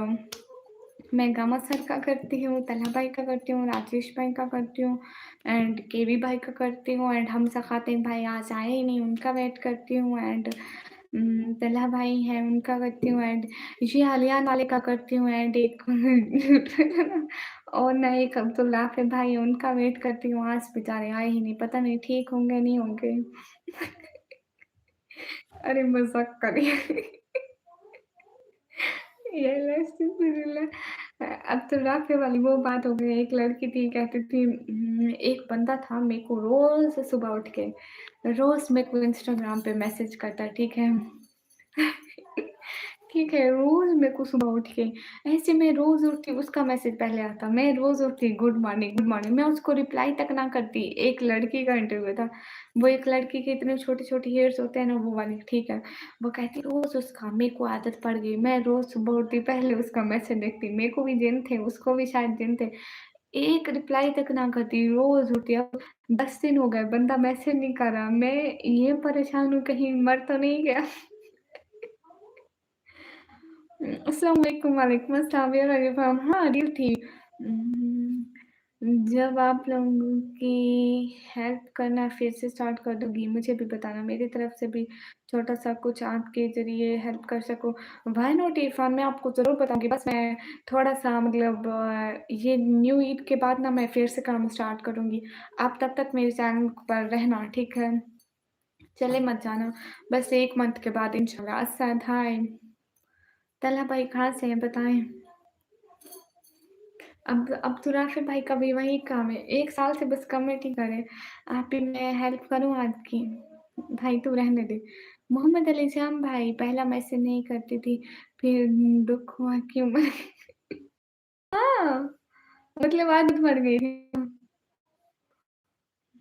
मैं गामा सर का करती हूँ, तन्हा भाई का करती हूँ, राजेश भाई का करती हूँ एंड केवी भाई का करती हूँ एंड हमज़ा ख़ातिन भाई आज आए ही नहीं, उनका वेट करती हूँ एंड तल्हा भाई हैं, उनका करती हूँ एंड ये आलियान वाले का करती हूँ एंड एक और ना एक अब्दुल्लाफ़ भाई हैं, उनका वेट करती हूँ, आज बेचारे आए ही नहीं, पता नहीं ठीक होंगे, नहीं होंगे। अरे मज़ाक कर रही हूँ। ये अब तो राफ़े वाली वो बात हो गई, एक लड़की थी कहती थी एक बंदा था मेरे को रोज़ सुबह उठ के, रोज़ मेरे को इंस्टाग्राम पे मैसेज करता है, ठीक है? ठीक है, रोज़ मेरे को सुबह उठ के ऐसे मैं रोज़ उठती उसका मैसेज पहले आता, मैं रोज़ उठती गुड मॉर्निंग, मैं उसको रिप्लाई तक ना करती। एक लड़की का इंटरव्यू था, वो एक लड़की के इतने छोटे-छोटे हेयर्स होते हैं ना वो वाली, ठीक है। वो कहती रोज़ उसका मेरे को आदत पड़ गई, मैं रोज़ सुबह उठती पहले उसका मैसेज देखती, मेरे को भी जिन थे, उसको भी शायद जिन थे। एक रिप्लाई तक ना करती, रोज़ उठती। अब 10 दिन हो गए, बंदा मैसेज नहीं कर रहा, मैं ये परेशान हूँ कहीं मर तो नहीं गया। अस्सलाम वालेकुम, वालेकुम अस्सलाम, वेयर आर यू फ्रॉम? हाँ, अरीब थी। जब आप लोगों की हेल्प करना फिर से स्टार्ट कर दूँगी, मुझे भी बताना, मेरी तरफ से भी छोटा-सा कुछ आपके ज़रिए हेल्प कर सकूँ। व्हाई नॉट इरफ़ान, मैं आपको ज़रूर बताऊँगी, बस मैं थोड़ा-सा मतलब ये न्यू ईद के बाद ना मैं फिर से काम स्टार्ट करूँगी। आप तब तक मेरे चैनल पर रहना, ठीक है? चले मत जाना, बस 1 मंथ के बाद इंशाल्लाह। अस्सद हाय। तलहा भाई कहाँ से हैं बताएँ? अब तो राफ़ी भाई का भी वही काम है, 1 साल से बस कमेंट ही करे, आप ही मैं हेल्प करूँ आपकी? भाई तू रहने दे। मोहम्मद अली जाम भाई, पहला मैसेज नहीं करती थी, फिर दुःख हुआ क्यों मर हाँ, मतलब आदत पड़ गई थी।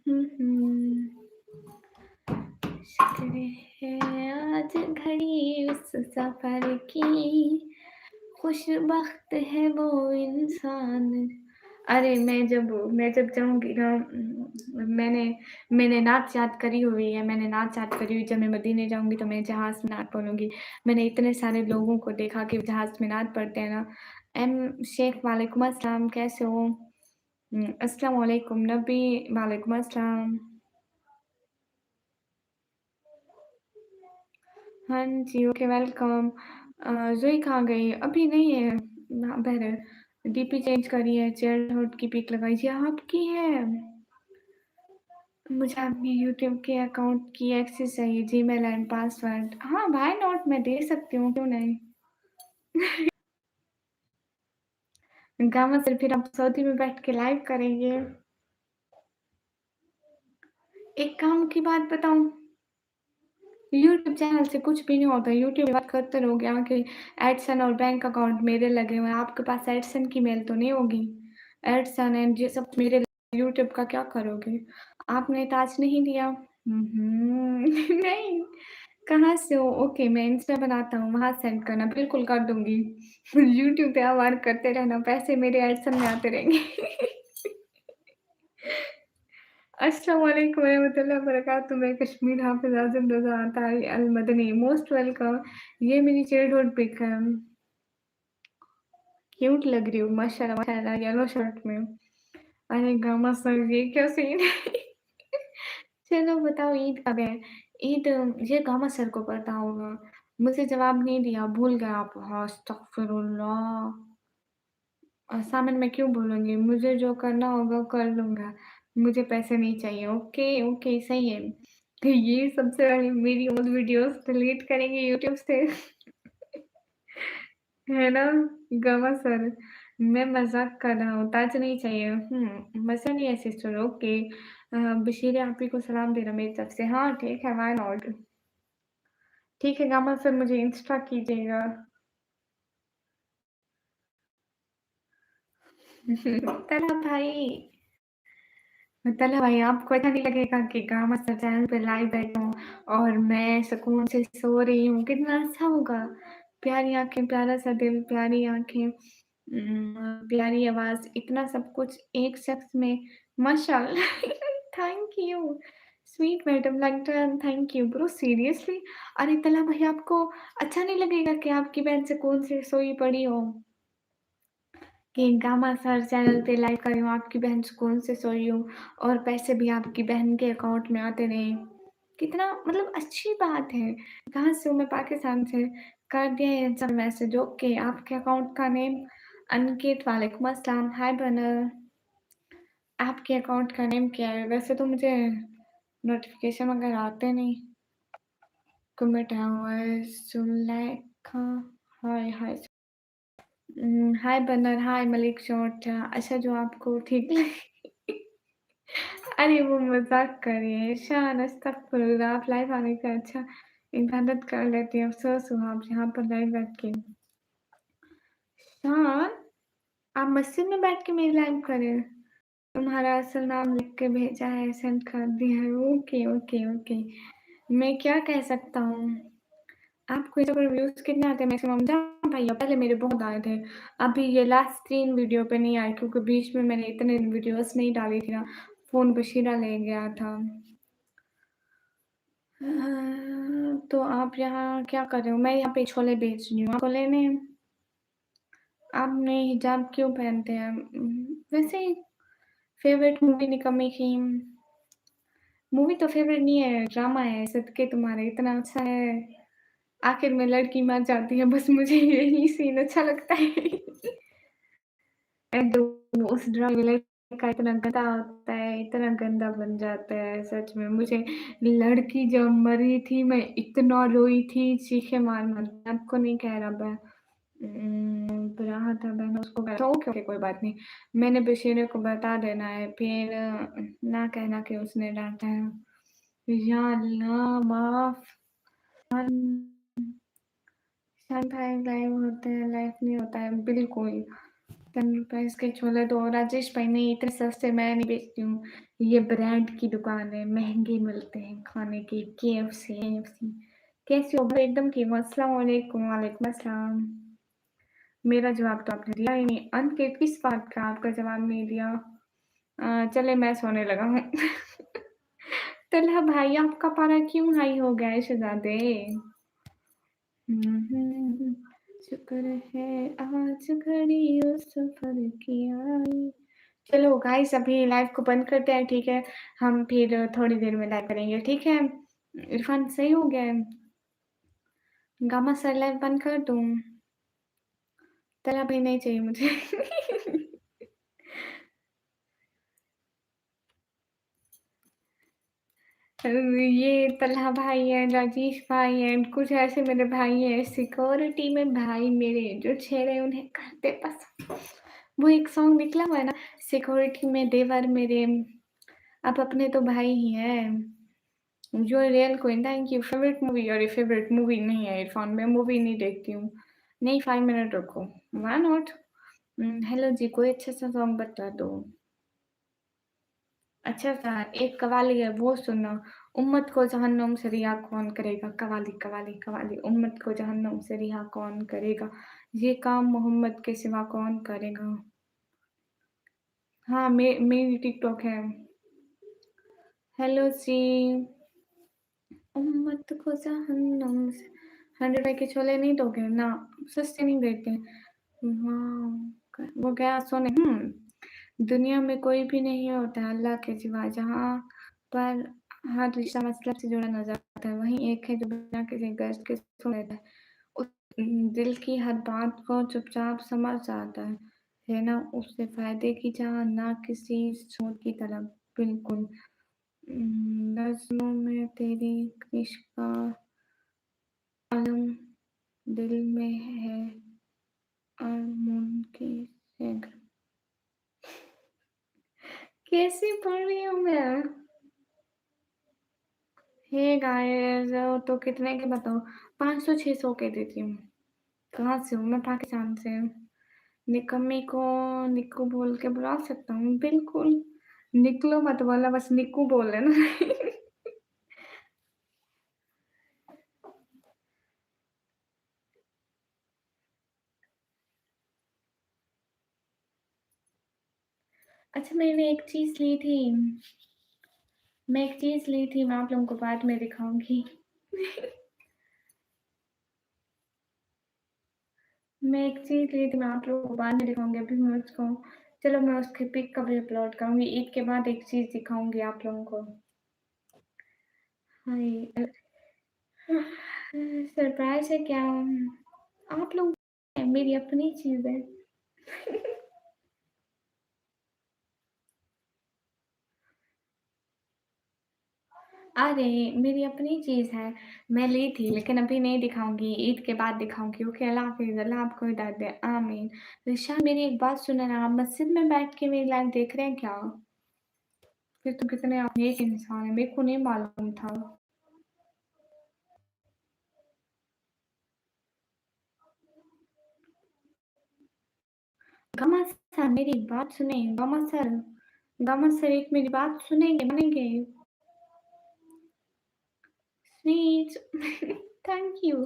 हुँ। शुक्र है आज घड़ी उस सफ़र की, खुशबख्त है वो इंसान। अरे मैं जब जाऊँगी ना मैंने मैंने नात याद करी हुई है, मैंने नात याद करी हुई जब मैं मदीने जाऊँगी तो मैं जहाज़ में नात पढ़ूँगी। मैंने इतने सारे लोगों को देखा कि जहाज़ में नात पढ़ते हैं ना। शेख वालेकुम अस्सलाम कैसे हो? अस्सलाम वालेकुम नबी वालेकुम अस्सलाम। हाँ जी, ओके वेलकम। ज़ुई कहाँ गई? अभी नहीं है, ना बहरहाल डीपी चेंज करी है, चाइल्डहुड की पिक लगाई जी आपकी है। मुझे अपने यूट्यूब के अकाउंट की एक्सेस चाहिए, जीमेल एंड पासवर्ड। हाँ, व्हाई नॉट मैं दे सकती हूँ, क्यों नहीं? गामा सर फिर आप सऊदी में बैठ के लाइव करेंगे। एक काम की बात बताऊँ? यूट्यूब चैनल से कुछ भी नहीं होता, यूट्यूब बात करते रहोगे, आके एडसन और बैंक अकाउंट मेरे लगे हुए हैं, आपके पास एडसन की मेल तो नहीं होगी? एडसन एंड ये सब मेरे यूट्यूब का क्या करोगे? आपने तो आज नहीं दिया? नहीं, कहाँ से हो? ओके, मैं इंस्टा बनाता हूँ, वहाँ सेंड करना, बिल्कुल कर दूँगी। यूट्यूब पे आप वर्क करते रहना, पैसे मेरे एडसन में आते रहेंगे। अस्सलाम वालेकुम रहमतुल्लाहि व बरकातुहू। मैं कश्मीर हाफ़िज़ आज़म रज़ा अताई अल मदनी, मोस्ट वेलकम। ये मेरी चाइल्डहुड पिक है। क्यूट लग रही हूँ माशाल्लाह माशाल्लाह येलो शर्ट में। अरे गामा सर ये क्या सीन है? चलो बताओ ईद कब है? ईद ये गामा सर को पता होगा। मुझे जवाब नहीं दिया, भूल गए आप। हाँ, अस्तगफिरुल्लाह। सामन मैं क्यों भूलूँगी? मुझे जो करना होगा कर लूँगा। मुझे पैसे नहीं चाहिए। ओके, ओके सही है। तो ये सबसे पहले मेरी ओल्ड वीडियोज़ डिलीट करेंगे यूट्यूब से। है ना? गवा सर, मैं मज़ाक कर रहा हूँ, टच नहीं चाहिए। मज़ा नहीं है सिस्टर, ओके। बशीर आपी को सलाम देना मेरी तरफ से। हाँ, ठीक है, व्हाई नॉट? ठीक है, गामा सर मुझे इंस्टा कीजिएगा। तला भाई तला भाई आपको अच्छा नहीं लगेगा कि गामा सर चैनल पे लाइव बैठा हूँ और मैं सुकून से सो रही हूँ, कितना अच्छा होगा। प्यारी आँखें, प्यारा सा दिल, प्यारी आँखें, प्यारी आवाज़, इतना सब कुछ एक शख्स में, माशाअल्लाह। Thank you. स्वीट मैडम लंटन, थैंक यू ब्रो सीरियसली? अरे तला भाई आपको अच्छा नहीं लगेगा कि आपकी बहन से कौन सी सोई पड़ी हो? कि गामा सर चैनल पे लाइव कर रही हूँ, आपकी बहन सुकून से सोई हो और पैसे भी आपकी बहन के अकाउंट में आते रहें। कितना मतलब अच्छी बात है। कहाँ से हूँ मैं? पाकिस्तान से। कर दिया ये सब मैसेज, ओके। आपके अकाउंट का नेम अनिकेत, वालेकुम अस्सलाम, हाय बनर। आपके अकाउंट का नेम क्या है? वैसे तो मुझे नोटिफिकेशन वगैरह आते नहीं। कमेंट आया हुआ है सुलेखा, हाय हाय। हाय बनर, हाय मलिक शॉट। अच्छा जो आपको ठीक लगे। अरे वो मजाक कर रही है शान, अस्तगफुरुल्लाह। आप लाइव आने का अच्छा इबादत कर लेती है, अफसोस हुआ आप यहाँ पर लाइव बैठ के। शान, आप मस्जिद में बैठ के मेरी लाइव कर रहे हो? तुम्हारा असल नाम लिख के भेजा है, सेंड कर दिया है। Okay okay okay. मैं क्या कह सकता हूँ? आपको इस पर व्यूज कितने आते हैं मैक्सिमम? जहाँ भैया पहले मेरे बहुत आए थे, अभी ये लास्ट 3 वीडियो पे नहीं आए क्योंकि बीच में मैंने इतने वीडियोस नहीं डाली थी ना, फ़ोन बशीरा ले गया था। तो आप यहाँ क्या कर रहे हो? मैं यहाँ पे छोले बेच रही हूँ, आपको लेने हैं? आपने हिजाब क्यों पहनते हैं? वैसे ही फेवरेट मूवी निकम्मी थी। मूवी तो फेवरेट नहीं है, ड्रामा है। सदके तुम्हारे इतना अच्छा है, आखिर में लड़की मर जाती है, बस मुझे यही सीन अच्छा लगता है। एंड उस ड्रामे में लड़का इतना गंदा होता है, इतना गंदा बन जाता है, सच में। मुझे लड़की जब मरी थी मैं इतना रोई थी, चीखे मार-मार के। आपको नहीं कह रहा मैं रहा था मैंने उसको तो ओके, ओके कोई बात नहीं। मैंने बशीरे को बता देना है, फिर ना कहना कि उसने डाँटा है। या अल्लाह माफ़। शान भाई लाइव होते हैं, लाइव नहीं होता है, बिल्कुल। ₹10 के छोले तो राजेश भाई नहीं, इतने सस्ते मैं नहीं बेचती हूँ। ये ब्रांड की दुकान है, महँगे मिलते हैं खाने के। KFC AFC. कैसी हो भाई? एकदम ठीक हूँ। अस्सलाम वालेकुम। वालेकुम अस्सलाम। मेरा जवाब तो आपने दिया ही नहीं। अनिकेत किस बात का आपका जवाब नहीं दिया? चले मैं सोने लगा हूँ। तलहा भाई आपका पारा क्यों हाई हो गया है शहज़ादे? शुक्र है आज घड़ी उस सफर की आई। चलो गाइस अभी लाइव को बंद करते हैं, ठीक है? हम फिर थोड़ी देर में लाइव करेंगे, ठीक है? इरफान सही हो गया है? गामा सर लाइव बंद कर दूँ? तला भाई नहीं चाहिए मुझे। ये तलहा भाई है, राजेश भाई है, कुछ ऐसे मेरे भाई हैं सिक्योरिटी में, भाई मेरे जो छेड़े उन्हें करते पसंद। वो एक सॉन्ग निकला हुआ है ना, सिक्योरिटी में देवर मेरे, आप अपने तो भाई ही हैं। जो real queen, thank you. Favourite movie? अरे फेवरेट मूवी नहीं है इरफान, मैं मूवी नहीं देखती हूँ। नहीं 5 मिनट रुको, व्हाई नॉट? हेलो जी, कोई अच्छा सा सॉन्ग बता दो। अच्छा सा एक कव्वाली है वो सुनो। उम्मत को जहन्नुम से रिहा कौन करेगा? कव्वाली कव्वाली कव्वाली। उम्मत को जहन्नुम से रिहा कौन करेगा? ये काम मोहम्मद के सिवा कौन करेगा? हाँ, मेरी टिकटॉक है। हेलो जी। उम्मत को जहन्नुम से। 100 के छोले नहीं दोगे ना? सस्ते नहीं देते। वाह! वो गया सोने। दुनिया में कोई भी नहीं होता अल्लाह के सिवा, जहाँ पर हर रिश्ता मतलब से जुड़ा नज़र आता है, वहीं एक है जो बिना किसी गर्ज के सुन लेता है। उस दिल की हर बात को चुपचाप समझ जाता है ना? उससे फ़ायदे की चाह, ना किसी सूद की तलब। बिल्कुल। नज़्मों में तेरी इश्क का अलम दिल में है अरमान से। कैसी पढ़ रही हूँ मैं? हे गाइस तो कितने के बताओ? 500-600 के देती हूँ। कहाँ से हूँ? मैं पाकिस्तान से हूँ। निकम्मी को निक्कू बोल के बुला सकता हूँ? बिल्कुल। निकलो मत बोलना, बस निक्कू बोल लेना। अच्छा मैंने एक चीज़ ली थी। मैं एक चीज़ ली थी, मैं आप लोगों को बाद में दिखाऊँगी। मैं एक चीज़ ली थी, मैं आप लोगों को बाद में दिखाऊँगी, अभी मैं उसको चलो मैं उसकी पिक कभी अपलोड करूँगी, ईद के बाद एक चीज़ दिखाऊँगी आप लोगों को। हाय सरप्राइज़ है क्या? आप लोग मेरी अपनी चीज़ है। अरे! मेरी अपनी चीज़ है, मैं ली थी लेकिन अभी नहीं दिखाऊँगी, ईद के बाद दिखाऊँगी। ओके, अल्लाह हाफ़िज़, अल्लाह आपको हिदायत दे, आमीन। रिशान मेरी एक बात सुनो ना, आप मस्जिद में बैठ के मेरी लाइव देख रहे हैं क्या? फिर तो कितने आप नेक इंसान हैं, मेरे को नहीं मालूम था। गमा सर मेरी एक बात सुने, गमा सर एक मेरी बात सुनेंगे, मानेंगे? Sweet thank you.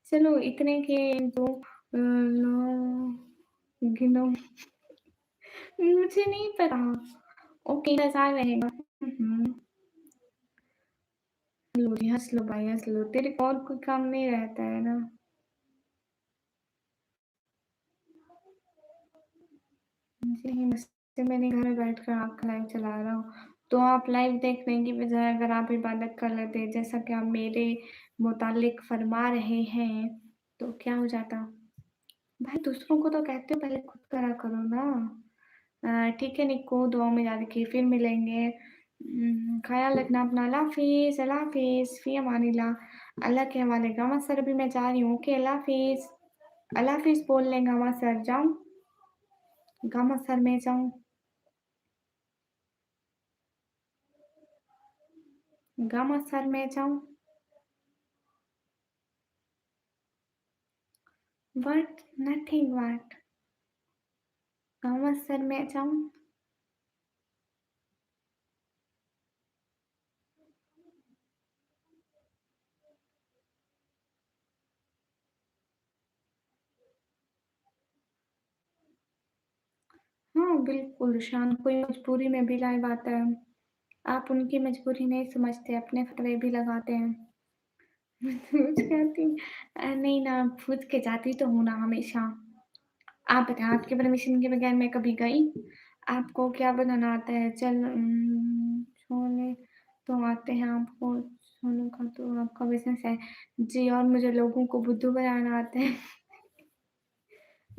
चलो इतने के तो लो गिनो मुझे नहीं पता। ओके इंतज़ार रहेगा। लो जी हँस लो भाई हँस लो, तेरे को और कोई काम नहीं रहता है ना? जी नहीं बस मैंने घर में बैठकर आपका लाइव चला रहा हूँ, तो आप लाइव देखने की बजाय अगर आप इबादत कर लेते जैसा कि आप मेरे मुतालिक फरमा रहे हैं, तो क्या हो जाता? भाई दूसरों को तो कहते हो पहले खुद करा करो ना। ठीक है निक्को दुआ में याद रखिए फिर मिलेंगे। ख़्याल रखना अपना अल्लाह हाफ़िज़ फ़ी अमानिल्लाह। अल्लाह के हवाले गामा सर अभी मैं जा रही हूँ ओके अल्लाह हाफ़िज़ बोल लें गामा सर जाऊँ? गामा सर मैं जाऊँ? गामा सर मैं जाऊँ? What? Nothing what? Gamma sir मैं जाऊँ? हाँ, बिल्कुल शान कोई मजबूरी में भी लाइव आता है। आप उनकी मजबूरी नहीं समझते, अपने फ़तवे भी लगाते हैं। पूछ के आती नहीं ना पूछ के जाती तो हूँ ना हमेशा। आप बताएँ आपके परमिशन के बगैर मैं कभी गई? आपको क्या बनाना आता है? छोले तो आते हैं आपको, छोलों का तो आपका बिज़नेस है। जी और मुझे लोगों को बुद्धू बनाना आता है।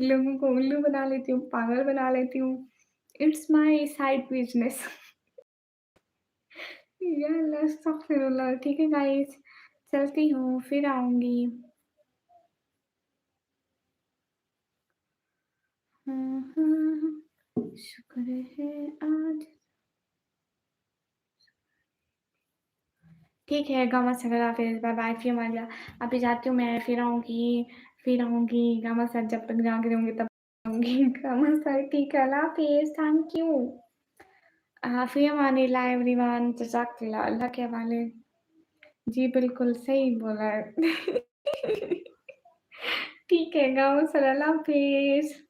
लोगों को उल्लू बना लेती हूँ, पागल बना लेती हूँ। It's my side business. या अल्लाह अस्तगफिरुल्लाह। ठीक है गाइस, चलती हूँ, फिर आऊँगी। शुक्र है आज ठीक है, गामा सर अल्लाह हाफ़िज़, बाय-बाय, फ़ी अमानिल्लाह। अभी जाती हूँ मैं, फिर आऊँगी, गामा सर जब तक जागे होंगे तब आऊँगी। गामा सर ठीक है, अल्लाह हाफ़िज़, थैंक यू। फ़ी अमानिल्लाह एवरीवन, जज़ाकल्लाह, अल्लाह के हवाले। जी, बिल्कुल सही बोला है। ठीक है, गामा सर अल्लाह हाफ़िज़।